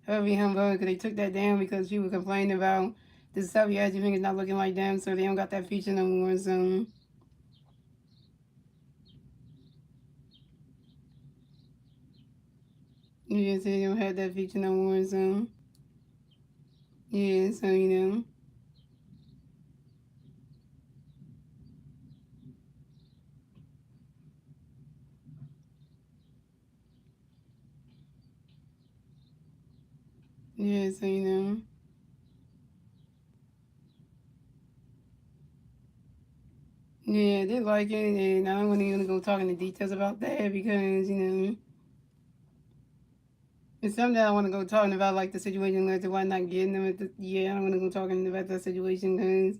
Hurry Humbug, because they took that down because people complained about the subby action figures not looking like them, so they don't got that feature no more. So yeah, so they don't have that feature no more. So yeah, so yeah, so yeah, they like it, and I don't want to go talk into details about that because it's something that I want to go talking about, like the situation led to why not getting them. Yeah, I don't want to go talking about that situation because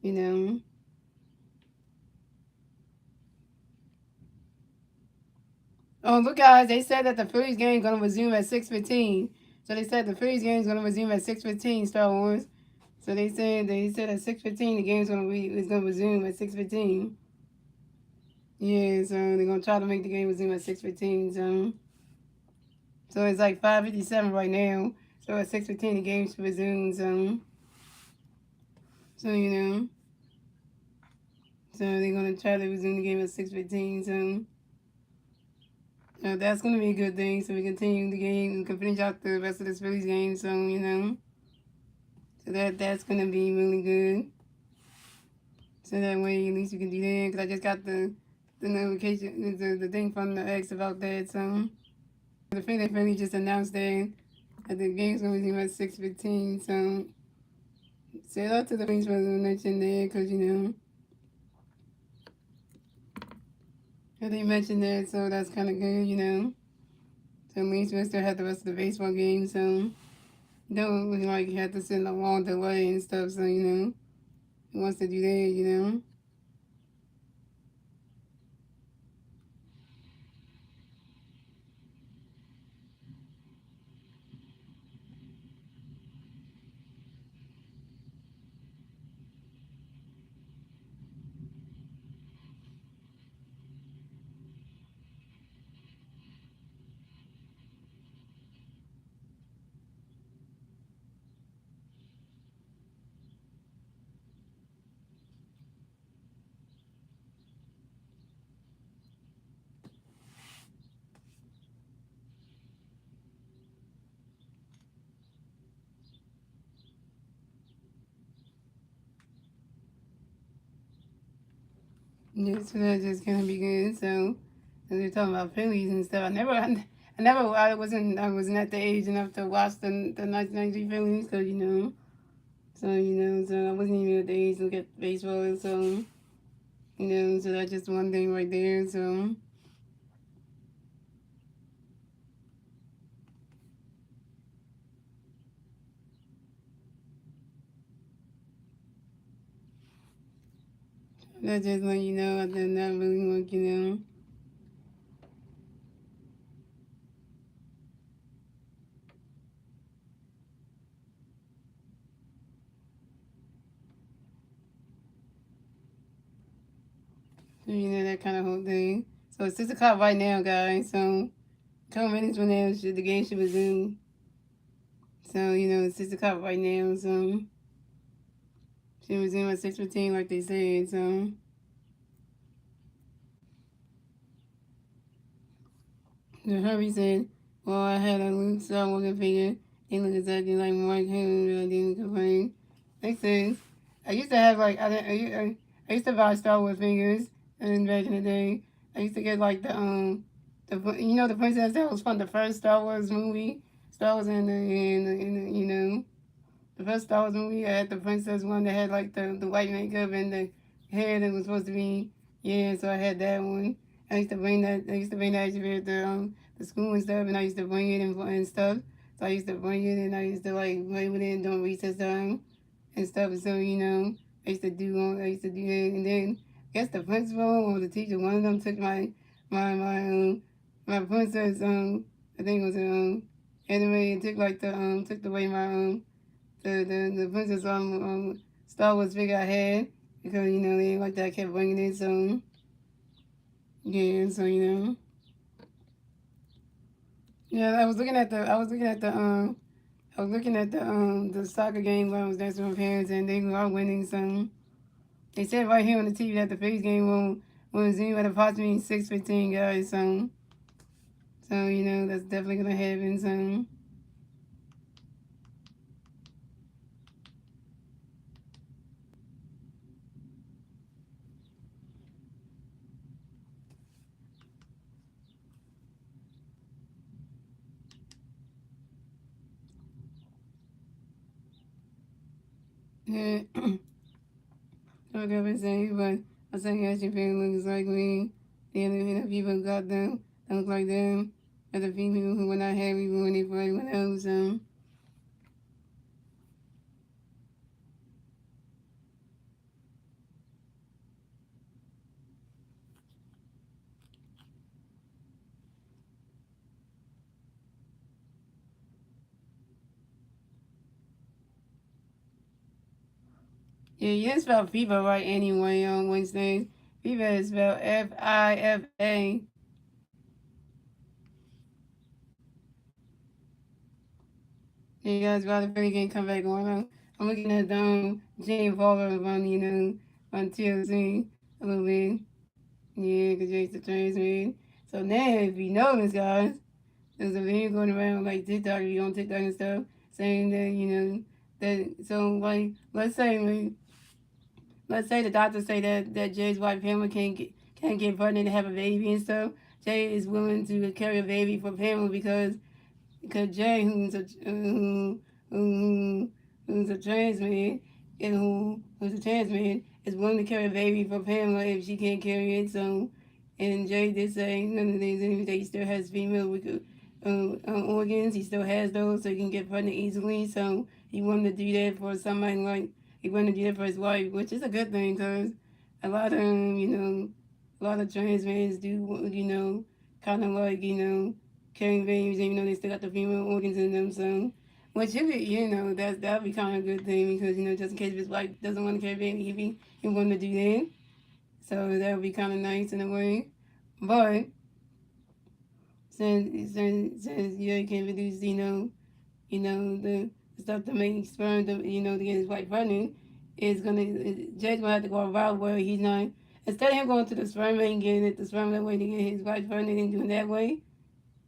you know. Oh, look, guys! They said that the Phillies game is gonna resume at 6:15. So they said the Phillies game is gonna resume at 6:15. Star Wars. So they said at 6:15 the game's gonna resume at 6:15. Yeah, so they're gonna try to make the game resume at 6:15. So it's like 5:57 right now. So at 6:15 the game should resume. So so they're gonna try to resume the game at 6:15. So that's gonna be a good thing. So we continue the game and can finish out the rest of this Phillies game. So so that's gonna be really good. So that way at least we can do that. Cause I just got the notification, the thing from the ex about that. So the Philly just announced that the game's gonna be at 6:15. So shout out to the Phillies for mentioning that, cause they mentioned that, so that's kind of good. So at least we still have the rest of the baseball game. So don't look like you have to send a long delay and stuff. So he wants to do that. Yeah, so that's just gonna be good. So, as we're talking about Phillies and stuff, I wasn't at the age enough to watch the 1993 Phillies, because so I wasn't even at the age to look at baseball. So, so that's just one thing right there. So, that's just like I did not really like. So, that kind of whole thing. So it's 6 o'clock right now, guys. So, a couple minutes when the game should resume. So, it's 6 o'clock right now. So, she resume at 6:15, like they said. So, the Harvey said, "Well, I had a loose Star Wars figure. They look exactly like Mark Hamill. I didn't complain." Makes sense. I used to have like I used to buy Star Wars figures, and back in the day, I used to get like the princess that was from the first Star Wars movie. Star Wars the first Star Wars movie. I had the princess one that had like the white makeup and the hair that was supposed to be, yeah. So I had that one. I used to bring that. I used to bring that actually at the school and stuff, and I used to bring it and stuff. So I used to bring it and I used to like play with it during recess time and stuff. So I used to do that, and then I guess the principal or the teacher, one of them took my my my princess I think it was anime, and took away my the princess Star Wars figure I had, because they didn't like that I kept bringing it. So yeah, so yeah, I was looking at the soccer game when I was dancing with my parents, and they were winning. So they said right here on the TV that the Phillies game will resume at approximately 6:15, guys. So that's definitely gonna happen. So yeah, what I was saying, but I think actually people looks like me. The other people got them that look like them. Other people who were not happy ruining it for everyone else. Yeah, you didn't spell FIFA right anyway on Wednesdays. FIFA is spelled FIFA. You guys got to really get come back on. I'm looking at Jane Fowler on TLC a little bit. Yeah, because Jake's the trans man. So now, if you notice, guys, there's a video going around like TikTok, if you on TikTok and stuff, saying that, that, so like, let's say the doctors say that Jay's wife Pamela can't get pregnant and have a baby and stuff. Jay is willing to carry a baby for Pamela because Jay, who's a trans man, and who's a trans man, is willing to carry a baby for Pamela if she can't carry it. So, and Jay did say none of these that he still has female organs. He still has those, so he can get pregnant easily. So he wanted to do that for somebody like he wanted to do that for his wife, which is a good thing because a lot of a lot of trans men do kind of like carrying babies, even though they still got the female organs in them. So, which if it, that'd be kind of a good thing because just in case his wife doesn't want to carry a baby, he wanted to do that. So that would be kind of nice in a way. But since you can't reduce, the stuff to make sperm to get his wife pregnant, Jay's gonna have to go a route where he's not, instead of him going to the sperm bank and getting it the sperm that way to get his wife pregnant and doing that way,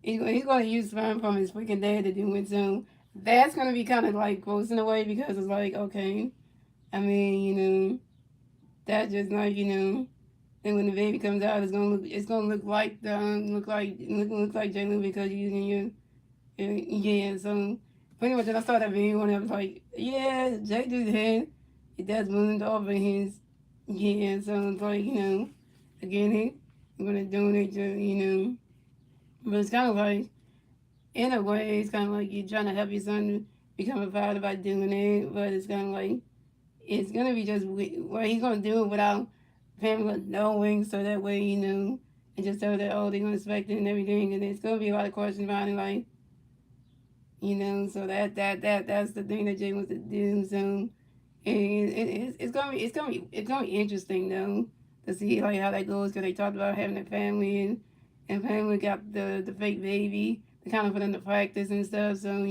he's going to use sperm from his freaking dad to do it. So that's going to be kind of like gross in a way because it's like, okay, I mean, that's just like, And when the baby comes out, it's gonna look like the look like Jalen because you're using your yeah. So pretty much when I saw that video, and I was like, yeah, Jay do that. It does wound over his yeah. So it's like again, I'm gonna donate to but it's kind of like in a way, it's kind of like you're trying to help your son become a father by doing it, but it's kind of like it's gonna be just well, he's gonna do it without family knowing, so that way and just tell that they're gonna expect it and everything, and there's gonna be a lot of questions about it, like so that's the thing that Jay wants to do. So it's gonna be interesting though to see like how that goes because they talked about having a family and family got the fake baby to kind of put into practice and stuff. So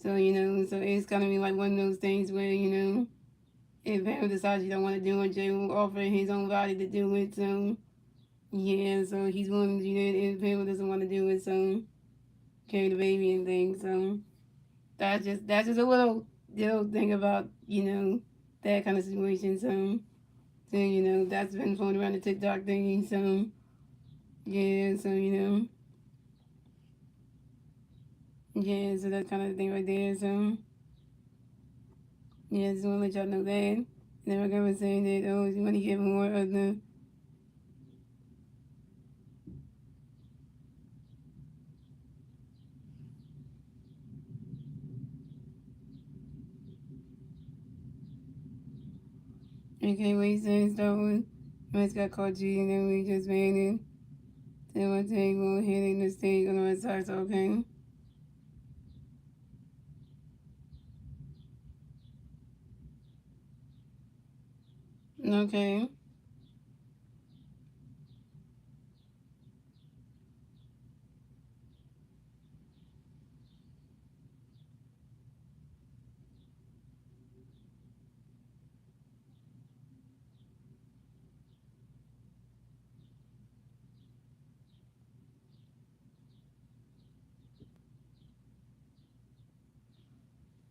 so it's gonna be like one of those things where if family decides you don't want to do it, Jay will offer his own body to do it. So yeah, so he's willing to do that if family doesn't want to do it. So carry the baby and things. So that's just a little thing about that kind of situation. So that's been floating around the TikTok thingy. So yeah, so yeah, so that kind of thing right there. So yeah, just want to let y'all know that. And then we're gonna say that you want to get more of the okay, wait, saying start with Miss got called G and then we just ran in. Then one thing we'll hit in the stage on the Red Sox, okay? Okay.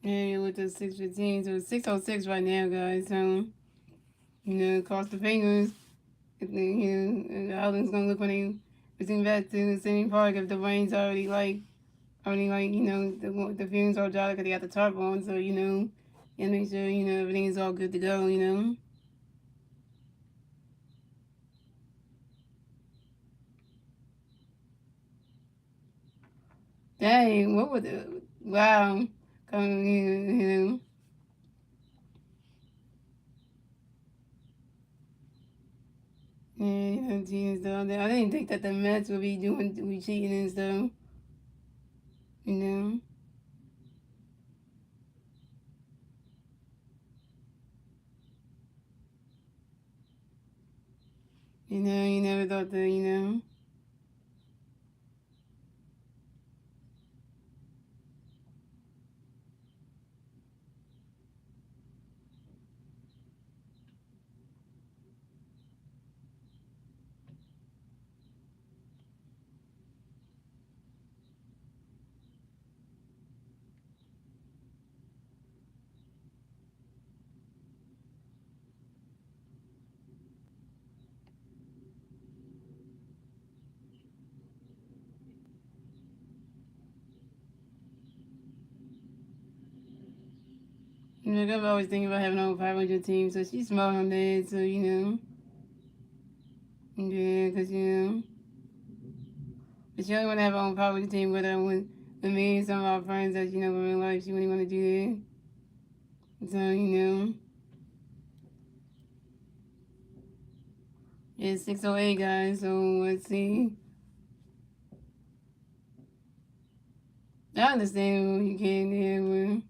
Yeah, with the 6:15, so it's 6:06 right now, guys. So cross the fingers. If the island's gonna look when they resume back to the same park if the rain's already like the fumes are dry because they got the tarp on, so and make sure everything is all good to go. Dang, what was it? Wow, coming yeah, cheating and stuff. I didn't think that the Mets would be cheating and stuff. You know, you never thought that. I've always thinking about having a 500 team, so she's smart on that. So yeah, cause but she only want to have her own 500 team with her with me and some of our friends that in real life. She wouldn't want to do that. So it's 6:08, guys. So let's see. I understand what you can there, but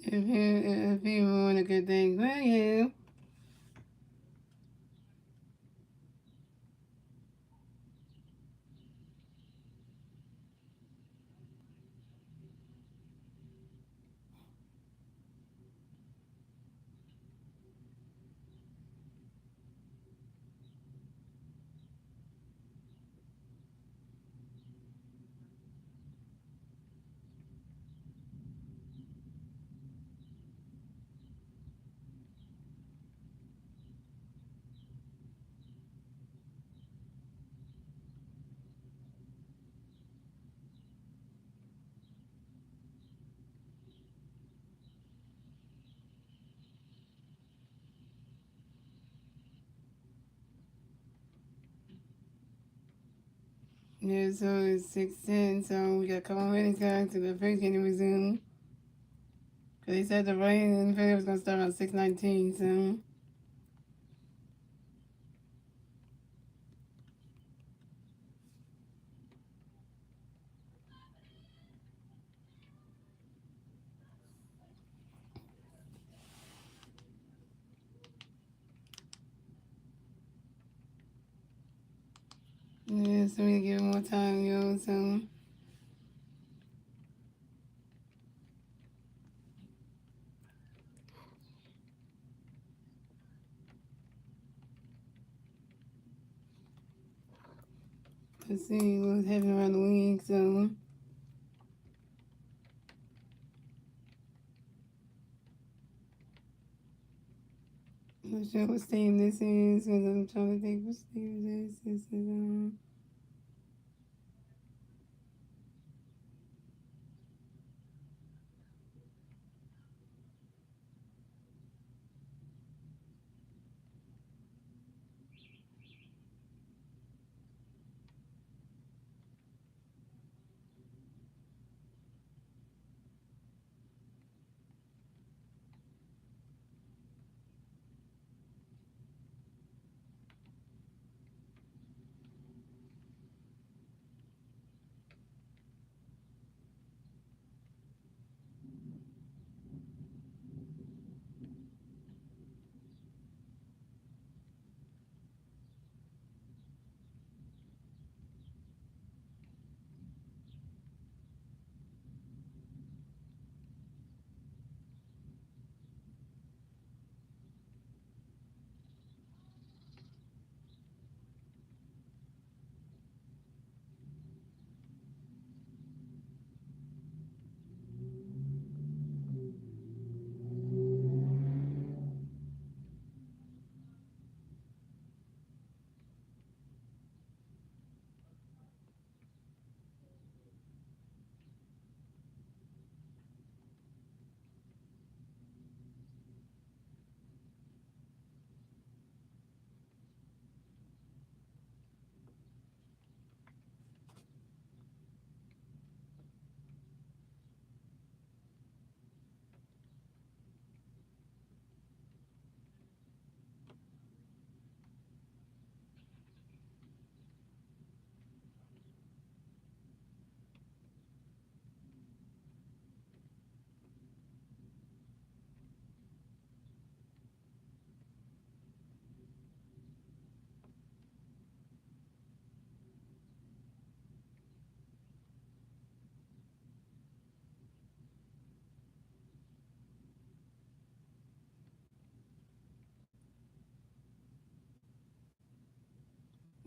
If you want a good thing for you. Yeah, so it's 6:10, so we got a couple minutes, guys, to the first game to resume. Because they said the rain in Philly was going to start around 6:19, so. Yeah, so we give it more time, yo, so. Let's see what's happening around the league, so. I'm not sure what team this is, because I'm trying to think what team this is. This is,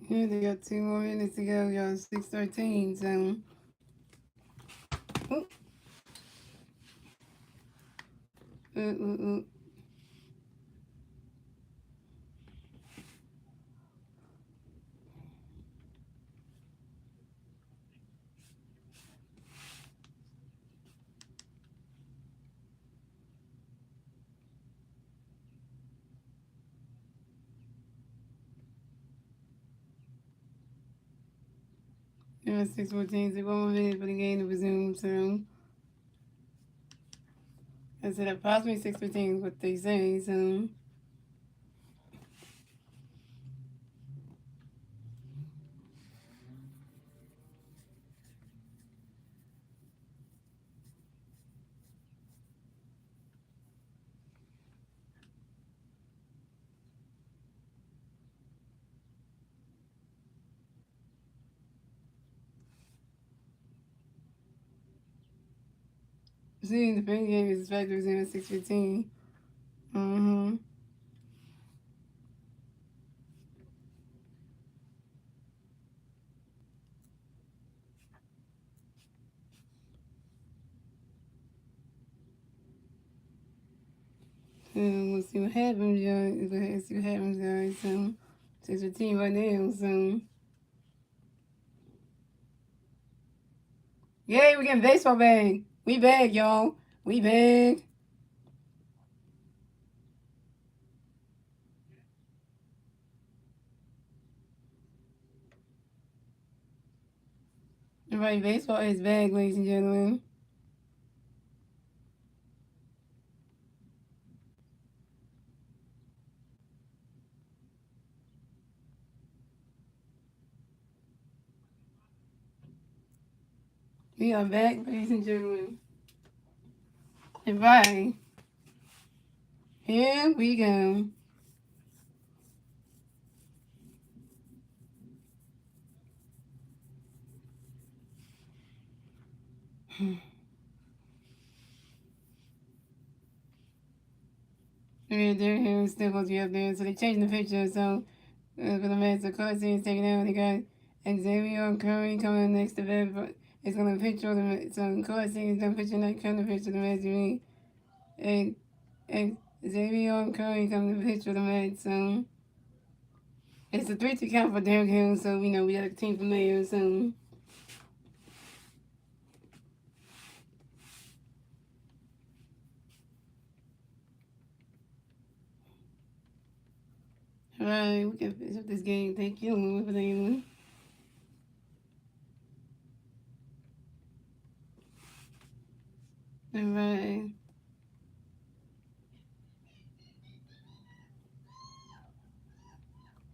yeah, they got 2 more minutes to go, y'all. 6:13, so. Oh, uh, uh, uh. Yeah, 6:14, so 1 more minute for the game to resume, so. I said approximately 6:15 is what they say, so. see, the Phillies game is expected to resume at 6:15. Mm-hmm. We'll see what happens, y'all. Go ahead and see what happens, guys. So, 6:15 right now, so. Yay, we getting baseball bag. We bag, y'all. We bag. Right, baseball is bag, ladies and gentlemen. We are back, ladies and gentlemen. And right, here we go. Yeah, they're here still supposed to be up there, so they changed the picture. So for the Mets, the color scene is taken out. They got Xavier Curry coming next to them, but it's gonna picture the Mets. So color scene is gonna picture that kind of picture the Mets. And Xavier Curry coming to picture the Mets. So it's a 3-2 count for Derrick Hill. So we know we got a team from there. So. Alright, we can finish up this game. Thank you for the Alright.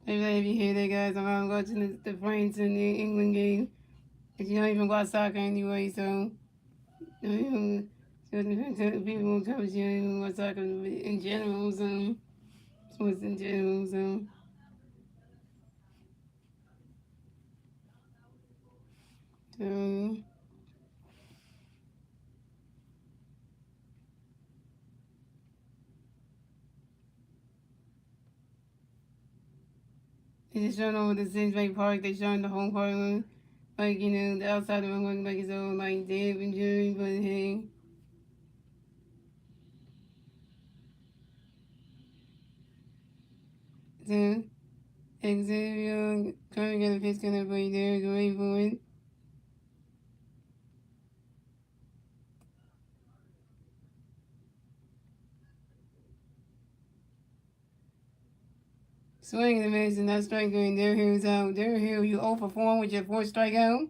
If you hear that, guys, I'm watching the France and the England game. But you don't even watch soccer anyway, so people won't come you don't even watch soccer in general, so sports in general, so. So they just showing over the Simsbury Park. They showing the home park, like the outside of the room, like it's all like dead and jury, but hey. So Xavier coming at a pitch gonna play there, going for it. Swing and a miss and not striking. There he was out. There Hill, you 0 for 4 with your fourth strikeout.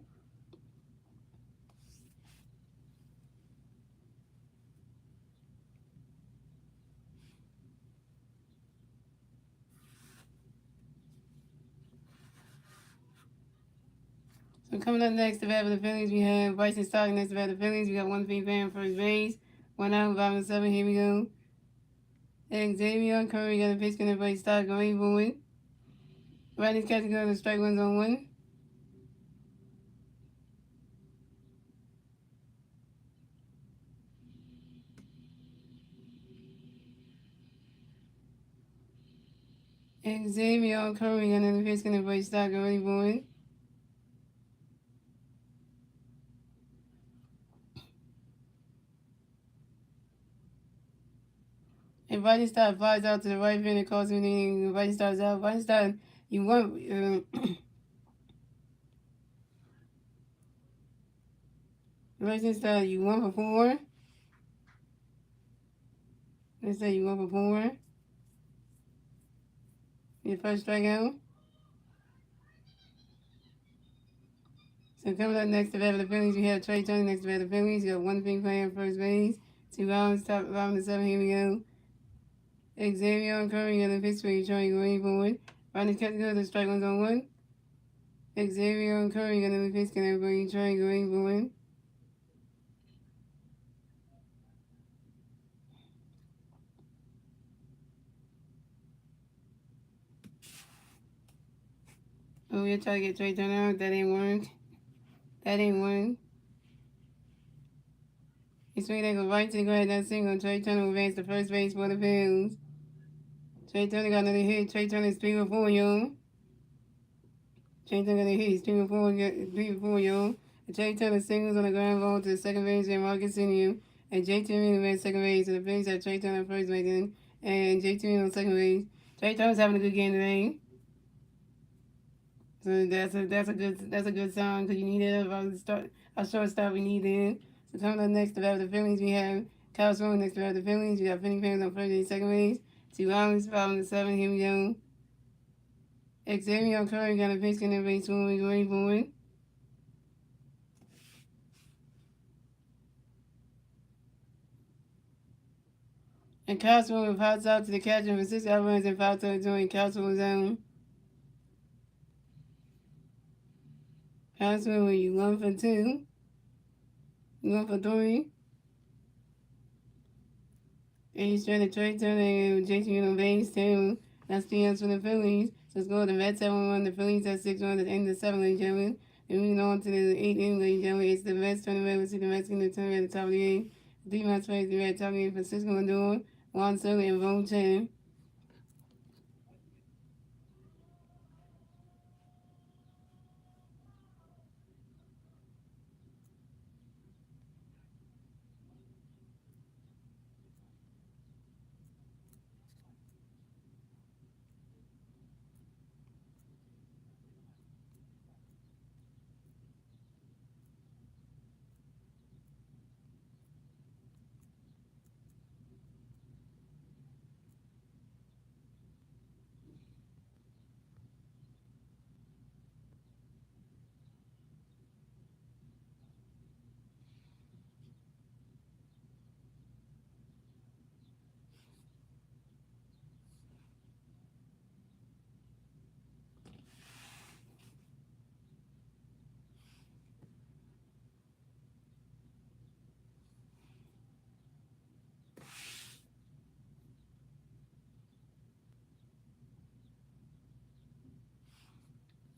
So coming up next to bat for the Phillies, we have Bryson Stott next to bat for the Phillies. We got one free fan first base. 1 out, 5-7. Here we go. And Xavier Curry got a pitch gonna play Stott going for it. Right is catching go to strike one's on one. And Xavier Curry got another pitch gonna play Stott going for it. And Bryson Stott flies out to the right field and calls him in. Bryson Stott's out. Bryson Stott, you want Bryson Stott, you 1 for 4. Let's say you 1 for 4. Your first strikeout. So coming up next to bat for the Phillies, we have Trey Turner next to bat for the Phillies. You got one big player on first base. 2 rounds, top 5-7. Here we go. Xavier Curry got a pitch for you, trying going forward. Ronnie Catch goes to strike one's on one. Xavier Curry got another pitch, can everybody try going forward. Oh, we're trying to get Trey Turner out. That ain't work. That ain't work. He swing that goes right to the ground. That single. Trey Turner will advance to first base for the Phillies. Trey Turner got another hit. Trey Turner's 3-4, yo. Trey Turner got a hit. He's 3-4, yo. And Trey Turner singles on the ground ball to the second base and Marcus Senior. And JT Reno at second base. So the Phillies have Trey Turner first base and JT Reno on second base. Trey Turner's having a good game today. So that's a good sign because you need it. Our shortstop we need it. So coming up next to have the Phillies, we have Kyle Swan next to have the Phillies. We got Finney Fans on first and second base. Two Islands, 5-7. Here we go. Xavier Curry got a pitch in the base when we ready for it. And Kyle Swan pops out to the catcher for 6 out runs and 5 territory. Kyle Swan zone. Kyle Swan with you 1 for 2. 1 for 3. And he's trying to trade Turner and Jason on base too. That's the answer for the Phillies. So let's go to the Mets 7-1. The Phillies at 6-1 at the end of the 7th, ladies and gentlemen. And moving on to the 8th inning, ladies and gentlemen. It's the Mets tournament. We see the Mets getting the turn at the top of the game. The 3 Mets plays the red top of the game for Cisco Lindor, Juan Soto, and Von Chen.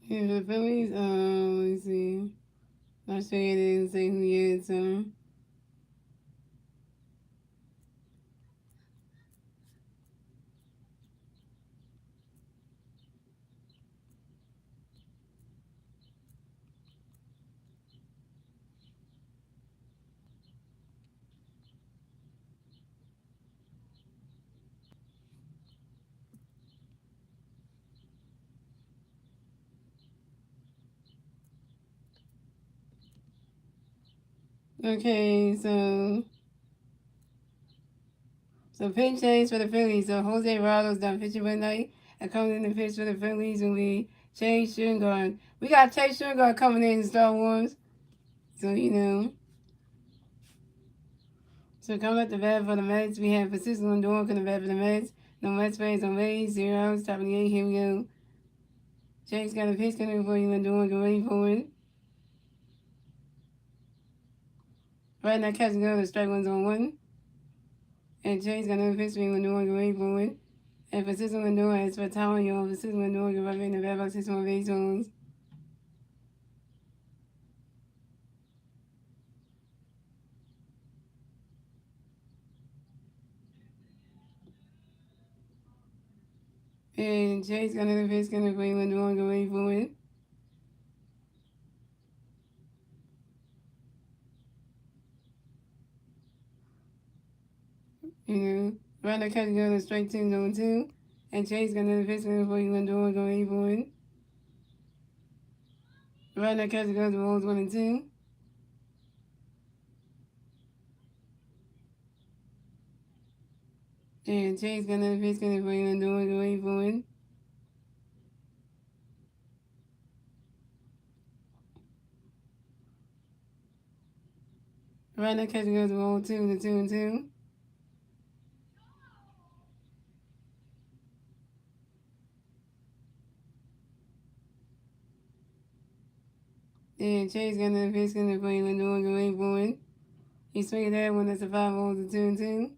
Here the Phillies, let me see. Not sure it didn't say who yet, so. Okay, so pitch change for the Phillies. So Jose Rado's done pitching one night. And coming in the pitch for the Phillies will be Chase Shergard. We got Chase Shergard coming in Star Wars. So, you know. So coming up the bat for the Mets, we have Francisco Lindor coming the bat for the Mets. No Mets fans on base, 0 outs, top of the 8th. Here we go. Chase got a pitch coming for you, Lindor. Get ready for it. Right now, catching go. The strike one's on 1. And Chase got another pitch for you, Lindor. Get ready for it. And Francisco Lindor has for talent, y'all. Francisco Lindor get right in the bat by 6 more base zones. And Chase got another pitch coming for you, Lindor. Get ready for it. You know, right now, catching go. The strike 2 zone 2. And Chase got another pitch coming for you, Lindor. Get ready for it. Right now, catching go. The rolls 1 and 2. And Chase got another pitch coming for you, Lindor. Get ready for it. Right now, catching goes the roll 2, the 2 and 2. And Chase got another pitch coming for you, Lindor. Get ready for it. He swinging that one. That's a 5 rolls, the 2 and 2.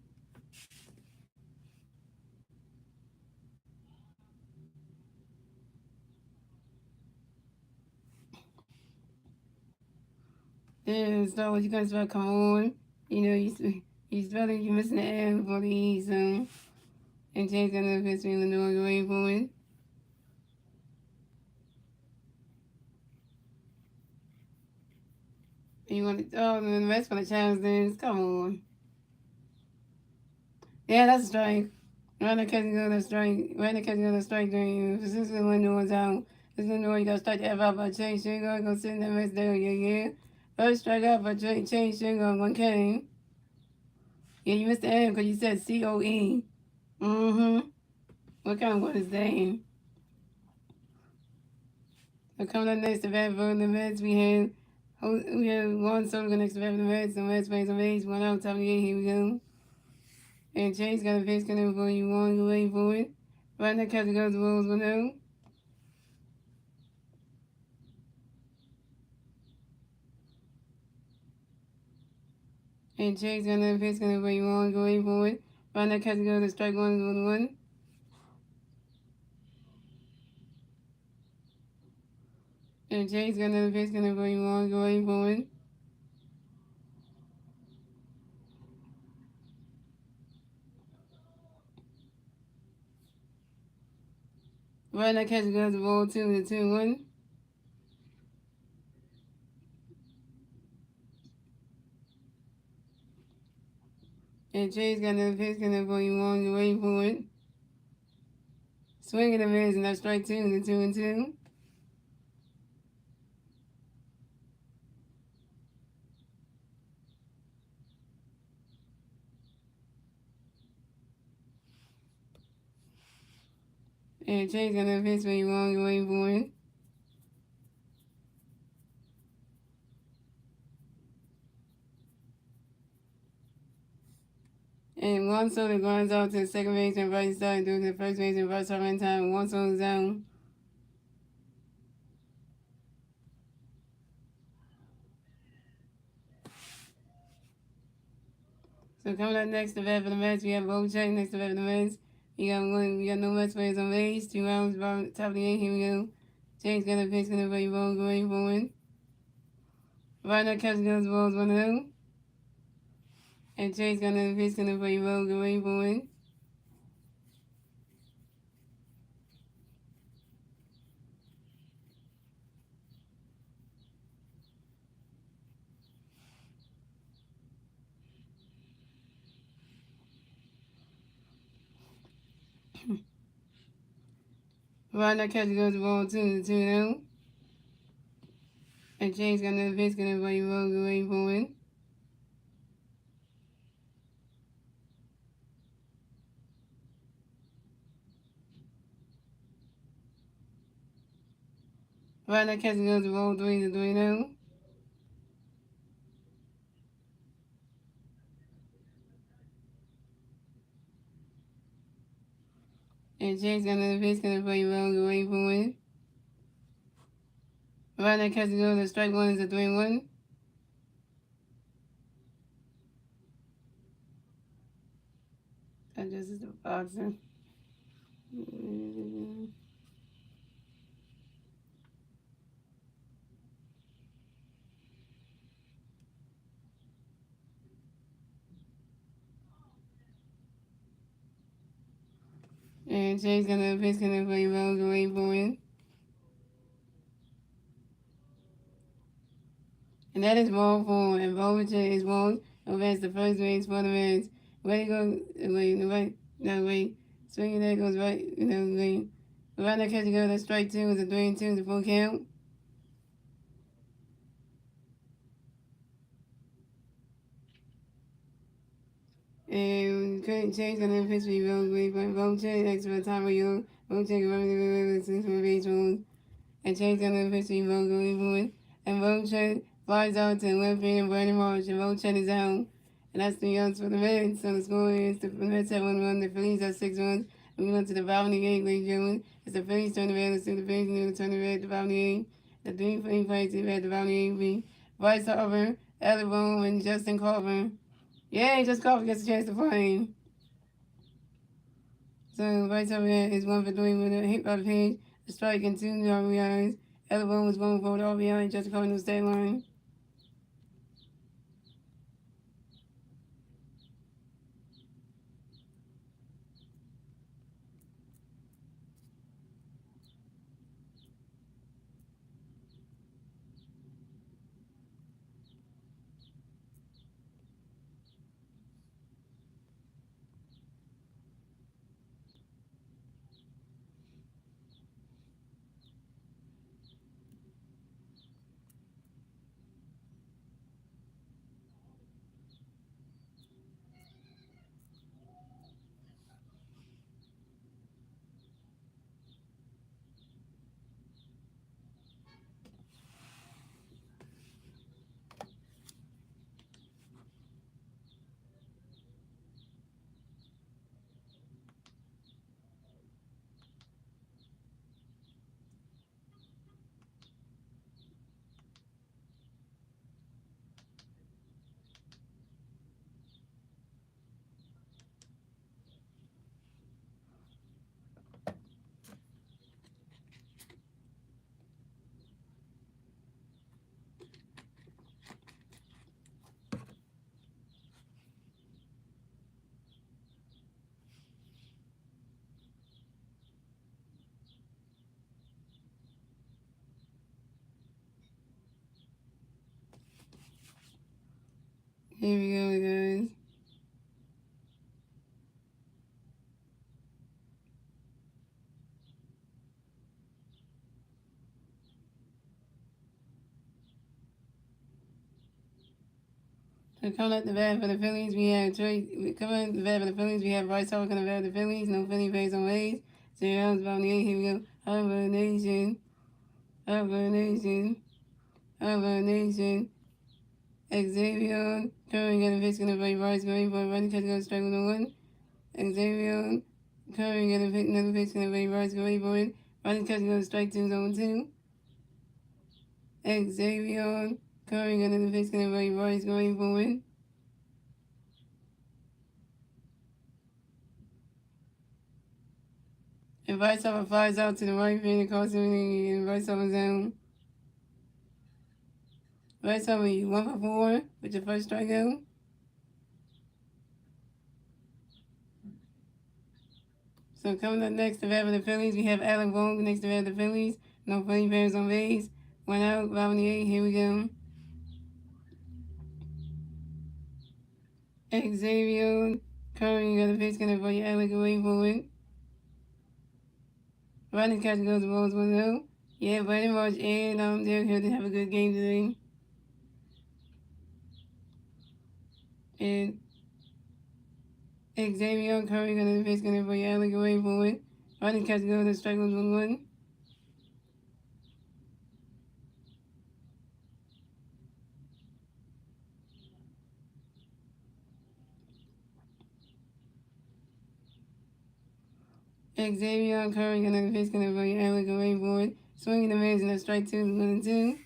Then Star Wars, you guys about come on. You know, you spelling, you missing the M for the E, so. And James got another pitch from Illinois going forward. You want to, oh, and the rest for the challenge then. Come on. Yeah, that's a strike. Runner catching on a strike. Runner catching on a strike during you. Persistently Illinois out. This Illinois, you got to strike the F out by Chase Sugar. Go sit in that rest there, yeah. First strike out by Chase Sugar on 1K. Yeah, you missed the M because you said COE. Mm-hmm. What kind of word is that? So coming up next to bat for the Mets, we have one solo next to bat for the Mets. The Mets plays some base, 1 out, top of the 8. Here we go. And Chase got a pitch coming for you, one, go wait for it. Right now, catcher goes to Rose, 1 out. And Chase got another pitch coming for you, one, go wait for it. Right now, catcher goes to strike one, 1-1. And Chase got another pitch coming for you, one, go wait for it. Right now, catcher goes to ball 2 to 2-1. And Chase got another pitch coming for you, one, go wait for it. Swing and a miss, and that's strike 2 to 2-2. And Chase got another pitch for you, one, go wait for it. And one solo grinds out to the second base and right side doing the first base and right side in time. One solo zone. So coming up next to bat for the Mets, we have Bocek next to bat for the Mets. We got no Mets players on base. 2 rounds, about top of the 8. Here we go. James got a pitch, gonna play ball going forward. Right now, catcher goes balls 1-0. And Chase got another pitch, gonna play ball going forward. Right now, catcher goes ball 2 to 2-0. And James got another pitch, gonna play ball going forward. Right now, catcher goes ball 3 to 3-0. And James got another pitch, gonna play ball going forward. Right now, catcher goes to strike 1 is a 3-1. That just is the boxing. And Chase gonna pitch gonna play ball going forward. And that is ball 4. And Bovich is ball. Advance the first base for the Reds. Way to go. Wait, right. No, wait. Swinging there goes right. Wait. Right now, catcher goes to strike 2 is a 3-2 is a full count. And Chase gonna pitch me ball going forward. Bovich next to the top of you. Bovich running the 6 for base rules. And Chase gonna pitch me ball going forward. And Bovich flies out to left field and Brandon Marsh. And Bovich is out. And that's 3 outs for the Reds. So the score is the Reds have 1 run, the Phillies have 6 runs. And we went to the bottom of the 8th, ladies and gentlemen. It's the Phillies turn the red, let's do the Phillies and turn the red, the bottom of the 8th. The 3 Phillies players to the red, the bottom of the 8th. Bryce Harper, Ellie Bone, and Justin Carver. Yay, Justin Carver gets a chance to play. So Bryce Harper is 1 for 3 with a hit by the pitch, a strike, and 2 RBIs. Ellie Bone was 1 for the RBI, Justin Carver no stat line. Here we go, guys. So coming up the bat for the Phillies, we have coming up the bat for the Phillies, we have Bryce Harper coming bat for the Phillies. No Philly base on ways. 0 outs, bottom of the 8th. Here we go. Harper Nation. Harper Nation. Harper Nation. Xavier Curry got a pitch gonna play Bryce going for a running catch goes strike with a one. Xavier Curry got a pitch another pitch gonna play Bryce going for it. Running catch goes strike 2 zone 2. Xavier Curry got another pitch gonna play Bryce going for it. And Bryce Harper flies out to the right field across the inning and Bryce Harper's zone. Bryce Harper 1 for 4 with your first strikeout. So coming up next to bat for the Phillies, we have Alec Bohm next to bat for the Phillies. No Philly fans on base. 1 out, bottom of the 8th. Here we go. Xavier Curry got a pitch gonna play Alec away for it. Running catch goes to Rose 1-0. Yeah, Brandon Marsh and Derek Hill did have a good game today. And Xavier Curry got a pitch gonna play Alec away for it. Running catch goes to strike 1-1. Xavier Curry got a pitch gonna play Alec away for it. Swinging the miss and a strike 2 1-2.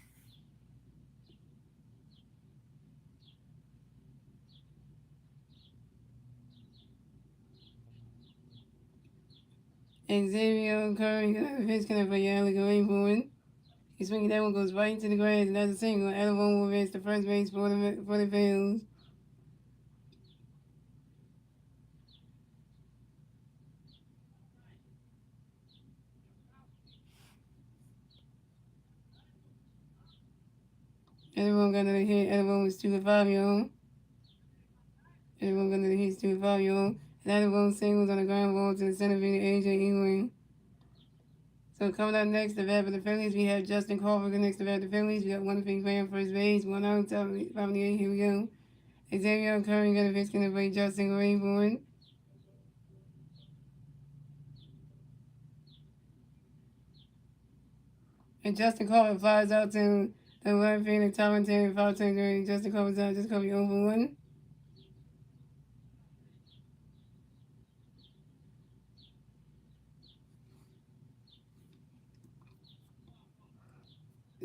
Xavier Curry got a pitch gonna play Alec away for it. He's swinging that one goes right into the grass and that's a single. Alec will advance to first base for the Phillies. Everyone got another hit. Everyone was 2 for 5, y'all. Everyone got another hit, 2 for 5, y'all. And everyone singles on the ground ball to the center field, AJ Ewing. So coming up next, the bat for the Phillies, we have Justin Crawford next to bat for the Phillies. We got one big player first base, 1 out, top of the 8th. Here we go. Xavier Curry got a pitch gonna play Justin Rainbow. And Justin Crawford flies out to the left field and top 10 and 5 10 Justin Crawford's out, just Crawford over 1.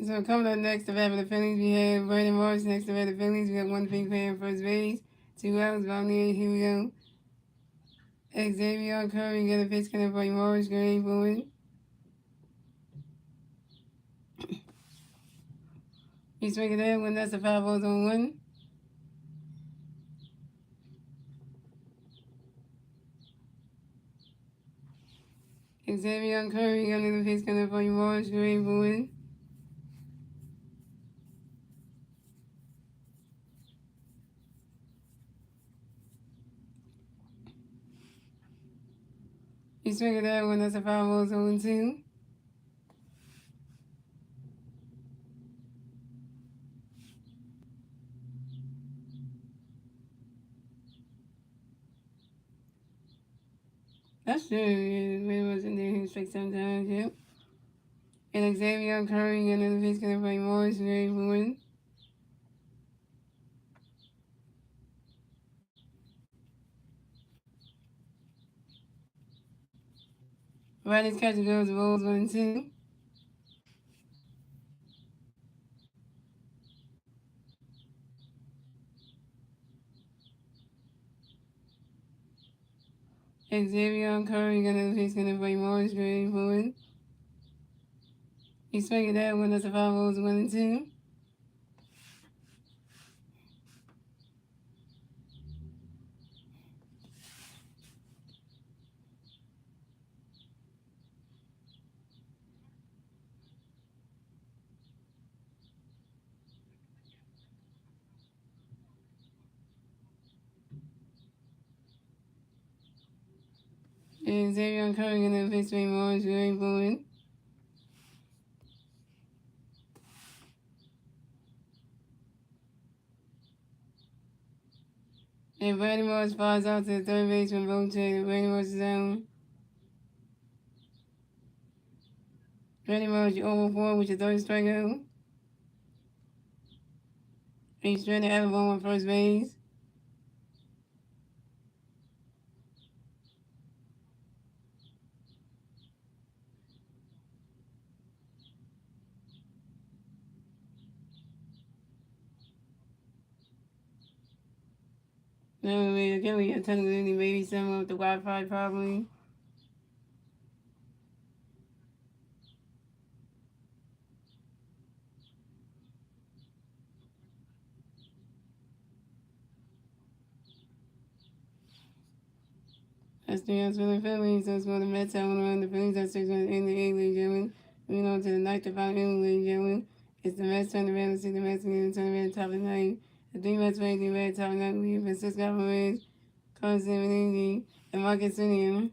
So coming up next to bat for the Phillies, we have Brandon Marsh next to bat for the Phillies. We got one big player first base, 2 outs, bottom of the 8th. Here we go. Xavier Curry got a pitch gonna play Morris Gray for it. He's swinging that one, that's a 5 balls on 1. Xavier Curry got another pitch gonna play Morris Gray for it. He's swinging that one, that's a 5 balls on 2. That's true. Yeah, really wasn't there. He was straight sometimes. Yep. And Xavier Curry got another pitch gonna play Morris Gray for it. Right as catcher goes, the balls 1-2. Xavier Curry got another pitch gonna play Morris Gray for it. He's swinging that one, that's a 5 balls 1-2. And Xavier Curry in the victory march, very forward. And Brady Morris flies out to the third baseman, Bo Check. Brady Morris is down. Brady Morris, you over 4 with your third strikeout. He's trying to have a ball on first base. No, again, we got technically maybe some of the Wi-Fi probably. That's the answer for the Phillies. That's what the Mets have around the Phillies. That's 6 in the A-League, gentlemen. Moving on to the ninth to final in the league, gentlemen. It's the Mets turn around to see the Mets again turn around top of the ninth. The three Mets playing the red top of the ninth. We have Francisco Alvarez, Carlos Menendez, and Marcus Simeon.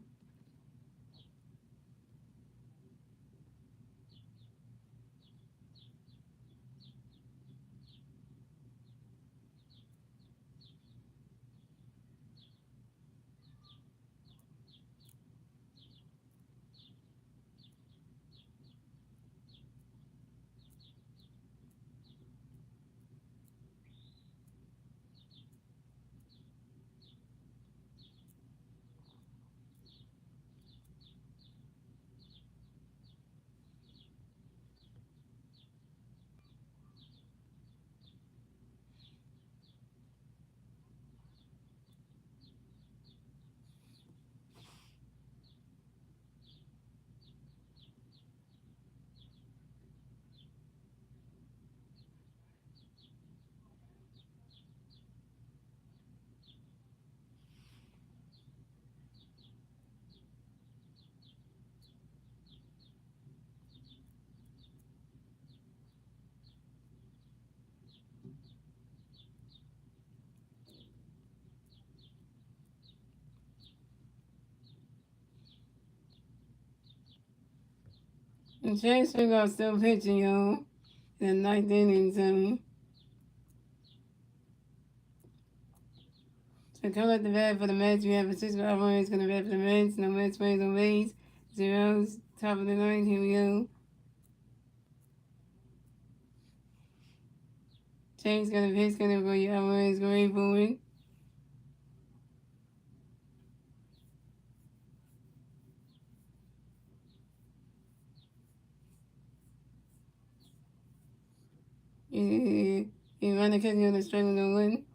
And Chase Sugar still pitching, y'all. In the ninth inning, So come at the bat for the Mets. We have Francisco Alvarez going to bat for the Mets. No Mets plays on base. Zeros, top of the ninth. Here we go. Chase going to pitch, going to go. Alvarez going forward. You run the catcher on the strike with no one.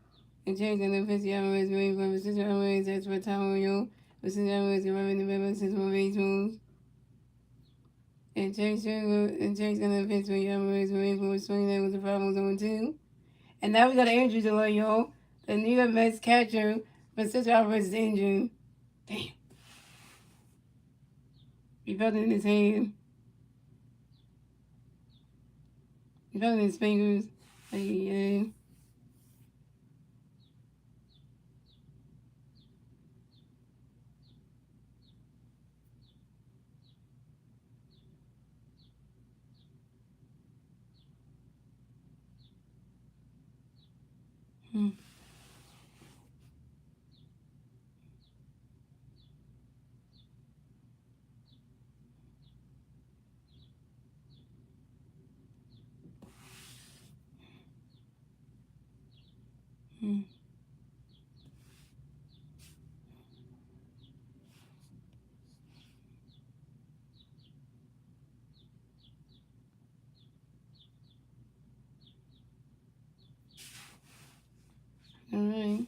And Chase going to pitch the Alvarez going for Francisco Alvarez. That's for Tom Royal. Francisco Alvarez going to run in the middle. 6 more baseballs. And Chase going to pitch for Alvarez going for swing. That was the problem on 2. And now we got an injury delay, y'all. The New York Mets catcher, Francisco Alvarez, is injured. Damn. He felt it in his hand. He felt it in his fingers. Yeah. Hmm. Hmm. All right.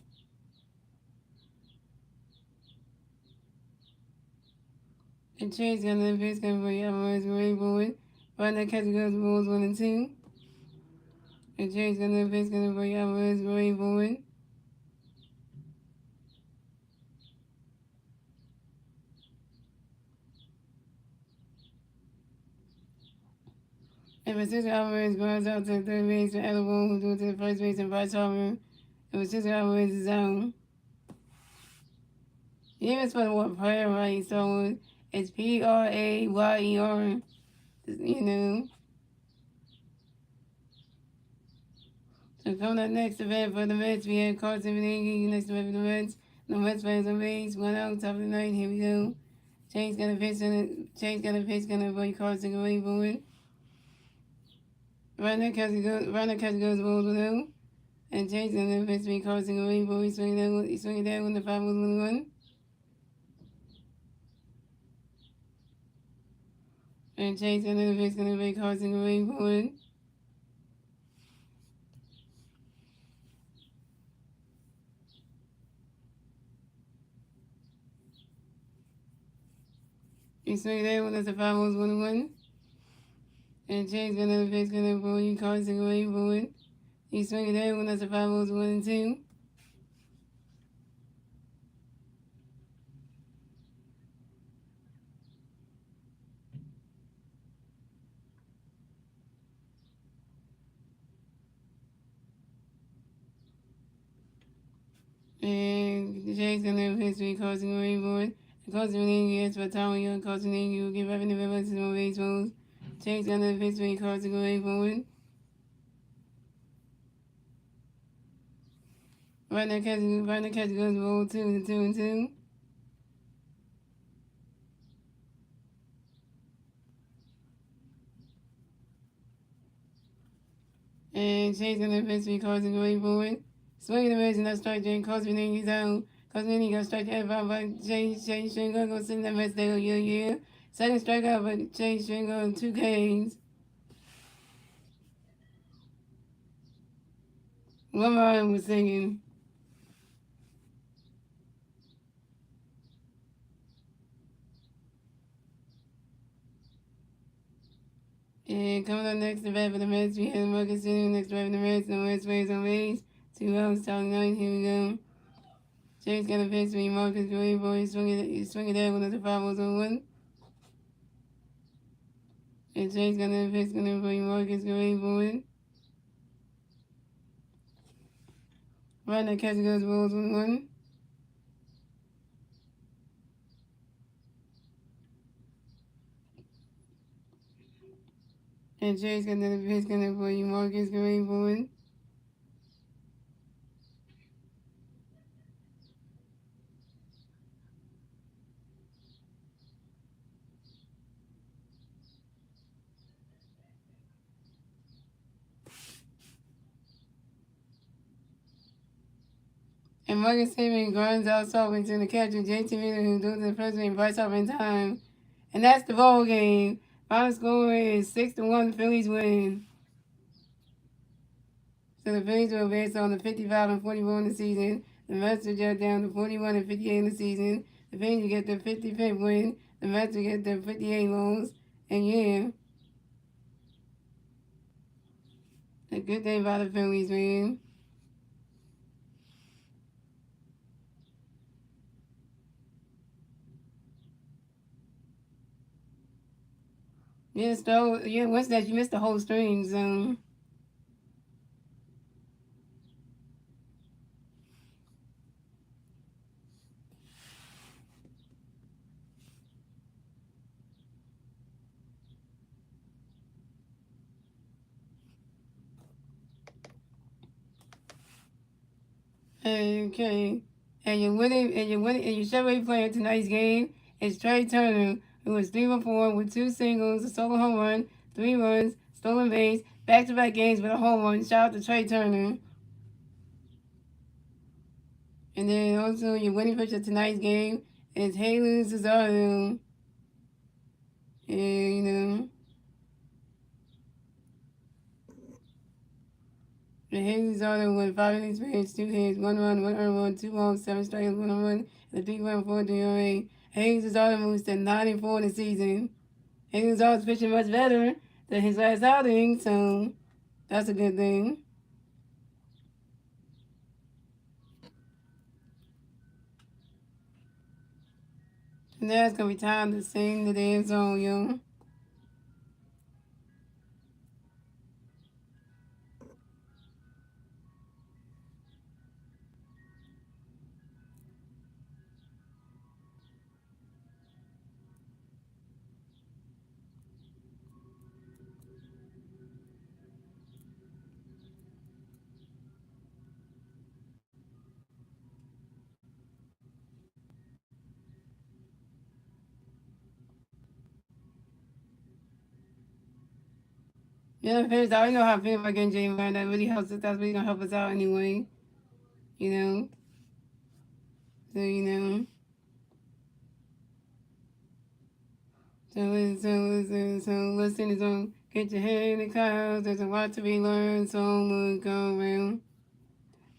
And Chase got another pitch coming for Alvarez going forward. Right now, catcher goes balls 1 and 2. And Chase got another pitch coming for Alvarez going forward. And Francisco Alvarez grounds out to the third base for Ellerwood, who threw it to the first base and Bryce Harper. And Francisco Alvarez is down. Even spell the word prayer right, so it's Prayer. You know. So coming up next event for the Mets, we have cards and everything. Next event for the Mets. The Mets fans on base. 1 out, top of the night. Here we go. Change gonna avoid cards and away for it. Runner catch goes balls below. And Change gonna pitch me cards and away for it. Swing it down when the 5 was 1. And Change gonna avoid cards and away for it. You swing it down when the 5 was 1. And Change gonna avoid cards and away for it. You swing it down when the 5 was 1-2. And Jay's gonna have history causing a rainbow. Causing an yes, but telling you causing you give revenue members more baseballs. Jay's gonna have history causing a rainbow. Right now catch goes roll 2-2. And Jay's gonna have history causing a rainbow. Swinging the raise and that strike Jay causing an his own. Causing he got strike at 5 by Jay Stringer go send that mess there yeah. Second strikeout but Jay Stringer on 2 Ks. One man was singing. And coming up next, the vet for the Mets, we have Marcus Jr. Next vet for the Mets, no Mets ways on base. 2 outs, top 9, here we go. James got a pitch for Marcus Gray, boy, he's swinging there when the 5 was on 1. And James got a pitch for Marcus Gray, boy. Right now, catch goes balls 1-1. And James got another pitch for Marcus Gray, boy. And Marcus Saban grinds out softly to the catcher, JT Miller, who does the first and bites off in time. And that's the ball game. Final score is 6-1, Phillies win. So the Phillies will advance on the 55-41 in the season. The Mets will jump down to 41-58 in the season. The Phillies will get their 55th win. The Mets will get their 58 loss. And yeah, a good thing about the Phillies, man. Yeah, so yeah, what's that? You missed the whole stream, so. Okay. And your Chevrolet player tonight's game is Trey Turner, who was 3 for 4 with 2 singles, a solo home run, 3 runs, stolen base, back-to-back games with a home run. Shout out to Trey Turner. And then also your winning pitcher tonight's game is Haley Cesaro. And, the Haley Cesaro went 5 innings pitched, 2 hits, 1 run, 1 earned run, 2 balls, 7 strikes, 1 run, and a 3.4 ERA. Haley Cesaro moves to 9-4 in the season. Haley Cesaro's pitching much better than his last outing, so that's a good thing. And now it's going to be time to sing the damn song, yo. Yeah, fans, I already know how I feel about getting Jalen Brown. That really helps us. That's really gonna help us out anyway. You know. So you know. So listen is on. Get your head in the clouds. There's a lot to be learned. So look around.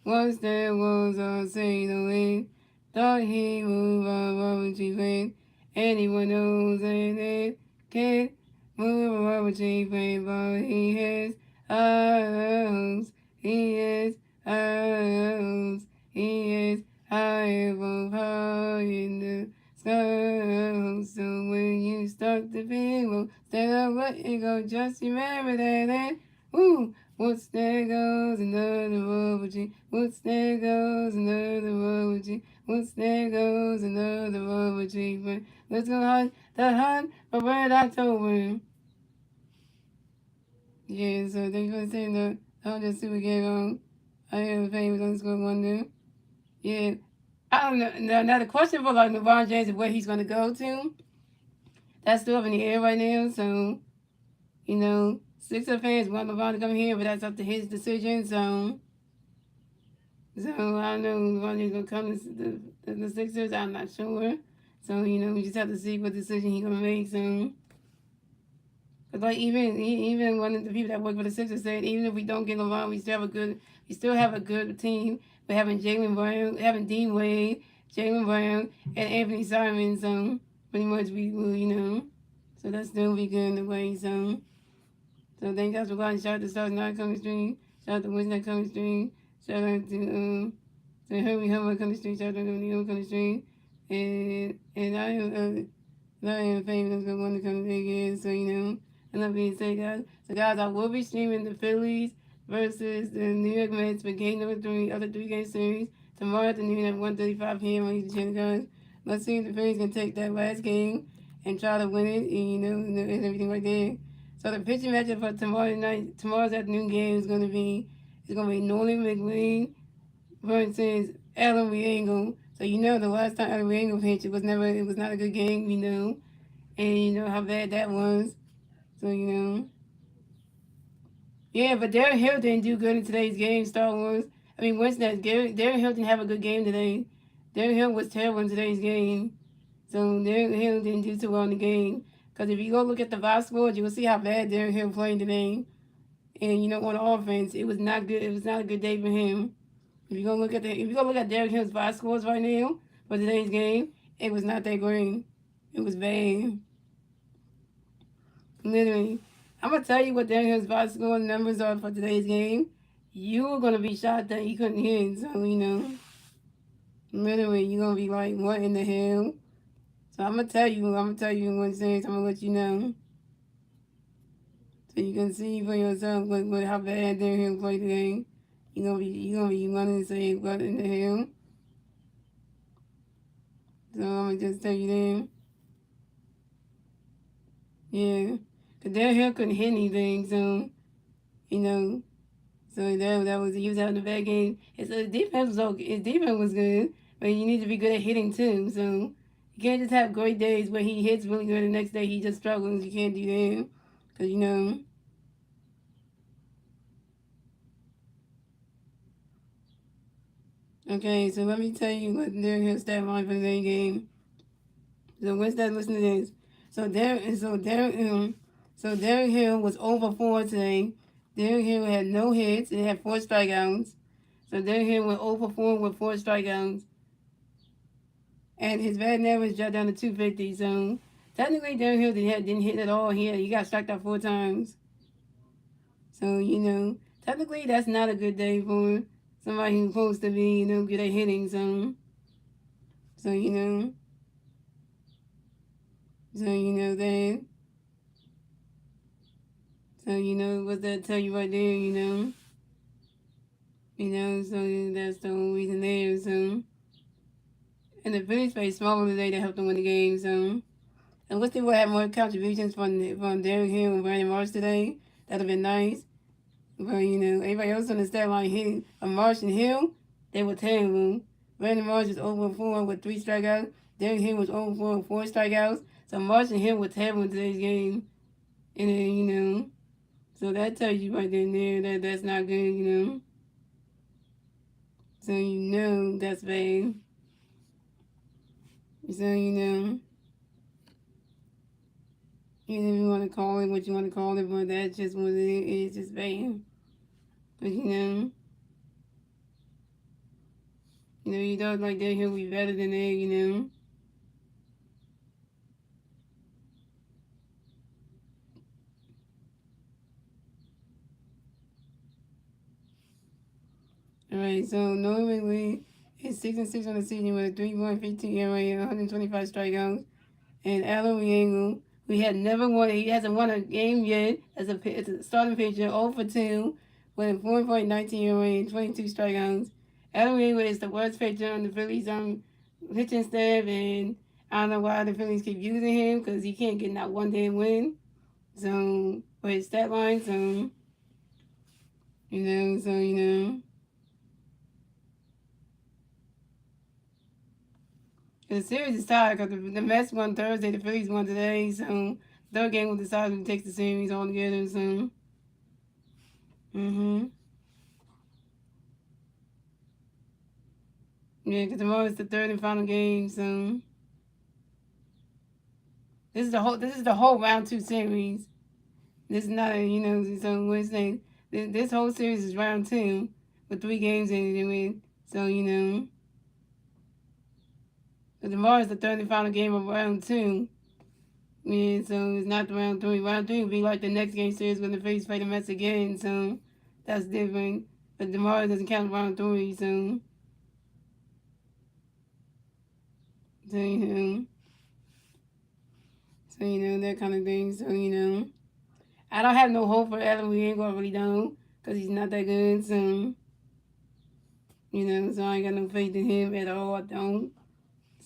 Once there was a sailing, thought he would rubber chieftain. Anyone knows that it can't move a rubber chieftain, but he has arms. He has arms. He has high above high in the sky. So when you start to feel, instead of letting go, just remember that. Woo! Once there goes another rubber tree. Once there goes another rubber tree. Once there goes another rubber tree. But let's go hunt the hunt for Red October. Yeah, so thanks for saying that. I'll just super get on. I have a famous underscore wonder. Yeah. I don't know. Now the question for like LeBron James is where he's gonna go to. That's still up in the air right now, so you know, Sixer fans want LeBron to come here, but that's up to his decision. So I don't know when he's gonna come to the Sixers. I'm not sure. So you know, we just have to see what decision he's gonna make. So, cause like even one of the people that work for the Sixers said, even if we don't get LeBron, we still have a good team. We're having Jalen Brown, having Dean Wade, Jalen Brown, and Anthony Simon. So pretty much we will, you know. So that's still be good in the way. So thank you guys for watching. Shout out to Stars Not Coming Stream. Shout out to Wiz Not Coming Stream. Shout out to Hurry Hummer Coming Stream. Shout out to Neil Coming Stream. And I am famous. I'm going to come again. So you know, enough being said, guys. So guys, I will be streaming the Phillies versus the New York Mets for game number 3, other 3-game series tomorrow afternoon at 1:35 p.m. on YouTube channel, guys. Let's see if the Phillies can take that last game and try to win it, and and everything right there. So the pitching matchup for tomorrow's afternoon game is gonna be Nolan McLean versus Alan Riengo. So you know the last time Alan Riengo pitched, it was not a good game, you know, and you know how bad that was. So you know, yeah, but Darren Hill didn't do good in today's game. Star Wars. I mean, what's that? Darren Hill didn't have a good game today. Darren Hill was terrible in today's game. So Darren Hill didn't do too well in the game. Because if you go look at the box scores, you will see how bad Darren Hill played today. And you know, on offense, it was not good. It was not a good day for him. If you go look at Derrick Hill's box scores right now for today's game, it was not that great. It was bad. Literally, I'm gonna tell you what Derrick Hill's box score numbers are for today's game. You are gonna be shocked that you couldn't hit. So you know, literally, you're gonna be like, what in the hell? So I'm gonna tell you in one sense. I'm gonna let you know. So you can see for yourself how bad Darren Hill played today. You're gonna be running and saying what in the hell. So I'm gonna just tell you then. Yeah. Cause Darren Hill couldn't hit anything, so you know. So that was he was having a bad game. His defense was okay. His defense was good, but you need to be good at hitting too. So you can't just have great days where he hits really good, and the next day he just struggles. You can't do that, cause you know. Okay, so let me tell you what Derrick Hill's stat line for the game. So what's that? Listen to this. So Derrick Hill was over 4 today. Derrick Hill had no hits and had 4 strikeouts. So Derrick Hill went over 4 with 4 strikeouts, and his batting average dropped down to 250. So technically, Derrick Hill didn't hit at all. He got struck out 4 times. So you know, technically, that's not a good day for somebody who's supposed to be good at hitting. So you know. So you know that. So you know what that tell you right there. So that's the whole reason there. So and the Phillies played smaller today to help them win the game. So and let's see what had more contributions from Derrick Hill and Brandon Marsh today. That'd have been nice. But you know, everybody else on the stat line hit Marsh and Hill, they were terrible. Brandon Marsh was over 4 with 3 strikeouts. Derrick Hill was over 4 with 4 strikeouts. So Marsh and Hill were terrible in today's game. And then, So that tells you right there that that's not good, So that's bad. So you want to call it what you want to call it, but that's just what it is. It's just bad. But you don't like that. He'll be better than that. All right. So normally it's 6-6 on the season with a 3.15 ERA and 125 strikeouts. And Alan Riego, we had never won. He hasn't won a game yet as a starting pitcher, 0 for 2, with a 4.19 ERA and 22 strikeouts. Alan Riego is the worst pitcher on the Phillies pitching staff, and I don't know why the Phillies keep using him because he can't get not one damn win. So, for his stat line, so you know. The series is tied because the Mets won Thursday, the Phillies won today, so third game will decide who takes the series altogether. So, yeah, because tomorrow is the third and final game. So this is the whole round two series. This is not so we're saying this whole series is round two with three games in it. So but tomorrow is the third and final game of round two. Yeah, so it's not the round three. Round three would be like the next game series when the Phillies play the Mets again. So that's different. But tomorrow doesn't count round three. So that kind of thing. So I don't have no hope for Adam. We ain't gonna really know because he's not that good. So so I ain't got no faith in him at all. I don't.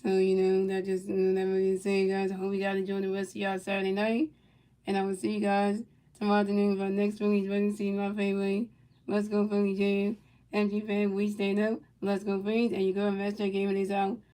So that just that really saying, guys. I hope you guys enjoy the rest of y'all Saturday night, and I will see you guys tomorrow afternoon for the next Phillies wedding. See my favorite. Let's go Philly Jam. MG fan, we stand up. Let's go Phillies, and you go and Masteryhi Gaming is out.